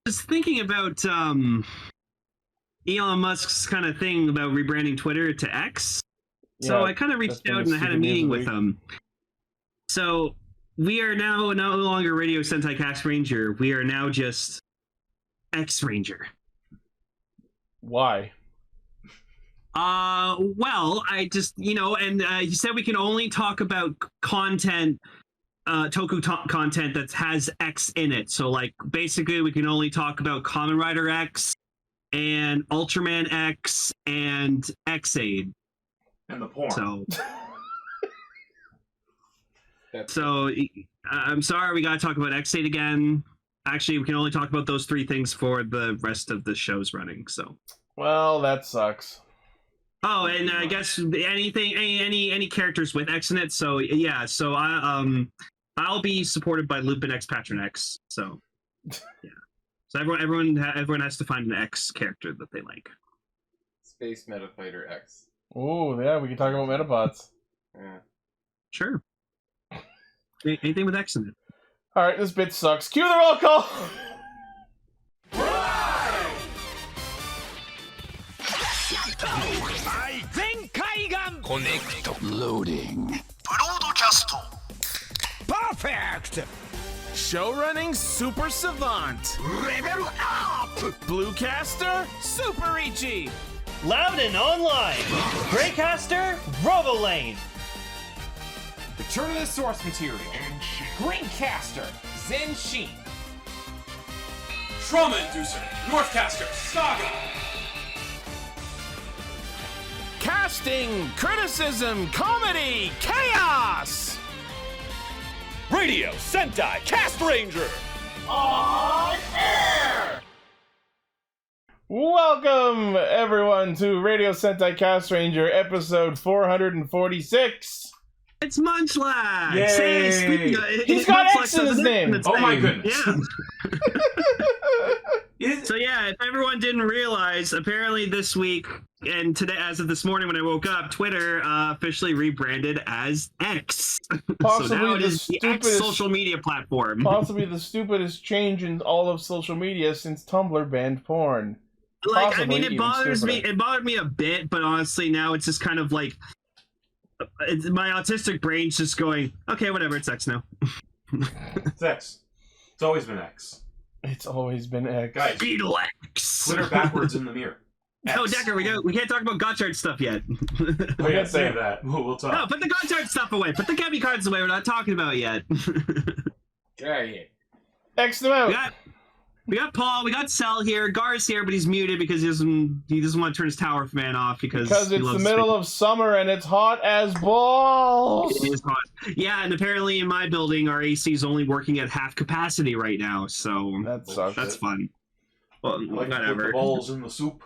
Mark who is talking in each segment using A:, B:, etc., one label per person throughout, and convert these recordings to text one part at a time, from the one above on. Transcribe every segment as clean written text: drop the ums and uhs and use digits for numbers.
A: was thinking about Elon Musk's kind of thing about rebranding Twitter to X. So I kind of reached out and I had a meeting with him. So we are now no longer Radio Sentai Castranger. We are now just X Ranger.
B: Why?
A: Well, I just, and he said we can only talk about content, content that has X in it. So, like, basically, we can only talk about Kamen Rider X and Ultraman X and X-Aid.
C: And the porn.
A: So, I'm sorry, we gotta talk about X-Aid again. Actually, we can only talk about those three things for the rest of the shows running, so.
B: Well, that sucks.
A: Oh, and I guess any characters with X in it. So yeah, so I'll be supported by Lupin X Patron X. So yeah, so everyone has to find an X character that they like.
D: Space Metafighter X.
B: Oh yeah, we can talk about Metabots.
D: Yeah.
A: Sure. Anything with X in it.
B: All right, this bit sucks. Cue the roll call.
E: Connect. Loading.
F: Broadcast.
E: Perfect!
F: Show running super savant.
E: Level up!
F: Bluecaster super Ichi.
G: Loudon Online. Greycaster Robolane.
H: Return of the source material. Greencaster Zen Shin.
I: Trauma Inducer Northcaster Saga.
F: Casting, criticism, comedy, chaos!
G: Radio Sentai Castranger.
F: On air!
B: Welcome, everyone, to Radio Sentai Castranger, episode 446.
A: It's Munchlax!
B: Yay! He's got X in his name!
C: Oh my goodness.
A: Yeah. So yeah, if everyone didn't realize, apparently this week, and today, as of this morning when I woke up, Twitter officially rebranded as X.
B: Possibly
A: so now it is
B: the
A: the X social media platform.
B: Possibly the stupidest change in all of social media since Tumblr banned porn.
A: Like,
B: Possibly
A: I mean, it bothers
B: stupider.
A: me. It bothered me a bit, but honestly, now it's just kind of like my autistic brain's just going, okay, whatever, it's X now.
C: It's X. It's always been X.
B: It's always been X.
C: Guys,
A: Beetle X.
C: Twitter backwards in the mirror.
A: No, Decker, we can't talk about Gotchard stuff yet.
C: We can't say that. We'll talk.
A: No, put the Gotchard stuff away. Put the Kevy cards away. We're not talking about it yet.
D: Get out of here.
B: X them out.
A: We got Paul. We got Cell here. Gar's here, but he's muted because he doesn't want to turn his tower fan off because
B: it's the middle of summer and it's hot as balls.
A: It is hot. Yeah, and apparently in my building our AC is only working at half capacity right now, so
B: that sucks.
A: That's fun. Well,
C: like
A: whatever.
C: to put the balls in the soup.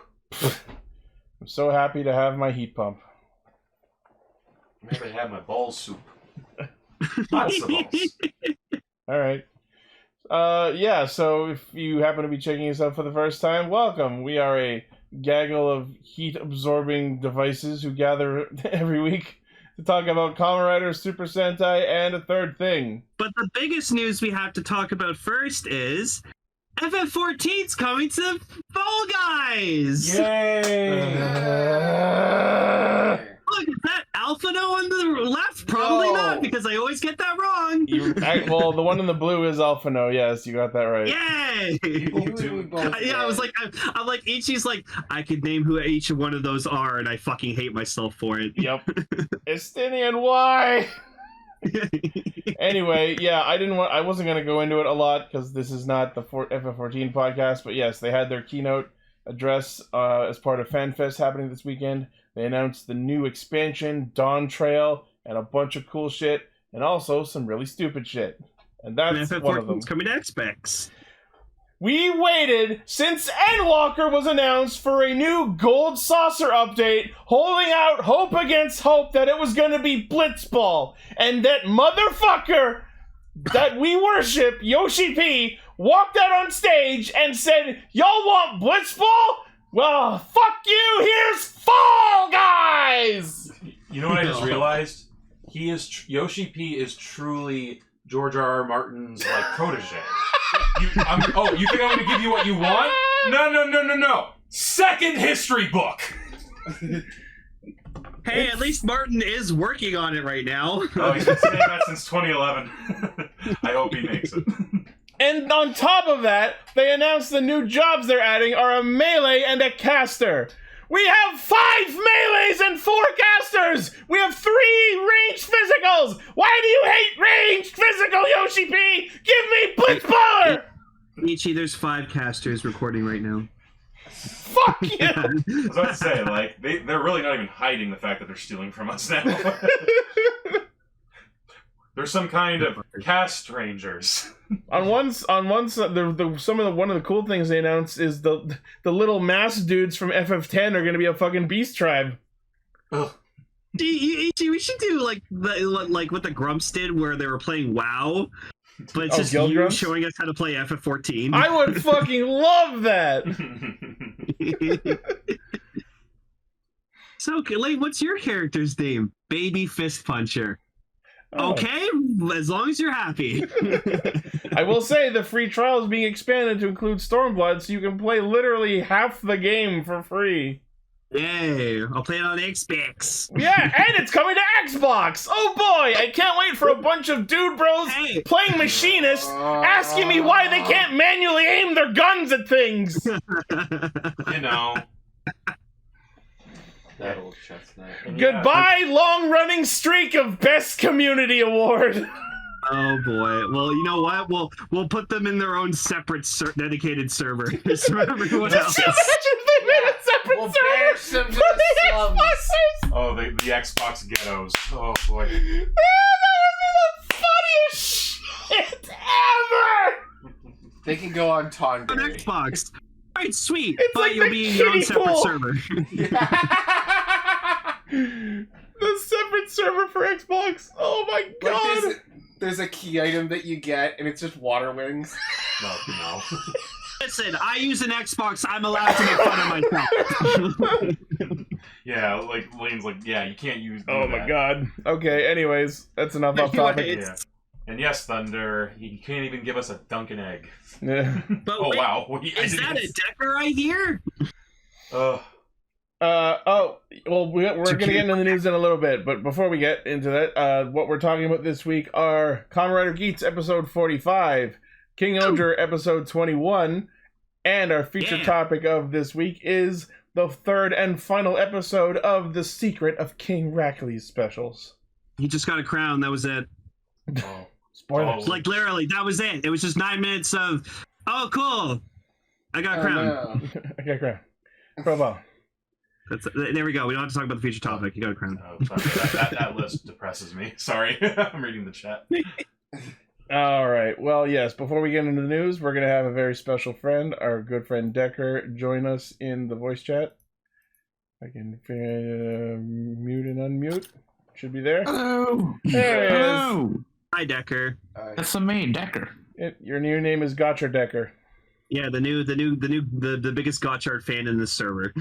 B: I'm so happy to have my heat pump.
C: Maybe I have my balls soup. Lots of balls.
B: All right. Yeah, so if you happen to be checking us out for the first time, welcome. We are a gaggle of heat-absorbing devices who gather every week to talk about Kamen Rider, Super Sentai, and a third thing.
A: But the biggest news we have to talk about first is FF14's coming to Fall Guys!
B: Yay!
A: Look, is that Alphino on the left? Probably not, because I always get that wrong.
B: Well, the one in the blue is Alphino. Yes, you got that right.
A: Yay! Yeah, I was like, I'm like, Ichi's like, I could name who each one of those are, and I fucking hate myself for it.
B: Yep. Estinian, why? Anyway, yeah, I wasn't gonna go into it a lot because this is not the FF14 podcast, but yes, they had their keynote address as part of FanFest happening this weekend. They announced the new expansion, Dawn Trail, and a bunch of cool shit, and also some really stupid shit. And that's one of them.
A: Coming to Xbox.
B: We waited since Endwalker was announced for a new Gold Saucer update, holding out hope against hope that it was going to be Blitzball, and that motherfucker that we worship, Yoshi P, walked out on stage and said, "Y'all want Blitzball? Well, fuck you, here's Fall Guys!"
C: You know what I just realized? Yoshi P is truly George R.R. Martin's, like, protege. You think I'm going to give you what you want? No. Second history book.
A: Hey, at least Martin is working on it right now.
C: Oh, he's been saying that since 2011. I hope he makes it.
B: And on top of that, they announced the new jobs they're adding are a melee and a caster. We have 5 melees and 4 casters! We have 3 ranged physicals! Why do you hate ranged physical, Yoshi P? Give me Blitzballer!
A: Ichi, there's 5 casters recording right now.
B: Fuck you!
C: I was about to say, like, they're really not even hiding the fact that they're stealing from us now. There's some kind of castrangers.
B: On one side, one of the cool things they announced is the little mask dudes from FF10 are going to be a fucking beast tribe.
C: Ugh.
A: Ichi, we should do like what the Grumps did, where they were playing WoW, but it's just you
B: Grumps?
A: showing us how to play FF14.
B: I would fucking love that.
A: So, Lane, what's your character's name? Baby Fist Puncher.
B: Oh.
A: Okay, as long as you're happy.
B: I will say the free trial is being expanded to include Stormblood, so you can play literally half the game for free.
A: Yay, I'll play it on Xbox.
B: Yeah, and it's coming to Xbox! Oh boy, I can't wait for a bunch of dude bros playing machinist asking me why they can't manually aim their guns at things!
C: You know.
D: That old chestnut.
B: Goodbye, long-running streak of Best Community Award!
A: Oh boy. Well, you know what? We'll put them in their own separate dedicated server. Just for everyone else.
B: Just imagine if they made a separate server for the Xboxers!
C: Oh, the Xbox ghettos. Oh boy.
B: Man, that would be the funniest shit ever!
D: They can go on
A: On
D: Tonberry.
A: Xbox. Alright, sweet.
B: It's
A: But
B: like
A: you'll
B: the
A: be in your own
B: kiddie
A: separate
B: pool.
A: server.
B: The separate server for Xbox. Oh my god!
D: Like there's a key item that you get, and it's just water wings.
C: No.
A: Listen, I use an Xbox. I'm allowed to make fun of myself.
C: Yeah, like Lane's like, yeah, you can't use.
B: Oh my god. Okay, anyways, that's enough off topic.
C: Yeah. And yes, Thunder, he can't even give us a Dunkin' egg.
B: Yeah.
A: But
C: Oh
A: wait,
C: wow,
A: is that a Decker I hear?
B: Well, we're going to get into the news in a little bit, but before we get into that, what we're talking about this week are Kamen Rider Geats episode 45, Kingohger episode 21, and our feature topic of this week is the 3rd and final episode of The Secret of King Racles specials.
A: He just got a crown. That was it.
D: Oh.
B: Spoilers.
A: Like literally, that was it. It was just 9 minutes of, oh cool, I got a crown.
D: No.
B: Okay, crown. Bravo.
A: There we go. We don't have to talk about the future topic. You got a crown.
C: Oh, that list depresses me. Sorry, I'm reading the chat.
B: All right. Well, yes. Before we get into the news, we're going to have a very special friend, our good friend Decker, join us in the voice chat. I can mute and unmute. Should be there.
E: Hello.
B: There he is.
E: Hello.
A: Hi, Decker.
E: That's me, Decker.
B: Your new name is Gotchard Decker.
A: Yeah, the biggest Gotchard fan in this server.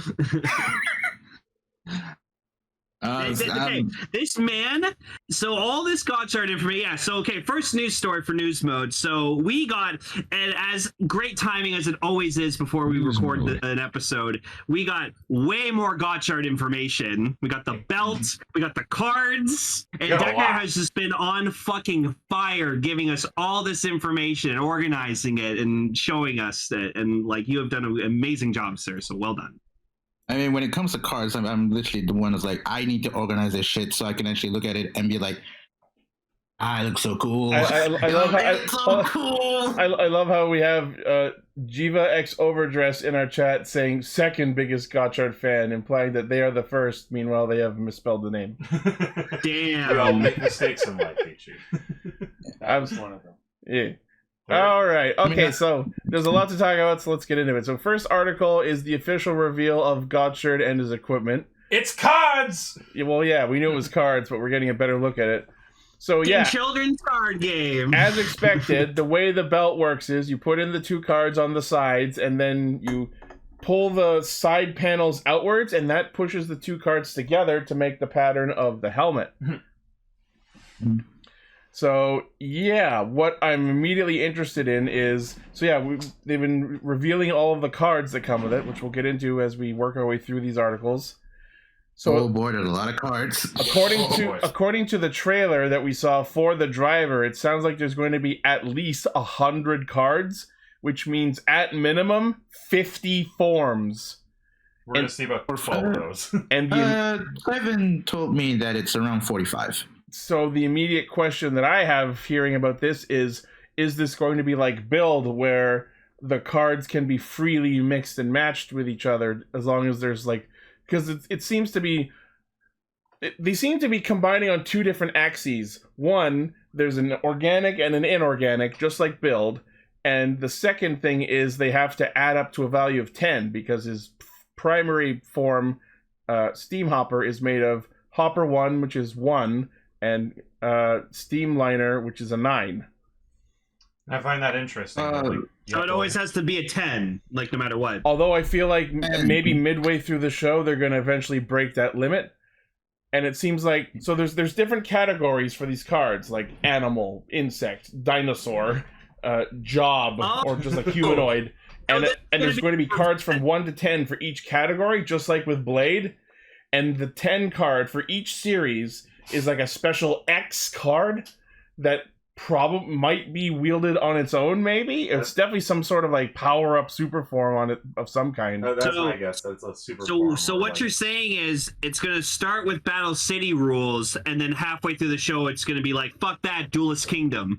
A: This man, so all this Gotchard information, yeah, so okay, first news story for news mode. So we got, and as great timing as it always is before we record an episode, we got way more Gotchard information. We got the belt, we got the cards, and Decker has just been on fucking fire giving us all this information and organizing it and showing us that, and like, you have done an amazing job, sir, so well done.
E: I mean, when it comes to cards, I'm literally the one who's like, I need to organize this shit so I can actually look at it and be like, I look so cool.
B: I love how we have Jiva X Overdress in our chat saying second biggest Gotchard fan, implying that they are the first. Meanwhile, they have misspelled the name.
A: Damn.
C: We all make mistakes in life, Ichi.
D: I was one of them.
B: Yeah. All right. Okay, so there's a lot to talk about, so let's get into it. So first article is the official reveal of Gotchard and his equipment.
C: It's cards!
B: Yeah, well, yeah, we knew it was cards, but we're getting a better look at it. So yeah,
A: children's card game.
B: As expected, the way the belt works is you put in the 2 cards on the sides, and then you pull the side panels outwards, and that pushes the 2 cards together to make the pattern of the helmet. So yeah, what I'm immediately interested in is they've been revealing all of the cards that come with it, which we'll get into as we work our way through these articles. So
E: oh boy, there's a lot of cards.
B: According to the trailer that we saw for the driver, it sounds like there's going to be at least 100 cards, which means at minimum 50 forms.
C: We're gonna see about 12 of those.
B: And
E: Kevin told me that it's around 45.
B: So the immediate question that I have hearing about this is this going to be like Build, where the cards can be freely mixed and matched with each other as long as there's like, because it seems to be, they seem to be combining on two different axes. One, there's an organic and an inorganic, just like Build. And the second thing is they have to add up to a value of 10 because his primary form, Steam Hopper, is made of Hopper 1, which is 1, and Steamliner, which is a 9.
C: I find that interesting.
A: So it always has to be a 10, like no matter what.
B: Although I feel like maybe midway through the show they're going to eventually break that limit. And it seems like, so there's different categories for these cards, like animal, insect, dinosaur, job, or just a humanoid. And there's going to be cards from 1 to 10 for each category, just like with Blade. And the 10 card for each series is like a special X card that probably might be wielded on its own, maybe. It's definitely some sort of like power-up super form on it of some kind.
C: That's my guess. That's a super form.
A: So what you're saying is it's going to start with Battle City rules, and then halfway through the show it's going to be like, fuck that, Duelist Kingdom.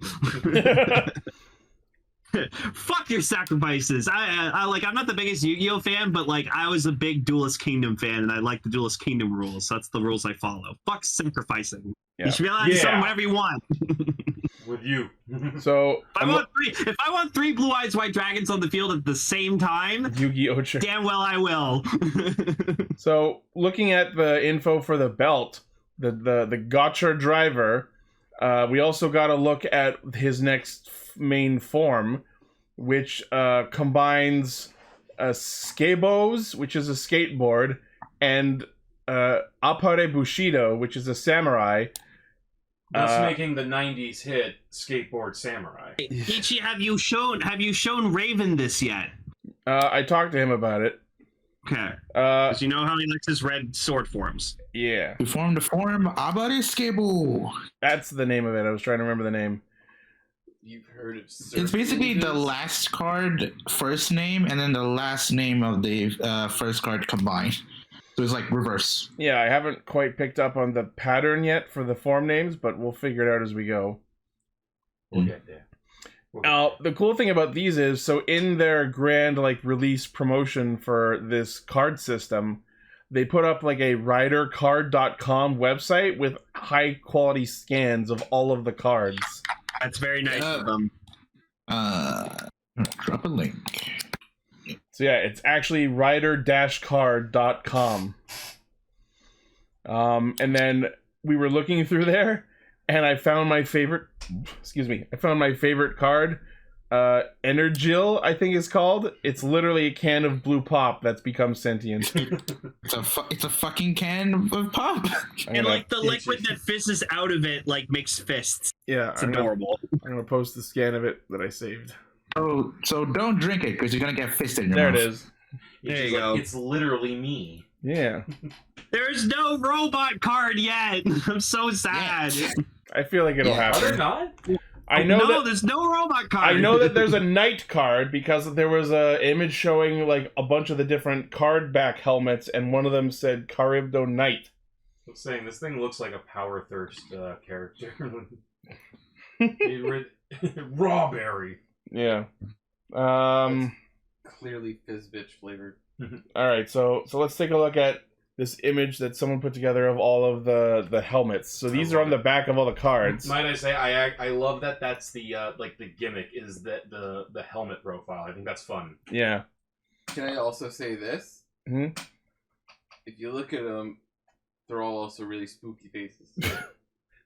A: Fuck your sacrifices. I'm not the biggest Yu-Gi-Oh fan, but like I was a big Duelist Kingdom fan, and I like the Duelist Kingdom rules. That's the rules I follow. Fuck sacrificing. Yeah. You should be allowed to summon whatever you want.
C: With you.
B: So
A: if I want 3 blue eyes white dragons on the field at the same time,
B: Yu-Gi-Oh!
A: Damn well I will.
B: So looking at the info for the belt, the Gotchard driver, we also got to look at his next main form, which combines Skatebos, which is a skateboard, and Appare Bushido, which is a samurai.
C: Thus making the 90s hit Skateboard Samurai.
A: Ichi, have you shown Raven this yet?
B: I talked to him about it.
A: Okay. Because you know how he likes his red sword forms.
B: Yeah.
E: We formed the form Abare Skateboard.
B: That's the name of it. I was trying to remember the name.
D: You've heard of
E: It's basically the last card first name and then the last name of the first card combined. So it's like reverse.
B: Yeah, I haven't quite picked up on the pattern yet for the form names, but we'll figure it out as we go.
C: We'll get there.
B: Now, the cool thing about these is, so in their grand like release promotion for this card system, they put up like a ridercard.com website with high quality scans of all of the cards.
A: That's very nice of them.
E: Drop a link.
B: So yeah, it's actually rider-card.com. And then we were looking through there, and I found my favorite. I found my favorite card. Energil, I think it's called. It's literally a can of blue pop that's become sentient.
E: It's a fucking can of pop.
A: And like the liquid that fizzes out of it like makes fists.
B: Yeah,
A: it's adorable.
B: I'm gonna post the scan of it that I saved.
E: So don't drink it because you're gonna get fisted in your mouth.
B: There it is.
A: There you go.
C: It's literally me.
B: Yeah.
A: There's no robot card yet. I'm so sad.
B: Yeah. I feel like it'll happen.
C: Are there not?
B: I know
A: there's no robot card.
B: I know that there's a knight card because there was a image showing like a bunch of the different card back helmets, and one of them said Charybdo Knight.
C: I'm saying this thing looks like a Power Thirst character. Rawberry.
B: Yeah.
D: Clearly Fizzbitch flavored.
B: All right, so let's take a look at this image that someone put together of all of the helmets. So these are on the back of all the cards.
C: Might I say, I love that. That's the like the gimmick is that the helmet profile. I think that's fun.
B: Yeah.
D: Can I also say this?
B: Mm-hmm.
D: If you look at them, they're all also really spooky faces.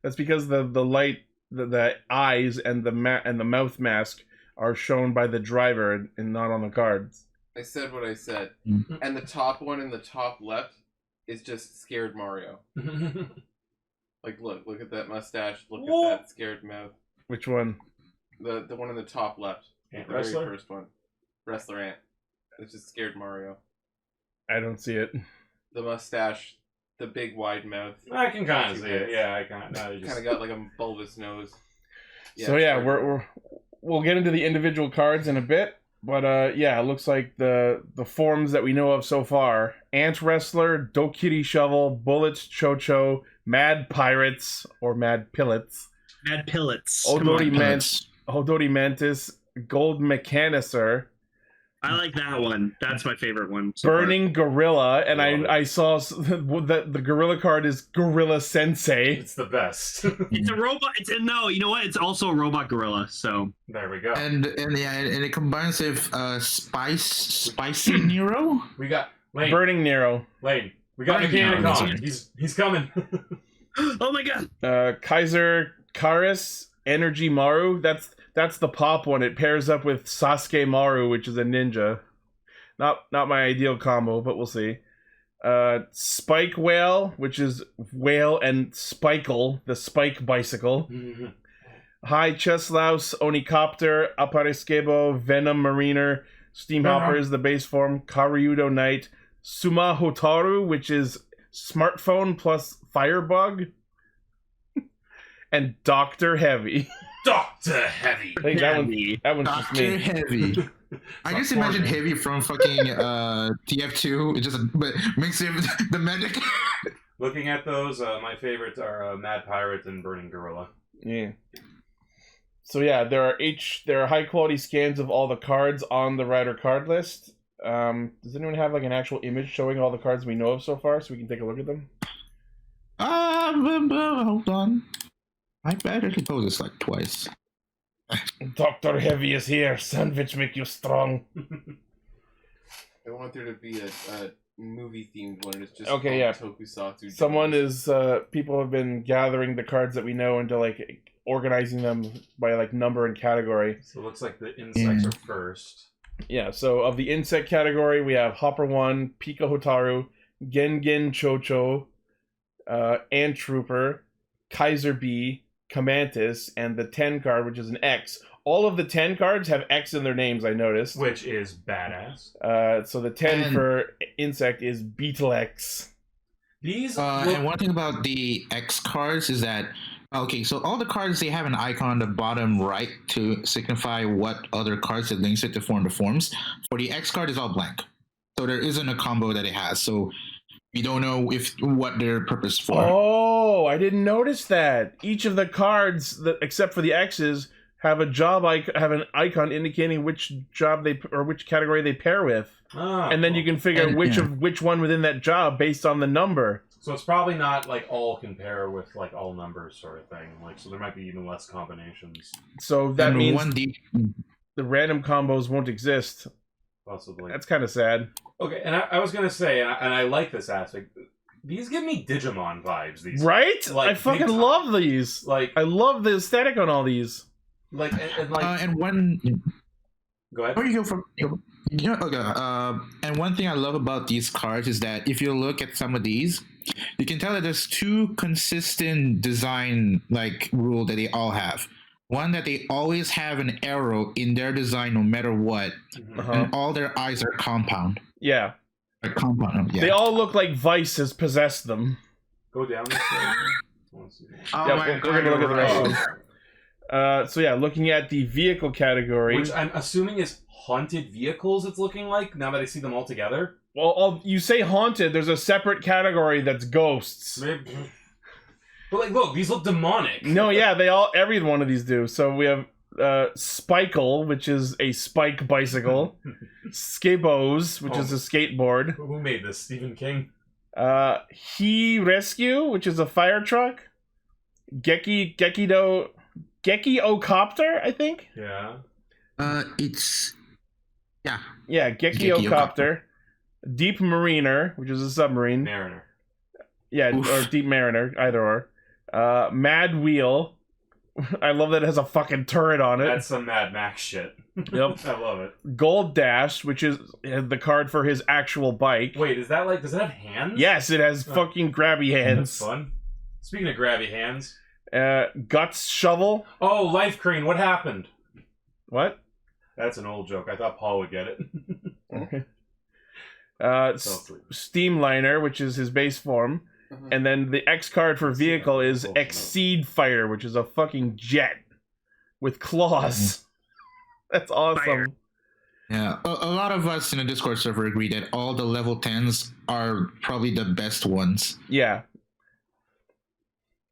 B: That's because the light, the eyes and the mouth mask are shown by the driver and not on the cards.
D: I said what I said.
E: Mm-hmm.
D: And the top one in the top left is just scared Mario. Like, look at that mustache. Look
B: Whoa.
D: at that scared mouth.
B: Which one?
D: The one in the top left.
H: Ant
D: The
H: Wrestler?
D: very first one. Wrestler Ant. It's just scared Mario.
B: I don't see it.
D: The mustache, the big wide mouth.
H: I can kind of see it. Yeah, I kind
D: Kind of got like a bulbous nose.
B: So yeah, we'll get into the individual cards in a bit, but yeah, it looks like the forms that we know of so far: Ant Wrestler, Dokiri Shovel, Bullets Cho-Cho, Mad Pirates or Mad Pillets, Odori Mantis, Gold Mechanicer,
A: I like that one. That's my favorite one.
B: Burning Gorilla, and I saw that the Gorilla card is Gorilla Sensei.
H: It's the best.
A: It's a robot. No, you know what? It's also a robot gorilla. So
H: there we go.
E: And it combines with spicy Nero.
H: We got Lane.
B: Burning Nero.
H: Lane. We got Mechanicon. He's coming.
A: Oh my god.
B: Kaiser Karis, Energy Maru. That's the pop one. It pairs up with Sasuke Maru, which is a ninja. Not my ideal combo, but we'll see. Spike Whale, which is Whale and Spikle, the Spike Bicycle. High Chest Louse, Onicopter, Apareskebo, Venom Mariner, Steam Hopper is the base form, Karyudo Knight, Suma Hotaru, which is Smartphone plus Firebug, and Dr. Heavy.
H: Dr. Heavy.
B: I think that one's just me.
E: Dr. Heavy. I just imagine Heavy from fucking TF2. It just but mixed in with the medic.
H: Looking at those, my favorites are Mad Pirate and Burning Gorilla.
B: Yeah. So yeah, there are high quality scans of all the cards on the Rider card list. Does anyone have like an actual image showing all the cards we know of so far, so we can take a look at them?
E: Hold on. I better pose this like twice.
B: Dr. Heavy is here. Sandwich make you strong.
D: I want there to be a movie themed one. It's just
B: okay, yeah.
D: Tokusatsu.
B: Someone is people have been gathering the cards that we know into like organizing them by like number and category.
H: So it looks like the insects are first.
B: Yeah, so of the insect category, we have Hopper 1, Pika Hotaru, Gengen Cho-Cho, Ant Trooper, Kaiser B, Camantis, and the 10 card, which is an X. All of the 10 cards have X in their names, I noticed.
H: Which is badass.
B: So the 10 for insect is Beetle X.
H: These
E: and one thing about the X cards is that okay, so all the cards, they have an icon on the bottom right to signify what other cards it links it to form the forms. For the X card, is all blank. So there isn't a combo that it has. So we don't know what their purpose for.
B: Oh, I didn't notice that. Each of the cards, except for the X's, have have an icon indicating which job which category they pair with. And then you can figure out which one within that job based on the number.
H: So it's probably not like all compare with like all numbers sort of thing. Like so there might be even less combinations.
B: So that means the random combos won't exist.
H: Possibly.
B: That's kind of sad.
H: Okay, and I was gonna say, and I like this aspect. These give me Digimon vibes. These
B: right?
H: Like,
B: I fucking love these.
H: Like
B: I love the aesthetic on all these.
H: Like and like
E: and one.
H: Go ahead.
E: And one thing I love about these cards is that if you look at some of these, you can tell that there's two consistent design like rule that they all have. One, that they always have an arrow in their design no matter what, and all their eyes are compound.
B: Yeah.
E: Compound. Yeah.
B: They all look like Vice has possessed them.
H: Go down this way.
B: We're gonna look at the rest of them. So yeah, looking at the vehicle category,
H: which I'm assuming is haunted vehicles. It's looking like now that I see them all together.
B: Well, you say haunted. There's a separate category that's ghosts.
H: But like, look, these look demonic.
B: No, yeah, every one of these do. So we have Spikle, which is a spike bicycle. Skabos, which is a skateboard.
H: Who made this? Stephen King.
B: He Rescue, which is a fire truck. Gekio Copter, I think.
H: Yeah.
E: It's
B: Gekio Copter. Deep Mariner, which is a submarine.
H: Mariner.
B: Yeah, oof. Or Deep Mariner, either or. Mad Wheel. I love that it has a fucking turret on it.
H: That's some Mad Max shit.
B: Yep.
H: I love it.
B: Gold Dash, which is the card for his actual bike.
H: Wait, does it have hands?
B: Yes, it has fucking grabby hands.
H: That's fun. Speaking of grabby hands.
B: Guts Shovel.
H: Oh, Life Crane, what happened?
B: What?
H: That's an old joke. I thought Paul would get it.
B: Okay. Steamliner, which is his base form. And then the X card for vehicle is Exceed Fighter, which is a fucking jet with claws. That's awesome.
A: Fire.
E: Yeah, a lot of us in the Discord server agree that all the level 10s are probably the best ones.
B: Yeah.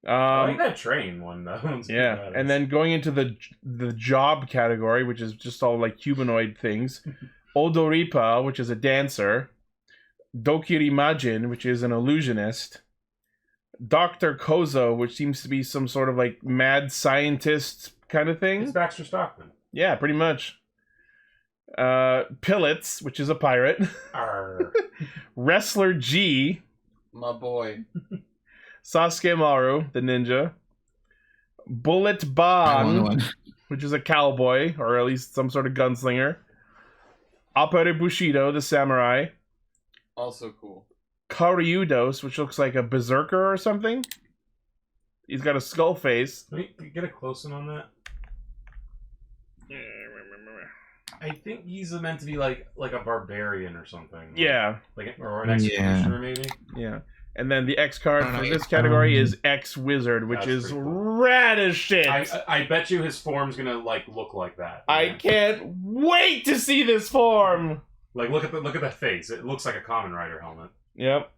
H: I like that train one, though.
B: Yeah, and then going into the job category, which is just all like humanoid things. Odoripa, which is a dancer. Dokirimajin, which is an illusionist. Dr. Kozo, which seems to be some sort of like mad scientist kind of thing.
H: It's Baxter Stockman.
B: Yeah, pretty much. Pillets, which is a pirate. Wrestler G.
D: My boy.
B: Sasuke Maru, the ninja. Bullet Bang, which is a cowboy, or at least some sort of gunslinger. Apare Bushido, the samurai.
D: Also cool.
B: Karyudos, which looks like a berserker or something. He's got a skull face.
H: Wait, get a close one on that. I think he's meant to be like a barbarian or something.
B: Yeah.
H: Or an executioner, maybe.
B: Yeah. And then the X card for this category is X Wizard, which is cool. Rad as shit.
H: I bet you his form's gonna look like that.
B: I can't wait to see this form.
H: Like look at that face. It looks like a Kamen Rider helmet.
B: Yep.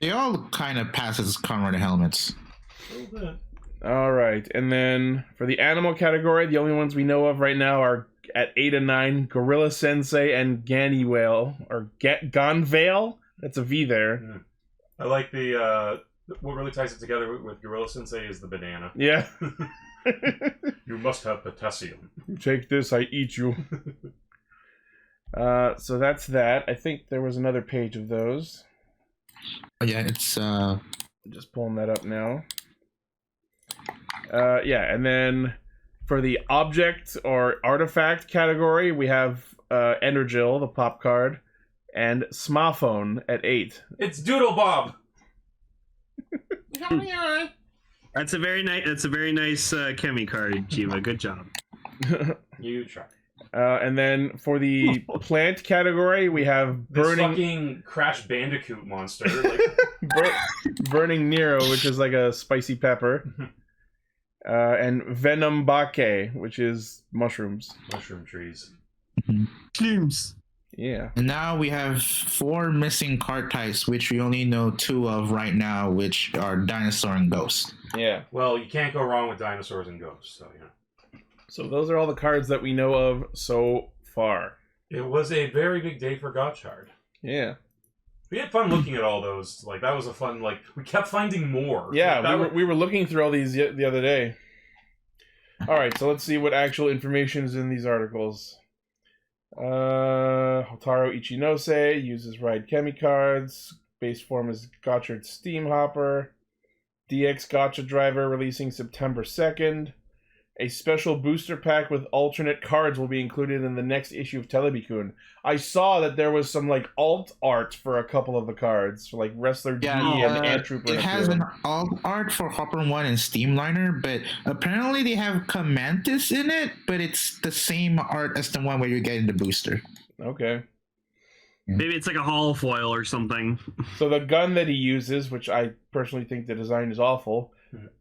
E: They all kind of pass as Kamen Rider helmets.
H: A little bit.
B: All right, and then for the animal category, the only ones we know of right now are at 8 and 9, Gorilla Sensei and Ganivale, or Gonvale. That's a V there.
H: Yeah. I like the what really ties it together with Gorilla Sensei is the banana.
B: Yeah.
H: You must have potassium.
B: You take this, I eat you. So that's that. I think there was another page of those.
E: Yeah, it's
B: I'm just pulling that up now. Yeah, and then for the object or artifact category, we have Energil, the pop card, and Smartphone at 8.
H: It's Doodle Bob.
A: That's a very nice. That's a very nice Kemi card, Jiva. Good job.
H: You try.
B: And then for the plant category, we have
H: This fucking Crash Bandicoot monster. Like...
B: Burning Nero, which is like a spicy pepper. And Venom Bake, which is mushrooms.
H: Mushroom trees.
A: Mushrooms.
B: Yeah.
E: And now we have 4 missing card types, which we only know 2 of right now, which are Dinosaur and Ghost.
B: Yeah.
H: Well, you can't go wrong with dinosaurs and ghosts, so yeah.
B: So those are all the cards that we know of so far.
H: It was a very big day for Gotchard.
B: Yeah.
H: We had fun looking at all those. Like, that was a fun, like, we kept finding more.
B: Yeah,
H: like,
B: we were looking through all these the other day. All right, so let's see what actual information is in these articles. Hotaru Ichinose uses Ride Kemi cards. Base form is Gotchard Steam Hopper. DX Gotcha Driver releasing September 2nd. A special booster pack with alternate cards will be included in the next issue of Telebikun. I saw that there was some like alt art for a couple of the cards, for like Wrestler D and Ant Trooper.
E: It has an alt art for Hopper 1 and Steamliner, but apparently they have Commantis in it, but it's the same art as the one where you're getting the booster.
B: Okay.
A: Maybe it's like a holo foil or something.
B: So the gun that he uses, which I personally think the design is awful,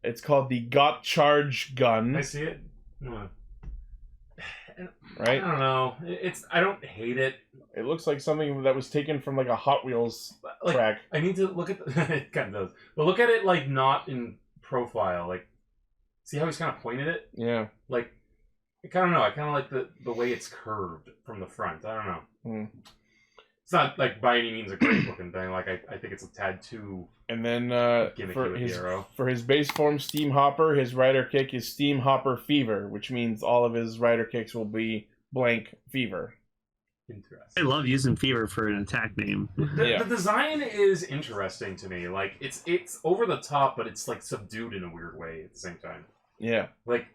B: it's called the Gotchard gun.
H: I see it.
B: Right?
H: I don't know. I don't hate it.
B: It looks like something that was taken from like a Hot Wheels track.
H: I need to look at it kind of does. But look at it like not in profile. Like, see how he's kind of pointed it?
B: Yeah.
H: Like, I kind of know. I kind of like the way it's curved from the front. I don't know. It's not like by any means a great looking thing. Like I think it's a tad too.
B: And then
H: gimmicky
B: for his base form Steam Hopper, his rider kick is Steam Hopper Fever, which means all of his rider kicks will be blank Fever.
H: Interesting.
A: I love using Fever for an attack name.
H: The design is interesting to me. Like it's over the top, but it's like subdued in a weird way at the same time.
B: Yeah.
H: Like,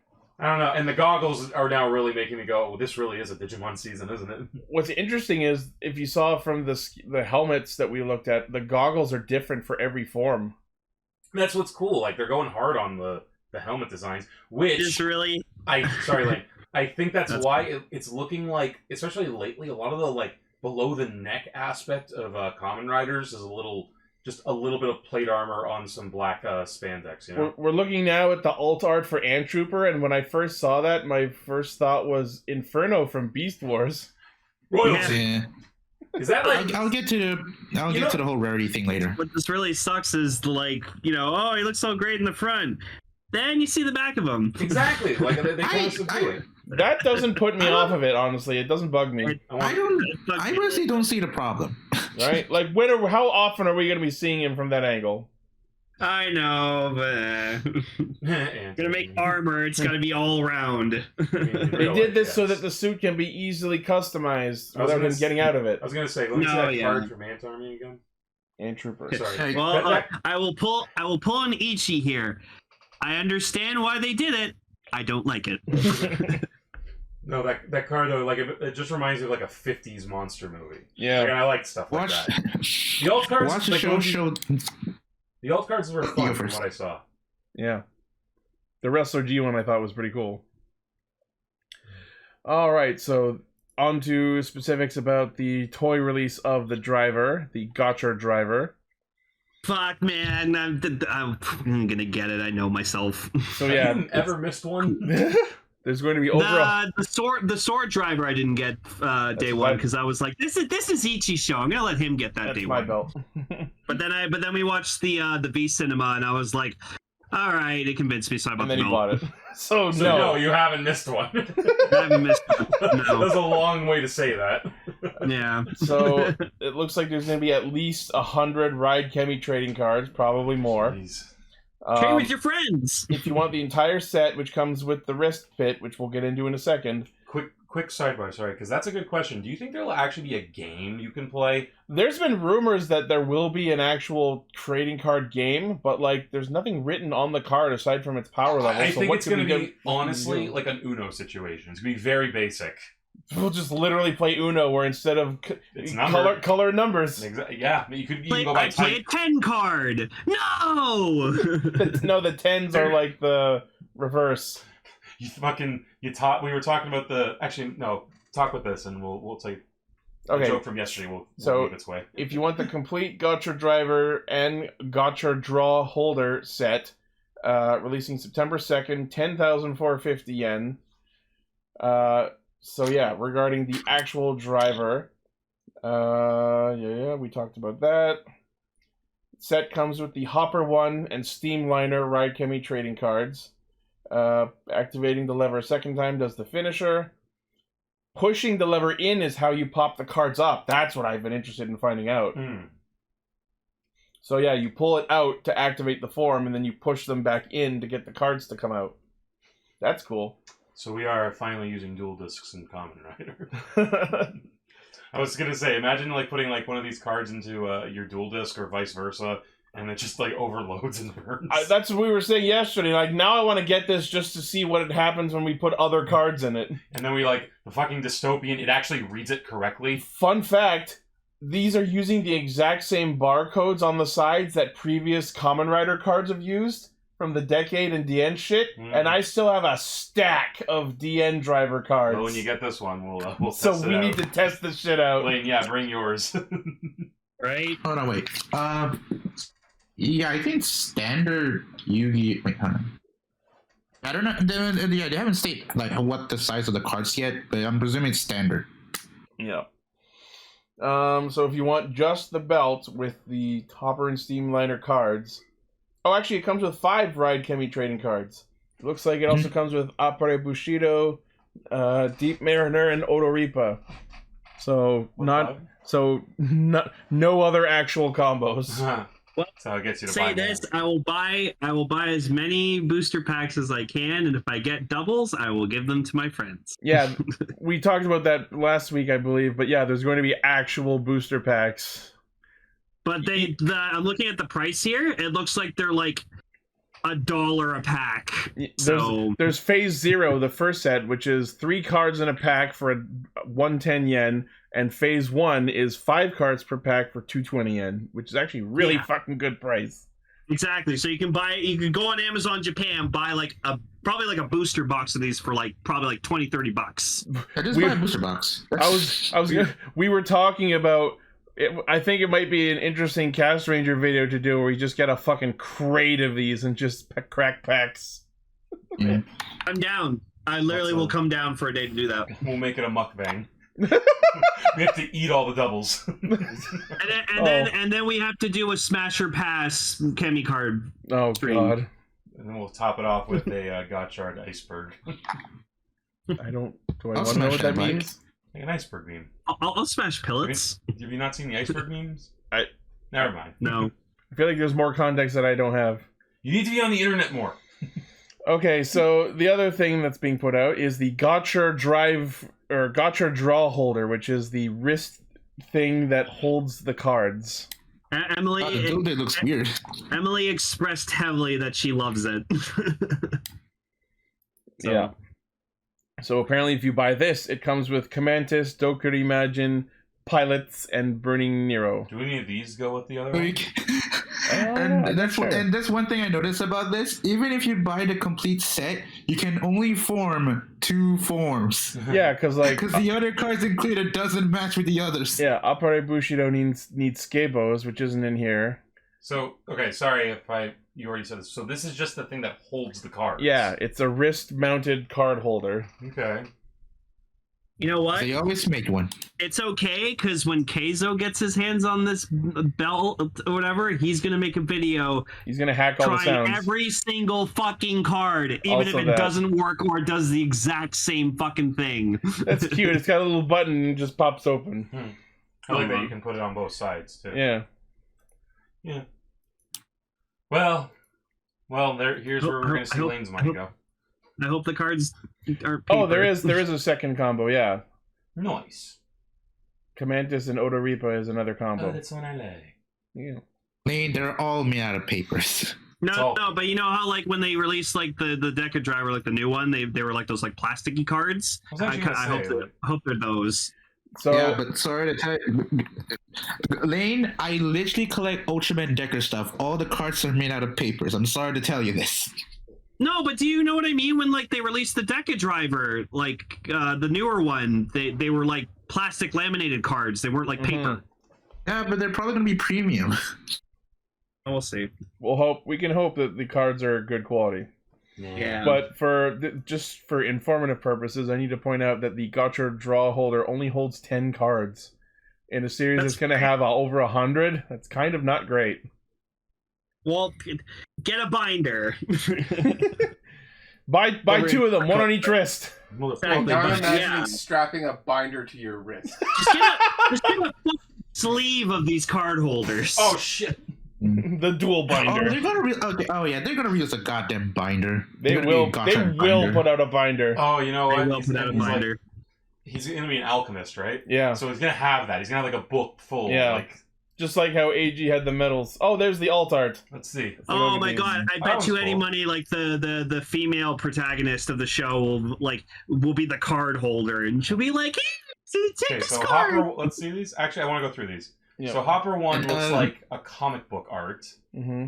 H: I don't know. And the goggles are now really making me go, well, this really is a Digimon season, isn't it?
B: What's interesting is, if you saw from the helmets that we looked at, the goggles are different for every form.
H: That's what's cool. Like they're going hard on the helmet designs, which
A: Just really.
H: sorry, Lane. I think that's why it's looking like, especially lately, a lot of the like below the neck aspect of Kamen Riders is just a little bit of plate armor on some black spandex. You know,
B: we're looking now at the alt art for Ant Trooper, and when I first saw that, my first thought was Inferno from Beast Wars.
H: royalty.
E: Yeah.
H: Is that like?
E: I'll get to the whole rarity thing later.
A: What this really sucks is like, oh, he looks so great in the front. Then you see the back of him.
H: Exactly. Like they kind of subdue it.
B: That doesn't put me off of it, honestly. It doesn't bug me.
E: I honestly don't see the problem.
B: Right? Like, how often are we going to be seeing him from that angle?
A: I know, but gonna make armor. It's got to be all around.
B: They did this so that the suit can be easily customized without him getting out of it.
H: I was gonna say, let me see that card from Ant Army again.
B: Ant Trooper.
H: Sorry.
A: Well, I will pull an Ichi here. I understand why they did it. I don't like it.
H: No, that card though, like it just reminds me of like a '50s monster movie.
B: Yeah,
H: like, I like stuff like that. The alt cards,
E: watch the show.
H: The alt cards were fun from what I saw.
B: Yeah, the Wrestler G one I thought was pretty cool. All right, so on to specifics about the toy release of the driver, the Gotchard driver.
A: Fuck, man, I'm gonna get it. I know myself.
B: So yeah,
H: I haven't ever missed one.
B: There's going to be over
A: the sword driver. I didn't get day one because I was like, this is Ichi's show. I'm gonna let him get that day one.
B: Belt.
A: But then we watched the V Cinema, and I was like, all right, it convinced me, so I bought
B: and then
A: the
B: he
A: belt.
B: bought it. So
H: no, you haven't missed one.
A: I haven't missed one. No.
H: That's a long way to say that.
A: Yeah.
B: So it looks like there's going to be at least 100 Ride Chemi trading cards, probably more.
H: Jeez.
A: Trade with your friends.
B: If you want the entire set, which comes with the wrist pit, which we'll get into in a second.
H: Quick sidebar, sorry, because that's a good question. Do you think there will actually be a game you can play?
B: There's been rumors that there will be an actual trading card game, but like, there's nothing written on the card aside from its power level.
H: I
B: so
H: think
B: what
H: it's going to be,
B: what
H: honestly, like an Uno situation. It's going to be very basic.
B: We'll just literally play Uno, where instead of
H: it's
B: color numbers.
H: Exactly. Yeah, you could even go
A: play
H: by type.
A: a 10 card. No.
B: No, the 10s are like the reverse.
H: We were talking about talk with this, and we'll take a joke from yesterday. We'll move its way.
B: If you want the complete Gotchard driver and Gotchard draw holder set, releasing September 2nd, 10,450 yen. So yeah, regarding the actual driver, we talked about that. Set comes with the Hopper 1 and Steamliner Ride Chemi trading cards. Activating the lever a second time does the finisher. Pushing the lever in is how you pop the cards up. That's what I've been interested in finding out. So yeah, you pull it out to activate the form, and then you push them back in to get the cards to come out. That's cool.
H: So we are finally using dual discs in Kamen Rider. I was gonna say, imagine like putting like one of these cards into your dual disc or vice versa, and it just like overloads and burns.
B: That's what we were saying yesterday. Like, now I want to get this just to see what happens when we put other cards in it.
H: And then the fucking dystopian, it actually reads it correctly.
B: Fun fact, these are using the exact same barcodes on the sides that previous Kamen Rider cards have used from the Decade and DN shit, and I still have a stack of DN driver cards.
H: Well, when you get this one, we'll test
B: so
H: it
B: we
H: out.
B: need to test this shit out.
H: Lane, yeah, bring yours.
A: Right?
E: Hold on, wait. Yeah, I think standard Yugi. Wait, hold on. I don't know. They haven't stated like what the size of the cards yet, but I'm presuming it's standard.
B: Yeah. So if you want just the belt with the Hopper and Steamliner cards. Oh, actually, it comes with 5 Ride Chemi trading cards. It looks like it also comes with Appare Bushido, Deep Mariner, and Odoripa. So no other actual combos.
A: Well,
H: that's how it gets you to
A: say
H: buy
A: this: I will buy as many booster packs as I can, and if I get doubles, I will give them to my friends.
B: Yeah, we talked about that last week, I believe. But yeah, there's going to be actual booster packs.
A: But I'm looking at the price here. It looks like they're like $1 a pack.
B: There's Phase 0, the first set, which is 3 cards in a pack for 110 yen, and Phase 1 is 5 cards per pack for 220 yen, which is actually really fucking good price.
A: Exactly. So you can go on Amazon Japan, buy probably like a booster box of these for probably like $20-$30.
E: I just buy a booster box.
B: We were talking about. I think it might be an interesting Castranger video to do where we just get a fucking crate of these and just crack packs.
E: Yeah.
A: I'm down. I literally will come down for a day to do that.
H: We'll make it a mukbang. We have to eat all the doubles.
A: and then we have to do a Smasher Pass Chemi card.
B: Oh
A: stream.
B: God!
H: And then we'll top it off with a Gotchard iceberg.
B: I don't. Do I
E: I'll
B: want to know what
E: smash
B: that
E: that,
B: means?
H: Like an iceberg meme.
A: I'll smash pellets.
H: Have you not seen the iceberg memes? Never mind.
A: No.
B: I feel like there's more context that I don't have.
H: You need to be on the internet more.
B: Okay, so the other thing that's being put out is the Gotchard Gotchard draw holder, which is the wrist thing that holds the cards.
A: Emily,
E: Dude, it looks weird.
A: Emily expressed heavily that she loves it.
B: Yeah. So apparently, if you buy this, it comes with Commantis, Dokuri Imagine, Pilots, and Burning Nero.
H: Do any of these go with the other one?
E: And that's one thing I noticed about this. Even if you buy the complete set, you can only form 2 forms.
B: Yeah, because
E: the other cards included doesn't match with the others.
B: Yeah, Appare Bushido needs Skabos, which isn't in here.
H: So, okay, sorry if you already said this. So this is just the thing that holds the cards.
B: Yeah, it's a wrist-mounted card holder.
H: Okay.
A: You know what?
E: They always make one.
A: It's okay, because when Keizo gets his hands on this belt or whatever, he's going to make a video.
B: He's going to hack all the
A: trying
B: sounds.
A: every single fucking card, even
B: Also
A: if it doesn't work or does the exact same fucking thing.
B: That's cute. It's got a little button and it just pops open.
H: I like that you can put it on both sides, too.
B: Yeah.
H: Yeah. Well, here's where we're going to see Lane's money go.
A: I hope the cards aren't paper.
B: Oh, there is a second combo, yeah.
H: Nice.
B: Commantis and Odoripa is another combo.
H: Oh, that's one I like.
B: Yeah.
E: They're all made out of papers.
A: No, but you know how when they released the Deca Driver, the new one, they were those plasticky cards. I hope they're those.
B: So,
E: yeah, but sorry to tell you, Lane, I literally collect Ultraman Decker stuff. All the cards are made out of papers. I'm sorry to tell you this.
A: No, but do you know what I mean when they released the Deca Driver, the newer one? They were plastic laminated cards. They weren't paper.
E: Yeah, but they're probably gonna be premium.
A: We'll see.
B: We can hope that the cards are good quality.
A: Yeah.
B: But just for informative purposes, I need to point out that the Gotchard draw holder only holds 10 cards. In a series that's going to have over 100, that's kind of not great.
A: Well, get a binder.
B: buy 2 of them, one on each wrist.
D: I'm imagining strapping a binder to your wrist.
A: Just get a sleeve of these card holders.
H: Oh shit!
B: The dual binder.
E: Oh, they're gonna they're gonna reuse a goddamn binder.
B: They will put out a binder.
H: Oh, you know what?
A: They will put out a binder.
H: He's gonna be an alchemist, right?
B: Yeah.
H: So he's gonna have that. He's gonna have a book full.
B: Yeah. Just like how AG had the medals. Oh, there's the alt art.
H: Let's see.
A: Oh my god! I bet you any money, the female protagonist of the show will be the card holder, and she'll be like, "Hey, take this card."
H: Hopper, let's see these. Actually, I want to go through these. Yep. So Hopper 1 looks like a comic book art.
B: Mm-hmm.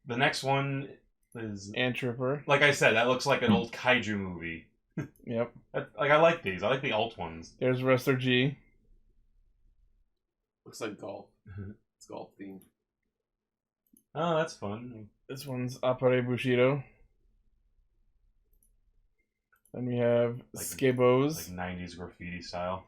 H: The next one is
B: Antwerper.
H: Like I said, that looks like an old kaiju movie.
B: Yep.
H: I like these. I like the alt ones.
B: There's Wrestler G.
D: Looks like golf. It's golf themed.
H: Oh, that's fun.
B: This one's Appare Bushido. Then we have Skabos.
H: 90s graffiti style.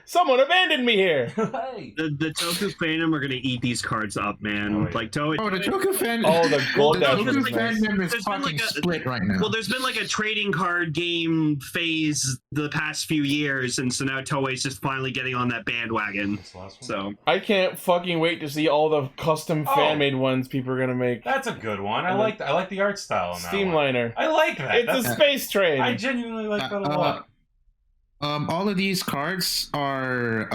B: Someone abandoned me here!
H: Hey.
A: The Toku fandom are gonna eat these cards up, man.
E: Oh, the Toku fandom.
B: Oh, the gold
E: Toku fandom is fucking split right now.
A: Well, there's been a trading card game phase the past few years, and so now Toei's just finally getting on that bandwagon. So
B: I can't fucking wait to see all the custom fan-made ones people are gonna make.
H: That's a good one. I like the art style on that
B: Steamliner.
H: I like that.
B: It's a space train.
H: I genuinely like that a lot.
E: All of these cards are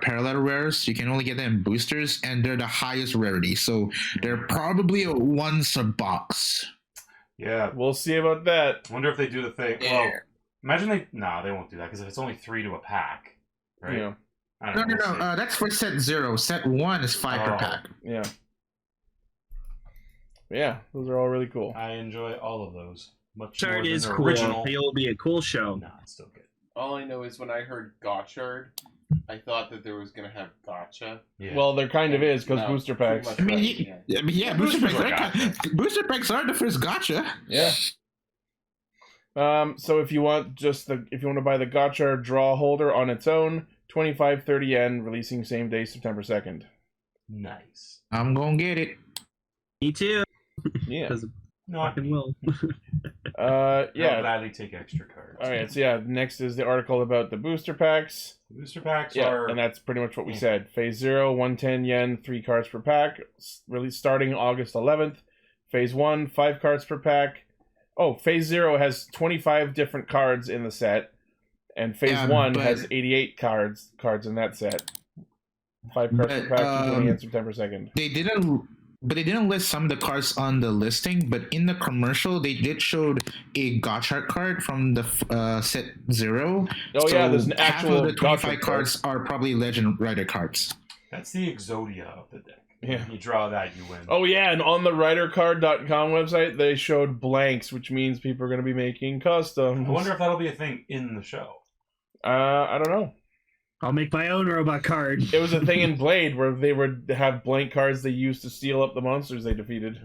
E: parallel rares. You can only get them in boosters, and they're the highest rarity. So they're probably a once a box.
H: Yeah,
B: we'll see about that.
H: Wonder if they do the thing.
E: Yeah.
H: Well, imagine they won't do that because if it's only 3 to a pack, right?
B: Yeah.
E: No. That's for set 0. Set 1 is 5 per pack.
B: Yeah. Yeah, those are all really cool.
H: I enjoy all of those. Much
A: Gotchard
H: more than
A: is
H: the
A: cool.
H: original.
A: It'll be a cool show.
H: Nah, it's still good.
D: All I know is when I heard Gotchard, I thought that there was gonna have gotcha.
H: Yeah.
B: Well, there kind of is because
D: No,
B: booster
D: pretty
B: packs.
D: much
E: I mean,
D: right,
E: yeah, booster
H: Boosters
E: packs.
H: are
E: Booster packs are the first gotcha.
B: Yeah. So if you want to buy the Gotchard draw holder on its own, 25-30 yen, releasing same day, September 2nd.
H: Nice.
E: I'm gonna get it.
A: Me too.
B: Yeah.
A: Because
H: Not
A: fucking will.
H: I'll
B: Yeah.
H: gladly take extra cards.
B: All right. So yeah, next is the article about the booster packs.
H: Booster packs
B: Yeah,
H: are.
B: and that's pretty much what we said. Phase 0, 110 yen, 3 cards per pack. Really starting August 11th. Phase 1, 5 cards per pack. Oh, Phase 0 has 25 different cards in the set, and Phase
E: Yeah,
B: 1
E: but-
B: has 88 cards in that set. 5 cards per
E: But,
B: pack, beginning on September 2nd.
E: They didn't list some of the cards on the listing, but in the commercial they did showed a Gotchard card from the set 0.
B: Oh yeah, there's an
E: half
B: actual
E: of the 25
B: Gotchard
E: cards are probably Legend Rider cards.
H: That's the Exodia of the deck.
B: Yeah.
H: You draw that, you win.
B: Oh yeah, and on the ridercard.com website they showed blanks, which means people are going to be making customs.
H: I wonder if that'll be a thing in the show.
B: I don't know.
A: I'll make my own robot card.
B: It was a thing in Blade where they would have blank cards they used to steal up the monsters they defeated.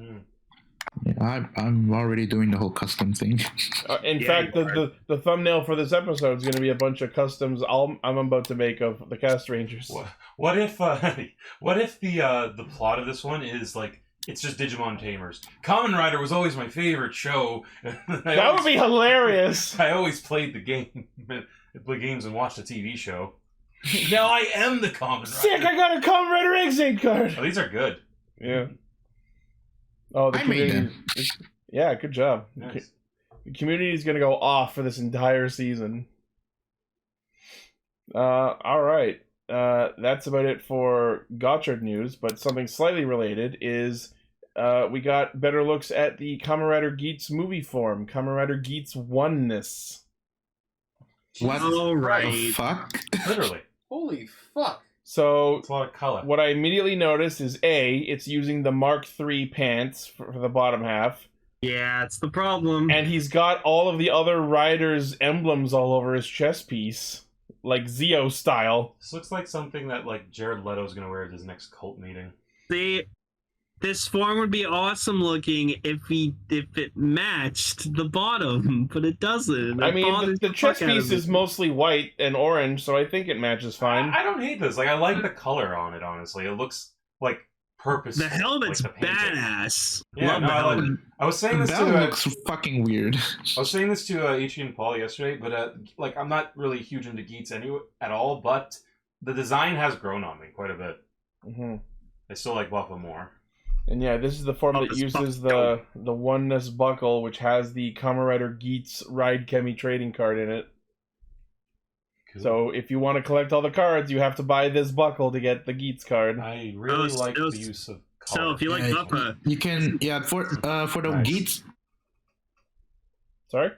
E: Yeah, I'm already doing the whole custom thing.
B: In
A: Yeah,
B: fact,
A: you are.
B: the thumbnail for this episode is going to be a bunch of customs I'm about to make of the Castrangers.
H: What if the plot of this one is like it's just Digimon Tamers? Kamen Rider was always my favorite show.
B: That would be hilarious.
H: I always played the game, play games and watched the TV show. Now I am the Kamen Rider.
B: Sick! I got a Kamen Rider Exit card.
H: Oh, these are good.
B: Yeah. Oh, the
E: I made
B: community. Yeah, good job.
H: Nice.
B: The community is going to go off for this entire season. All right. That's about it for Gotchard news, but something slightly related is we got better looks at the Kamen Rider Geats movie form, Kamen Rider Geats Oneness.
E: What
A: All
E: the
A: right.
E: fuck?
H: Literally,
D: Holy fuck!
B: So
H: it's a lot of color.
B: what I immediately noticed is it's using the Mark III pants for the bottom half.
A: Yeah, it's the problem.
B: And he's got all of the other riders' emblems all over his chest piece, like Zeo style.
H: This looks like something that like Jared Leto's gonna wear at his next cult meeting.
A: This form would be awesome looking if it matched the bottom, but it doesn't.
B: I
A: It
B: mean,
A: bothers
B: the
A: fuck
B: chest
A: out of
B: piece
A: me.
B: is mostly white and orange, so I think it matches fine.
H: I don't hate this. Like I like the color on it. Honestly, it looks like purposeful.
A: The helmet's
H: like the painting.
A: badass.
H: Yeah,
A: Love
H: no,
A: the
H: I like
A: helmet.
H: it. I was saying this
E: That
H: to
E: looks fucking weird.
H: I was saying this to Ichi and Paul yesterday, but like I'm not really huge into Geats at all. But the design has grown on me quite a bit.
B: Mm-hmm.
H: I still like Buffa more.
B: And yeah, this is the form that
A: This
B: uses
A: buckle.
B: the Oneness buckle, which has the Kamen Rider Geats Ride Chemi trading card in it.
H: Cool.
B: So if you want to collect all the cards, you have to buy this buckle to get the Geats card.
H: I really like
A: those-
H: the use of
A: So
H: color.
A: if you like Buffa,
E: You can for the
H: Nice.
E: Geats
B: Sorry?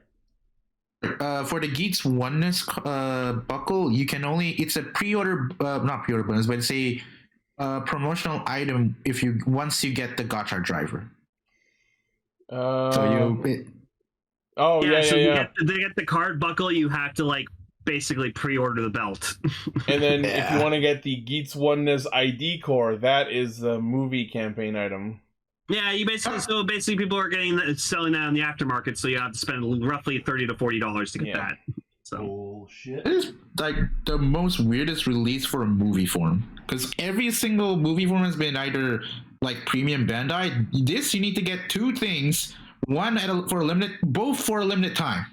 E: for the Geats Oneness buckle, you can only it's a pre-order not pre-order bonus, but it's a promotional item once you get the Gotchard driver. So
B: Oh, yeah.
A: so you get to get the card buckle, you have to like basically pre-order the belt.
B: And then if
E: Yeah.
B: you want to get the Geats Oneness ID core, that is the movie campaign item.
A: Yeah, you basically people are selling that on the aftermarket, so you have to spend roughly $30 to $40 to get
B: Yeah.
A: that. So
H: Bullshit.
E: it is like the most weirdest release for a movie form, because every single movie form has been either like premium Bandai. This you need to get two things, both for a limited time.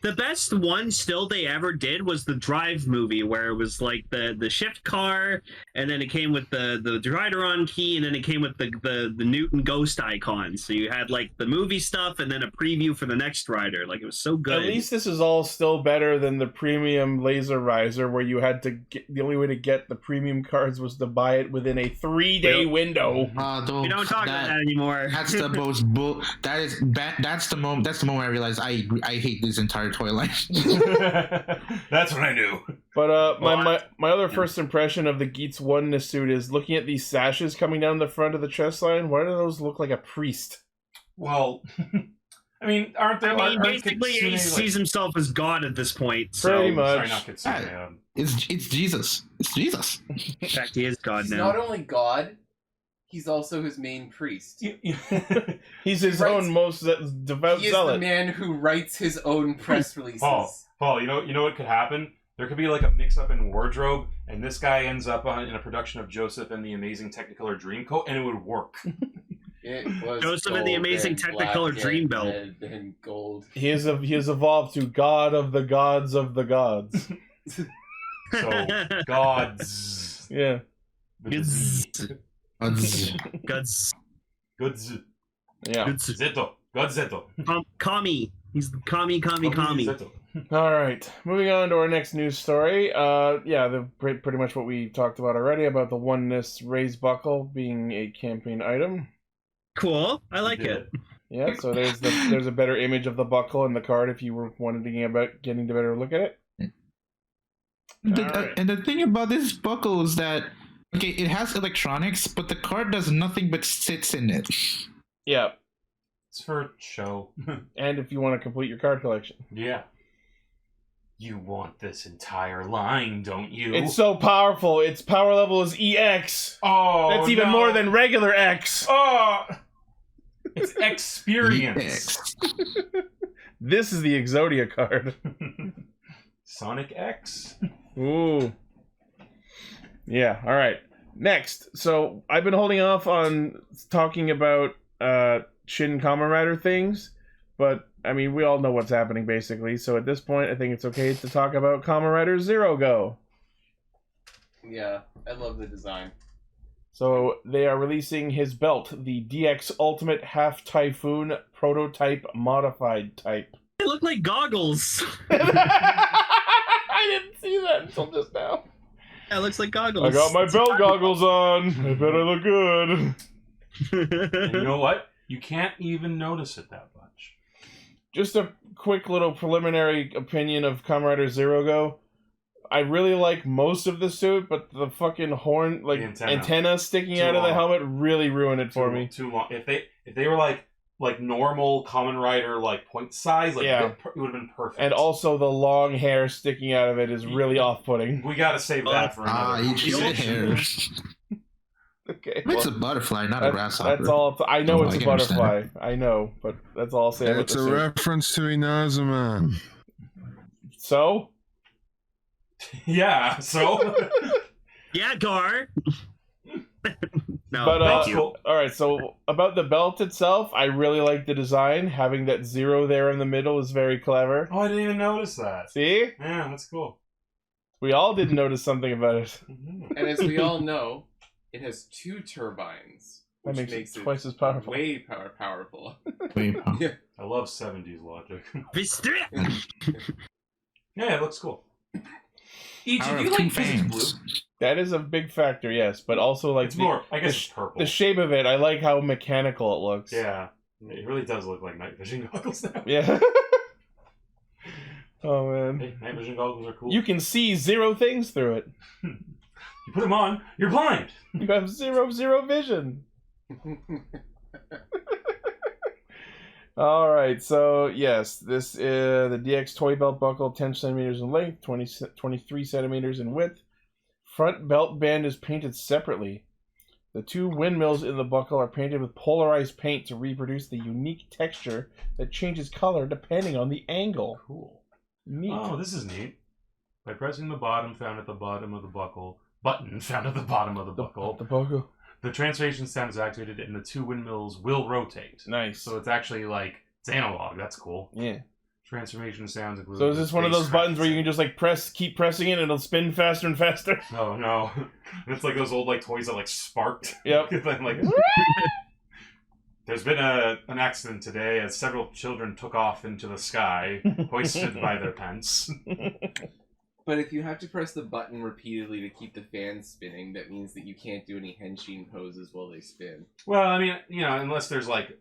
A: the best one still they ever did was the Drive movie, where it was like the shift car, and then it came with the rider on key, and then it came with the Newton Ghost icon. So you had like the movie stuff, and then a preview for the next rider. Like it was so good.
B: At least this is all still better than the premium Laser Riser, where you had to get, the only way to get the premium cards was to buy it within a 3-day window.
A: we don't talk about that anymore.
E: That's the most that's the moment I realized I hate this entire Rider toy line.
H: That's what I knew.
B: But my other first impression of the Geats oneness suit is looking at these sashes coming down the front of the chest line. Why do those look like a priest?
H: Well, I mean, aren't they?
A: I mean, basically, he sees himself as God at this point. So.
B: Pretty much.
H: Sorry, not Kitsune.
E: It's Jesus. It's Jesus.
A: In fact, he is God
D: He's
A: now.
D: not only God, he's also his main priest.
B: He's his own most devout
D: He is
B: zealot.
D: the man who writes his own press releases.
H: Paul, you know what could happen? There could be like a mix-up in wardrobe, and this guy ends up in a production of Joseph and the Amazing Technicolor Dreamcoat, and it would work.
D: It was
A: Joseph and the Amazing Technicolor Dreambelt.
D: And gold.
B: He has evolved to God of the gods of the gods.
H: So, gods.
B: Yeah.
A: Goods.
E: God's-
A: Goods.
H: Goods.
B: Yeah.
H: Zeto. Godzeto.
A: Kami. He's the Kami.
H: Zeto.
B: All right. Moving on to our next news story. Pretty much what we talked about already about the oneness raised buckle being a campaign item.
A: Cool. I like it.
B: Yeah. So there's a better image of the buckle in the card if you were wondering about getting a better look at it.
E: And the thing about this buckle is that, okay, it has electronics, but the card does nothing but sits in it.
B: Yeah.
H: It's for show.
B: And if you want to complete your card collection.
H: Yeah. You want this entire line, don't you?
B: It's so powerful. Its power level is EX.
H: Oh,
B: That's even more than regular X.
H: Oh! It's experience.
B: This is the Exodia card.
H: Sonic X?
B: Ooh. Yeah, alright. Next. So, I've been holding off on talking about Shin Kamen Rider things, but, I mean, we all know what's happening, basically. So, at this point, I think it's okay to talk about Kamen Rider Zero Go.
D: Yeah, I love the design.
B: So, they are releasing his belt, the DX Ultimate Half Typhoon Prototype Modified Type.
A: They look like goggles.
B: I didn't see that until just now.
A: Yeah, it looks like goggles.
B: I got my belt goggles on. I bet I look good.
H: And you know what? You can't even notice it that much.
B: Just a quick little preliminary opinion of Kamen Rider Zero Go. I really like most of the suit, but the fucking horn, like antenna sticking out of the helmet, really ruined it for me.
H: Too long. If they were like normal Kamen Rider like point size, like it would have been perfect.
B: And also the long hair sticking out of it is really off-putting.
H: We gotta save that for another.
E: You see the hair.
B: Okay,
E: It's a butterfly, not a grasshopper.
B: That's all. I know it's
E: I
B: a
E: can understand
B: butterfly. I know, but that's all I'll say.
J: It's a reference to Inazuma.
B: So?
H: Yeah. So.
A: Yeah, Gar. No,
B: But
A: thank you.
B: all right. So about the belt itself, I really like the design. Having that zero there in the middle is very clever.
H: Oh, I didn't even notice that.
B: See?
H: Yeah, that's cool.
B: We all did notice something about it.
D: And as we all know, it has two turbines,
B: That
D: which
B: makes it twice as powerful.
D: Way powerful.
H: Yeah. I love 70s logic. Yeah, it looks cool. Do you like physics blue?
B: That is a big factor, yes, but also like
H: It's more. I guess it's purple.
B: the shape of it. I like how mechanical it looks.
H: Yeah, it really does look like night vision goggles now.
B: Yeah. Oh man.
H: Hey, night vision goggles are cool.
B: You can see zero things through it.
H: You put them on, you're blind.
B: You have zero vision. All right, so yes, this is the DX toy belt buckle, 10 centimeters in length, 23 centimeters in width. Front belt band is painted separately. The two windmills in the buckle are painted with polarized paint to reproduce the unique texture that changes color depending on the angle.
H: Cool.
B: Neat.
H: Oh, this is neat. By pressing the bottom found at the bottom of the buckle, button found at the bottom of the buckle,
B: The buckle.
H: the transformation sound is activated and the two windmills will rotate.
B: Nice.
H: So it's actually like, it's analog. That's cool.
B: Yeah.
H: Transformation sounds include.
B: So is this one of those buttons where you can just like keep pressing it and it'll spin faster and faster?
H: Oh no. It's like those old like toys that like sparked.
B: Yep.
H: Like, there's been an accident today as several children took off into the sky, hoisted by their pants.
D: But if you have to press the button repeatedly to keep the fan spinning, that means that you can't do any henshin poses while they spin.
H: Well, I mean, you know, unless there's like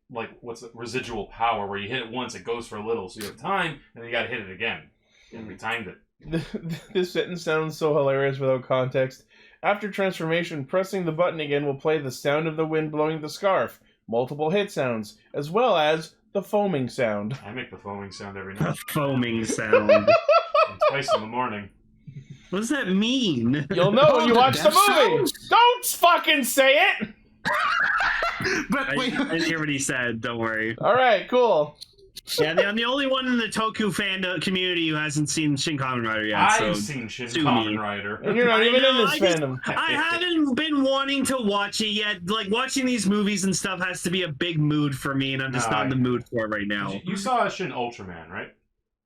H: what's it, residual power, where you hit it once, it goes for a little, so you have time, and then you gotta hit it again. And we timed it.
B: This sentence sounds so hilarious without context. After transformation, pressing the button again will play the sound of the wind blowing the scarf, multiple hit sounds, as well as the foaming sound.
H: I make the foaming sound every
A: The
H: night.
A: foaming sound.
H: And twice in the morning.
A: What does that mean?
B: You'll know when you watch the movie.
E: sounds?
B: Don't fucking say it!
E: But
A: I
E: wait,
A: didn't hear what he said. Don't worry.
B: Alright, cool.
A: Yeah, I'm the only one in the Toku fandom community who hasn't seen Shin Kamen Rider yet.
H: I've
A: so
H: seen Shin
A: sue
H: Kamen
A: me.
H: Rider.
B: And you're not even in this fandom.
A: I haven't been wanting to watch it yet. Like, watching these movies and stuff has to be a big mood for me, and I'm just not in the mood for it right now.
H: You saw Shin Ultraman, right?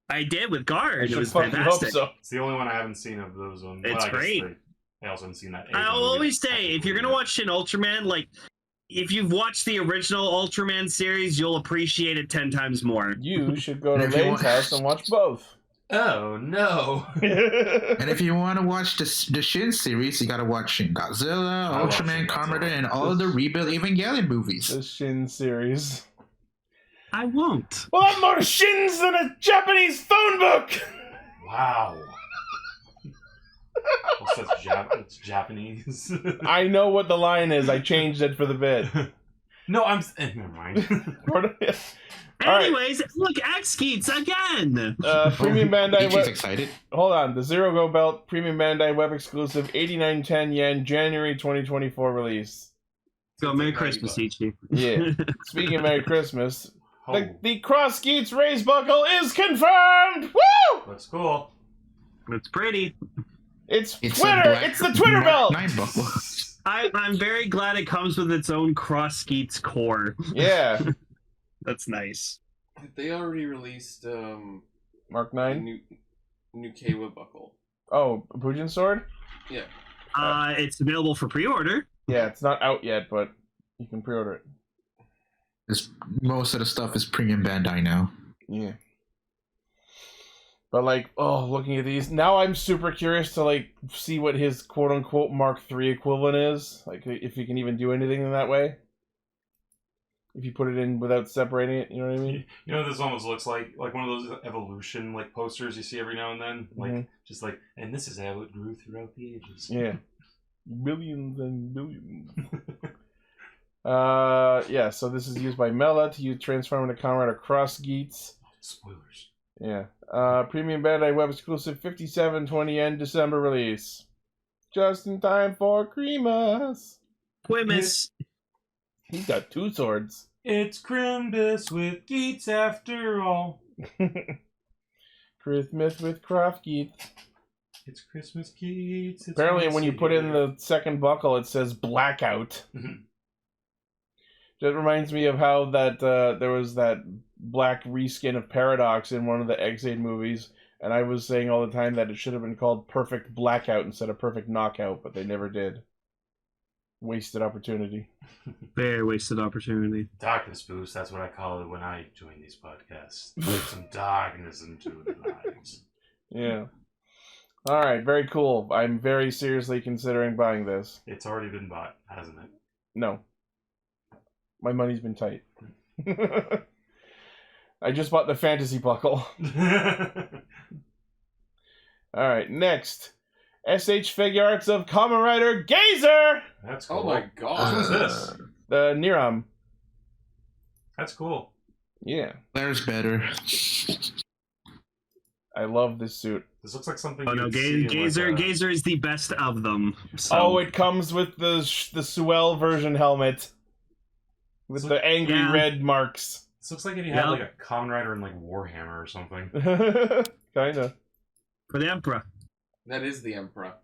A: I did with Guard.
B: I
A: It
B: should
A: was
B: fucking hope
A: fantastic.
B: so.
H: It's the only one I haven't seen of those ones.
A: It's
H: I guess
A: great.
H: I also haven't seen that.
A: I'll
H: movie.
A: always say, if you're gonna watch Shin Ultraman, like, if you've watched the original Ultraman series, you'll appreciate it 10 times more.
B: You should go to
E: If you
B: Lane's
E: want-
B: house and watch both.
H: Oh no!
E: and if you want to watch the Shin series, you gotta watch Shin Godzilla,
H: I love
E: Ultraman,
H: Shin
E: Kamen
H: Godzilla.
E: Rider, and all of the Rebuild Evangelion movies.
B: The Shin series.
A: I won't.
B: Well, I'm more Shins than a Japanese phone book!
H: Wow. Also, it's Japanese.
B: I know what the line is. I changed it for the bit.
H: No, never mind.
B: Alright.
A: Anyways, look, X Geats again!
B: Premium Bandai
E: Ichi's
B: Web...
E: excited.
B: Hold on. The Zero Go Belt Premium Bandai Web exclusive 8910 yen January 2024 release.
A: So, Merry Christmas, Ichi.
B: Yeah. Speaking of Merry Christmas,
H: Oh,
B: the Cross Geats raise buckle is confirmed! Woo!
H: that's cool.
A: It's pretty.
B: It's
E: a
B: Twitter!
E: black
B: It's the Twitter belt!
E: 9 buckle.
A: I'm very glad it comes with its own Cross Geats core.
B: Yeah.
A: That's nice.
D: They already released
B: Mark
D: a
B: 9?
D: new Kawa buckle.
B: Oh, a Pujin sword?
D: Yeah.
A: It's available for pre-order.
B: Yeah, it's not out yet, but you can pre-order it.
E: Most of the stuff is Premium Bandai now.
B: Yeah. But like, oh, looking at these, now I'm super curious to like see what his quote-unquote Mark III equivalent is. Like, if you can even do anything in that way. If you put it in without separating it, you know what I mean?
H: You know what this almost looks like? Like one of those evolution like posters you see every now and then? Like, just like, and this is how it grew throughout the ages.
B: Yeah. Millions and millions. Yeah, so this is used by Mela to transform into Kamen Rider Cross Geats.
H: Spoilers.
B: Yeah. Premium Bandai Web exclusive 5720 yen December release. Just in time for Christmas.
A: Quimus.
B: He's got 2 swords.
H: It's Crimbus with Geats after all.
B: Christmas with Croft Geats.
H: It's Christmas Geats. It's
B: Apparently,
H: once
B: when you
H: a
B: put in
H: year.
B: the second buckle, it says blackout.
H: Mhm.
B: That reminds me of how that there was that black reskin of Paradox in one of the X-Aid movies, and I was saying all the time that it should have been called Perfect Blackout instead of Perfect Knockout, but they never did. Wasted opportunity.
A: Very wasted opportunity.
H: Darkness boost, that's what I call it when I join these podcasts. Put some darkness into the lives.
B: Yeah. Alright, very cool. I'm very seriously considering buying this.
H: It's already been bought, hasn't it?
B: No. My money's been tight. I just bought the fantasy buckle. Alright, next. SH Figure Arts of Kamen Rider Gazer!
H: That's cool.
D: Oh my god.
H: Who's this?
B: The Niram.
H: That's cool.
B: Yeah.
E: There's better.
B: I love this suit.
H: This looks like something.
A: Oh no,
H: you'd see in,
A: Gazer
H: like,
A: Gazer is the best of them. So.
B: Oh, it comes with the Suel version helmet. With the angry red marks.
H: This looks like if you had like a Kamen Rider in like Warhammer or something.
B: Kinda.
A: For the Emperor.
D: That is the Emperor.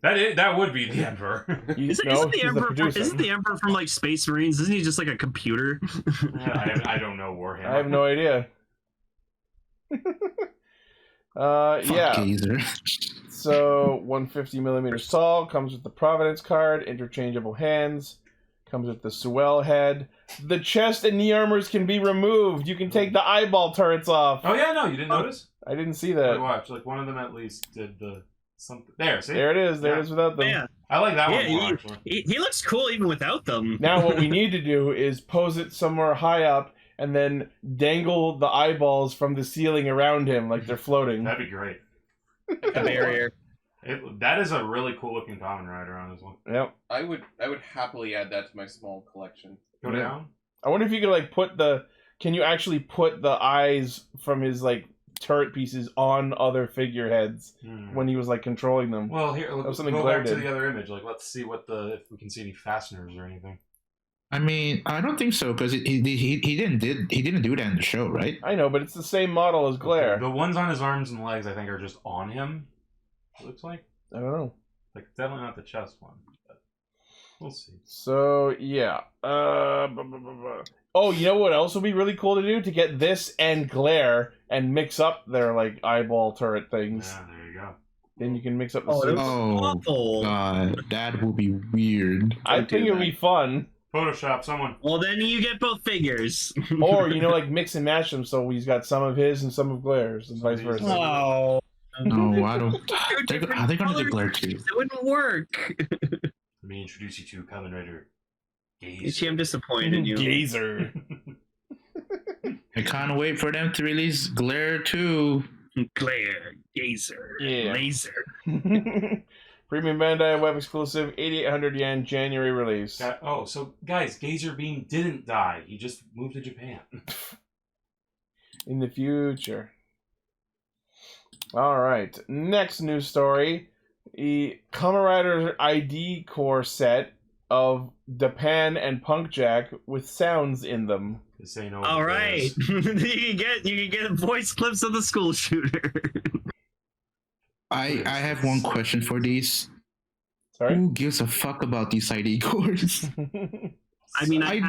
H: That would be the Emperor.
A: Isn't the Emperor from like Space Marines? Isn't he just like a computer?
H: I don't know Warhammer.
B: I have no idea. Yeah.
E: Gazer.
B: So 150 millimeters tall, comes with the Providence card, interchangeable hands, comes with the Suel head. The chest and knee armors can be removed. You can take the eyeball turrets off.
H: Oh yeah, no, you didn't notice?
B: I didn't see that.
H: Watch, like one of them at least did the something. There, see?
B: There it is. There it is without them.
A: Yeah,
H: I like that
A: Yeah,
H: one more, actually.
A: he looks cool even without them.
B: Now what we need to do is pose it somewhere high up and then dangle the eyeballs from the ceiling around him like they're floating.
H: That'd be great.
A: The barrier.
H: That is a really cool looking Kamen Rider on this one.
B: Yep.
D: I would happily add that to my small collection.
H: Go down.
B: I wonder if you could like can you actually put the eyes from his like turret pieces on other figureheads when he was like controlling them?
H: Well, here, look,
B: something
H: go
B: Claire
H: back to
B: did.
H: the other image. Like, let's see if we can see any fasteners or anything.
E: I mean, I don't think so because he didn't do that in the show, right?
B: I know, but it's the same model as Glare.
H: The ones on his arms and legs, I think, are just on him. It looks like.
B: I don't know.
H: Like, definitely not the chest one. But we'll see.
B: So yeah. Oh, you know what else would be really cool to do? To get this and Glare and mix up their like eyeball turret things.
H: Yeah, there you go.
B: Then you can mix up the
A: Oh,
B: suits.
A: awful.
E: God, that would be weird.
B: I think it'd be fun.
H: Photoshop someone.
A: Well, then you get both figures.
B: Or, like mix and match them so he's got some of his and some of Glare's and vice versa.
A: Oh.
E: No, I don't. Are they going to
A: Colors.
E: declare too?
A: It wouldn't work.
H: Let me introduce you to Kamen Rider Geeks.
A: I'm disappointed in you.
B: Gazer.
E: I can't wait for them to release Glare 2.
A: Glare, Gazer,
B: Yeah.
A: Laser.
B: Premium Bandai web exclusive, 8,800 yen, January release.
H: So guys, Gazer Beam didn't die. He just moved to Japan.
B: In the future. Alright, next news story. The Kamen Rider ID core set of Dapan and Punk Jack with sounds in them.
H: This ain't
A: All right, you can get voice clips of the school shooter.
E: I have one question for these.
B: Sorry?
E: Who gives a fuck about these ID cores?
A: I mean, I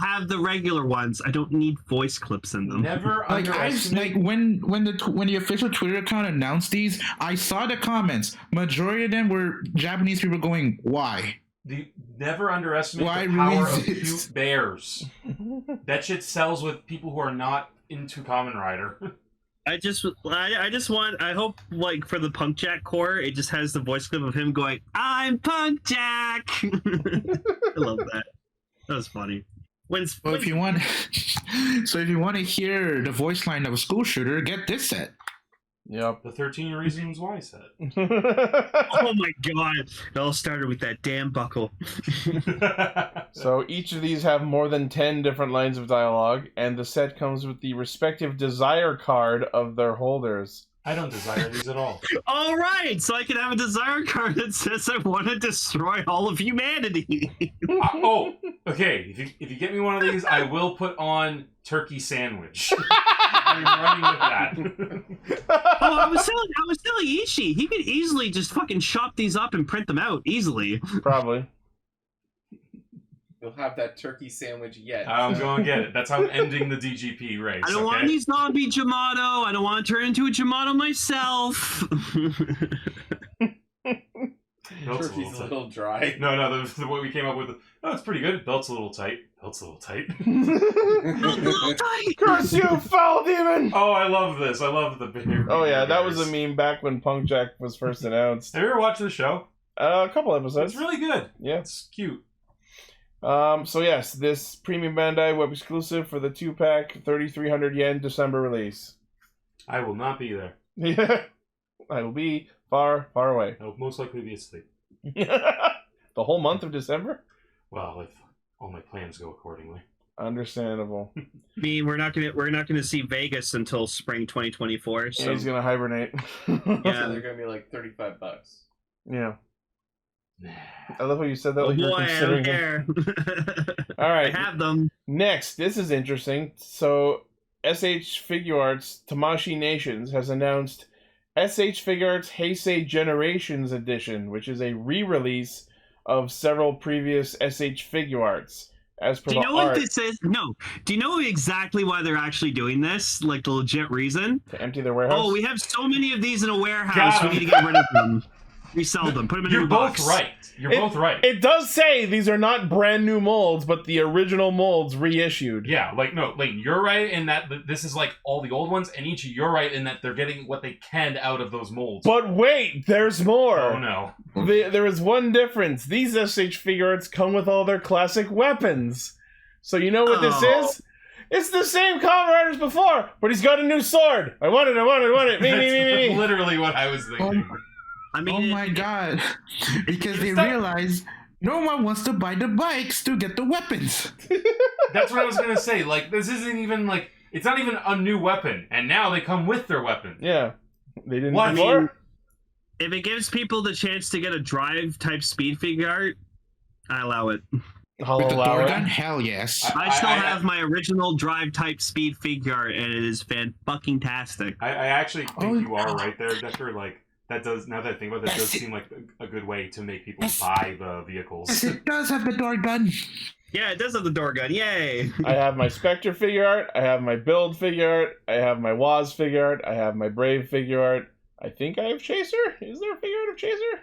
A: have the regular ones. I don't need voice clips in them.
H: Never
E: Like
H: underestimate.
E: when the official Twitter account announced these, I saw the comments. Majority of them were Japanese people going, "Why?
H: Never underestimate
E: Why
H: the power of
E: release
H: cute bears. That shit sells with people who are not into Kamen Rider."
A: I hope, like, for the Punk Jack core, it just has the voice clip of him going, "I'm Punk Jack." I love that. That was funny.
E: If you want to hear the voice line of a school shooter, get this set.
B: Yep.
H: The 13 Reasons Why set.
A: Oh my god. It all started with that damn buckle.
B: So each of these have more than 10 different lines of dialogue, and the set comes with the respective desire card of their holders.
H: I don't desire these at all.
A: All right, so I can have a desire card that says I want to destroy all of humanity.
H: Okay. If you get me one of these, I will put on turkey sandwich. I'm running with that.
A: I was telling Ishii, he could easily just fucking chop these up and print them out easily.
B: Probably.
D: You'll have that turkey sandwich yet.
H: I'm going to get it. That's how I'm ending the DGP race.
A: I don't want any zombie Jamato. I don't want to turn into a Jamato myself.
H: Belt's
D: Turkey's a little dry.
H: No, the what we came up with. Oh, it's pretty good. Belt's a little tight. Belt's a little tight.
B: Curse you, foul demon!
H: Oh, I love this. I love the big.
B: Oh yeah, that was a meme back when Punk Jack was first announced.
H: Have you ever watched the show?
B: A couple episodes.
H: It's really good.
B: Yeah.
H: It's cute.
B: So yes, this Premium Bandai web exclusive for the 2-pack, 3,300 yen, December release.
H: I will not be there.
B: Yeah. I will be far, far away.
H: I will most likely be asleep.
B: The whole month of December?
H: Well, if all my plans go accordingly.
B: Understandable.
A: I mean, we're not gonna see Vegas until spring 2024. So
B: He's gonna hibernate.
D: So
A: yeah.
D: they're gonna be like $35.
B: Yeah. I love how you said that.
A: Oh
B: like you're
A: boy, I
B: considering
A: don't
B: them.
A: care.
B: All right.
A: I have them.
B: Next, this is interesting. So, SH Figuarts Tamashii Nations has announced SH Figuarts Heisei Generations Edition, which is a re-release of several previous SH Figuarts. As per
A: Do you
B: the
A: know
B: art,
A: what this is? No. Do you know exactly why they're actually doing this? Like the legit reason?
B: to empty their warehouse.
A: Oh, we have so many of these in a warehouse. We need to get rid of them. Resell them. Put them in a
H: You're
A: new
H: both
A: box.
H: right. You're both right.
B: It does say these are not brand new molds, but the original molds reissued.
H: Yeah, like, no, Layton, you're right in that this is like all the old ones, and Ichi, you're right in that they're getting what they can out of those molds.
B: But wait, there's more.
H: Oh, no.
B: There is one difference. These SH figure arts come with all their classic weapons. So you know what this is? It's the same Kamen Riders before, but he's got a new sword. I want it. Me.
H: That's literally what I was thinking.
A: I mean,
E: oh my god. Because they realize no one wants to buy the bikes to get the weapons.
H: That's what I was gonna say. Like, this isn't even like, it's not even a new weapon, and now they come with their weapon.
B: Yeah. They didn't
H: What?
B: before?
A: if it gives people the chance to get a drive type speed figure art, I allow it.
B: I'll
E: With the
B: allow
E: door
B: it.
E: gun? Hell yes.
A: I still have my original drive type speed figure art, and it is fan-fucking-tastic.
H: I actually think you are right there, Decker. Like, that does, now that I think about it, that does seem like a good way to make people buy the vehicles.
E: Yes, it does have the door gun.
A: Yeah, it does have the door gun. Yay!
B: I have my Spectre figure art, I have my Build figure art, I have my Waz figure art, I have my Brave figure art. I think I have Chaser? Is there a figure art of Chaser?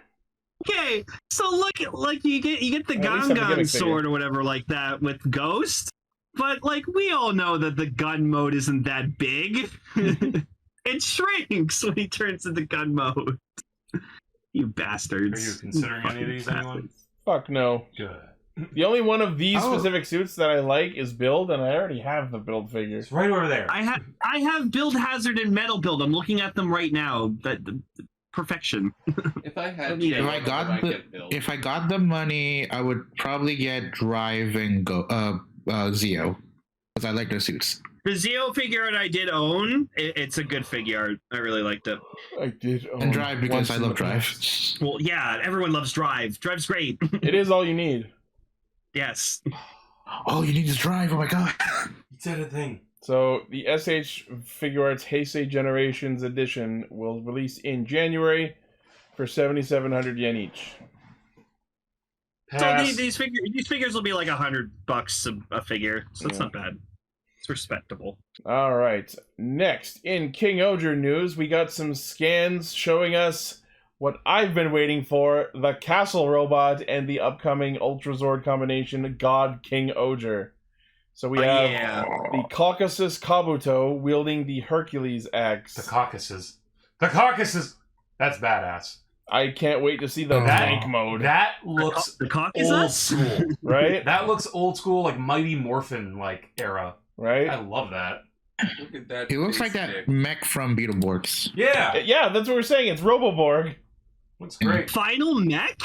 A: Okay, so look, like you get the
B: I at least have a
A: Gon
B: gimmick
A: sword
B: figure.
A: or whatever like that with Ghost, but like we all know that the gun mode isn't that big. It shrinks when he turns into gun mode. You bastards!
H: Are you considering any of these, anyone?
B: Fuck no.
H: Good.
B: The only one of these
E: Oh.
B: specific suits that I like is Build, and I already have the Build figure.
H: It's right over there.
A: I have Build Hazard and Metal Build. I'm looking at them right now. That perfection.
D: If I had
A: If
D: Jay,
E: I got
D: I'd
E: the-
D: get Build.
E: If I got the money, I would probably get Drive and go Zeo, because I like their suits.
A: The Zeo figure art I did own. It's a good figure art. I really liked it.
B: I did own
E: And Drive because
B: once
E: I
B: in the
E: love Drive.
B: past.
A: Well, yeah, everyone loves Drive. Drive's great.
B: It is all you need.
A: Yes.
E: Oh, you need to Drive! Oh my god!
H: You said a thing.
B: So the SH Figure Arts Heisei Generations Edition will release in January for 7,700 yen each.
A: So
H: Pass.
A: these figures will be like $100 a figure. So that's not bad. It's respectable.
B: All right. Next, in Kingohger news, we got some scans showing us what I've been waiting for: the Castle Robot and the upcoming Ultrazord combination, God Kingohger. So we have the Caucasus Kabuto wielding the Hercules axe.
H: The Caucasus. The Caucasus! That's badass.
B: I can't wait to see the tank mode.
H: That looks
A: The cock is
H: old
A: us?
H: school.
B: Right?
H: That looks old school, like Mighty Morphin like era.
B: Right?
H: I love that.
D: Look at that.
E: He looks
D: big
E: like that
D: stick.
E: mech from Beetleborgs.
H: Yeah,
B: Yeah, that's what we're saying. It's Roboborg.
H: looks great.
A: Final mech?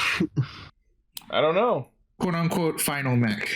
B: I don't know.
E: "Quote unquote" final mech.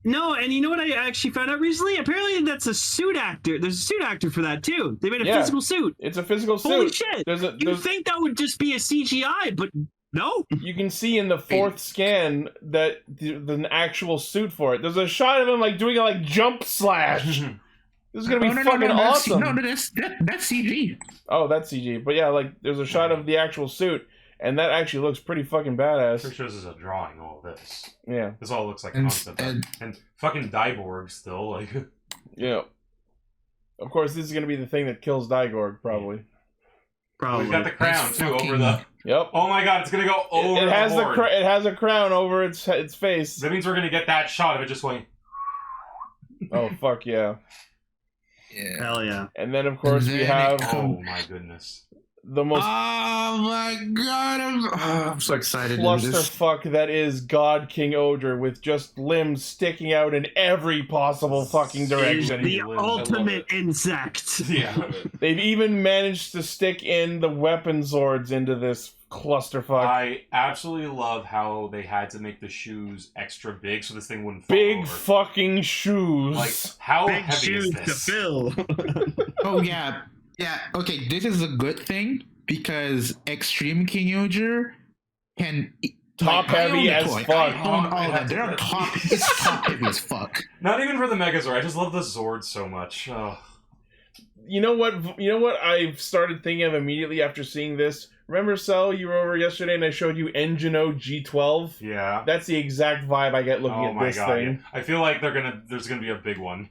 A: No, and you know what I actually found out recently? Apparently that's a suit actor. There's a suit actor for that too. They made a
B: Yeah.
A: physical suit.
B: It's a physical suit.
A: Holy shit!
B: You'd
A: You think that would just be a CGI, but no.
B: You can see in the fourth scan that there's an actual suit for it. There's a shot of him like doing a like jump slash. This is gonna be fucking awesome.
E: That's CG.
B: Oh, that's CG. But yeah, like there's a shot of the actual suit, and that actually looks pretty fucking badass.
H: Sure shows us a drawing. All this.
B: Yeah,
H: This all looks like
E: And-
H: concept art. And fucking Dyborg still like.
B: yeah. Of course, this is gonna be the thing that kills Digorg, probably.
A: Probably.
H: We've got the crown
E: It's
H: too over
E: fucking-
H: the.
B: Yep.
H: Oh my god, it's gonna go over
B: It has
H: the board.
B: it has a crown over its face.
H: That means we're gonna get that shot of it just going.
B: Oh fuck yeah!
E: Yeah.
A: Hell yeah.
B: And then of course
E: And
B: we
E: then
B: have
H: Oh my goodness.
B: the most
E: Oh my god! I'm so excited to do this.
B: clusterfuck that is God Kingohger with just limbs sticking out in every possible fucking
A: Is
B: direction.
A: the
H: I love
A: ultimate
D: it.
A: insect.
H: Yeah.
B: They've even managed to stick in the weapon swords into this clusterfuck.
H: I absolutely love how they had to make the shoes extra big so this thing wouldn't fall
B: Big
H: over.
B: fucking shoes.
H: Like, how
A: Big
H: heavy
A: shoes
H: is
A: to
H: this?
A: fill.
E: Oh yeah, yeah. Okay, this is a good thing because Extreme Kingohger can
B: Top
E: I own
B: heavy
E: the
B: as
E: toy.
B: fuck.
E: I own all that. They're top. It's top heavy as fuck.
H: Not even for the Megazord. I just love the Zord so much. Oh.
B: You know what? You know what I've started thinking of immediately after seeing this? Remember, Sal, you were over yesterday and I showed you Engino G12?
H: Yeah.
B: That's the exact vibe I get looking
H: Oh
B: at
H: my
B: this
H: god.
B: thing.
H: Yeah. I feel like there's gonna be a big one.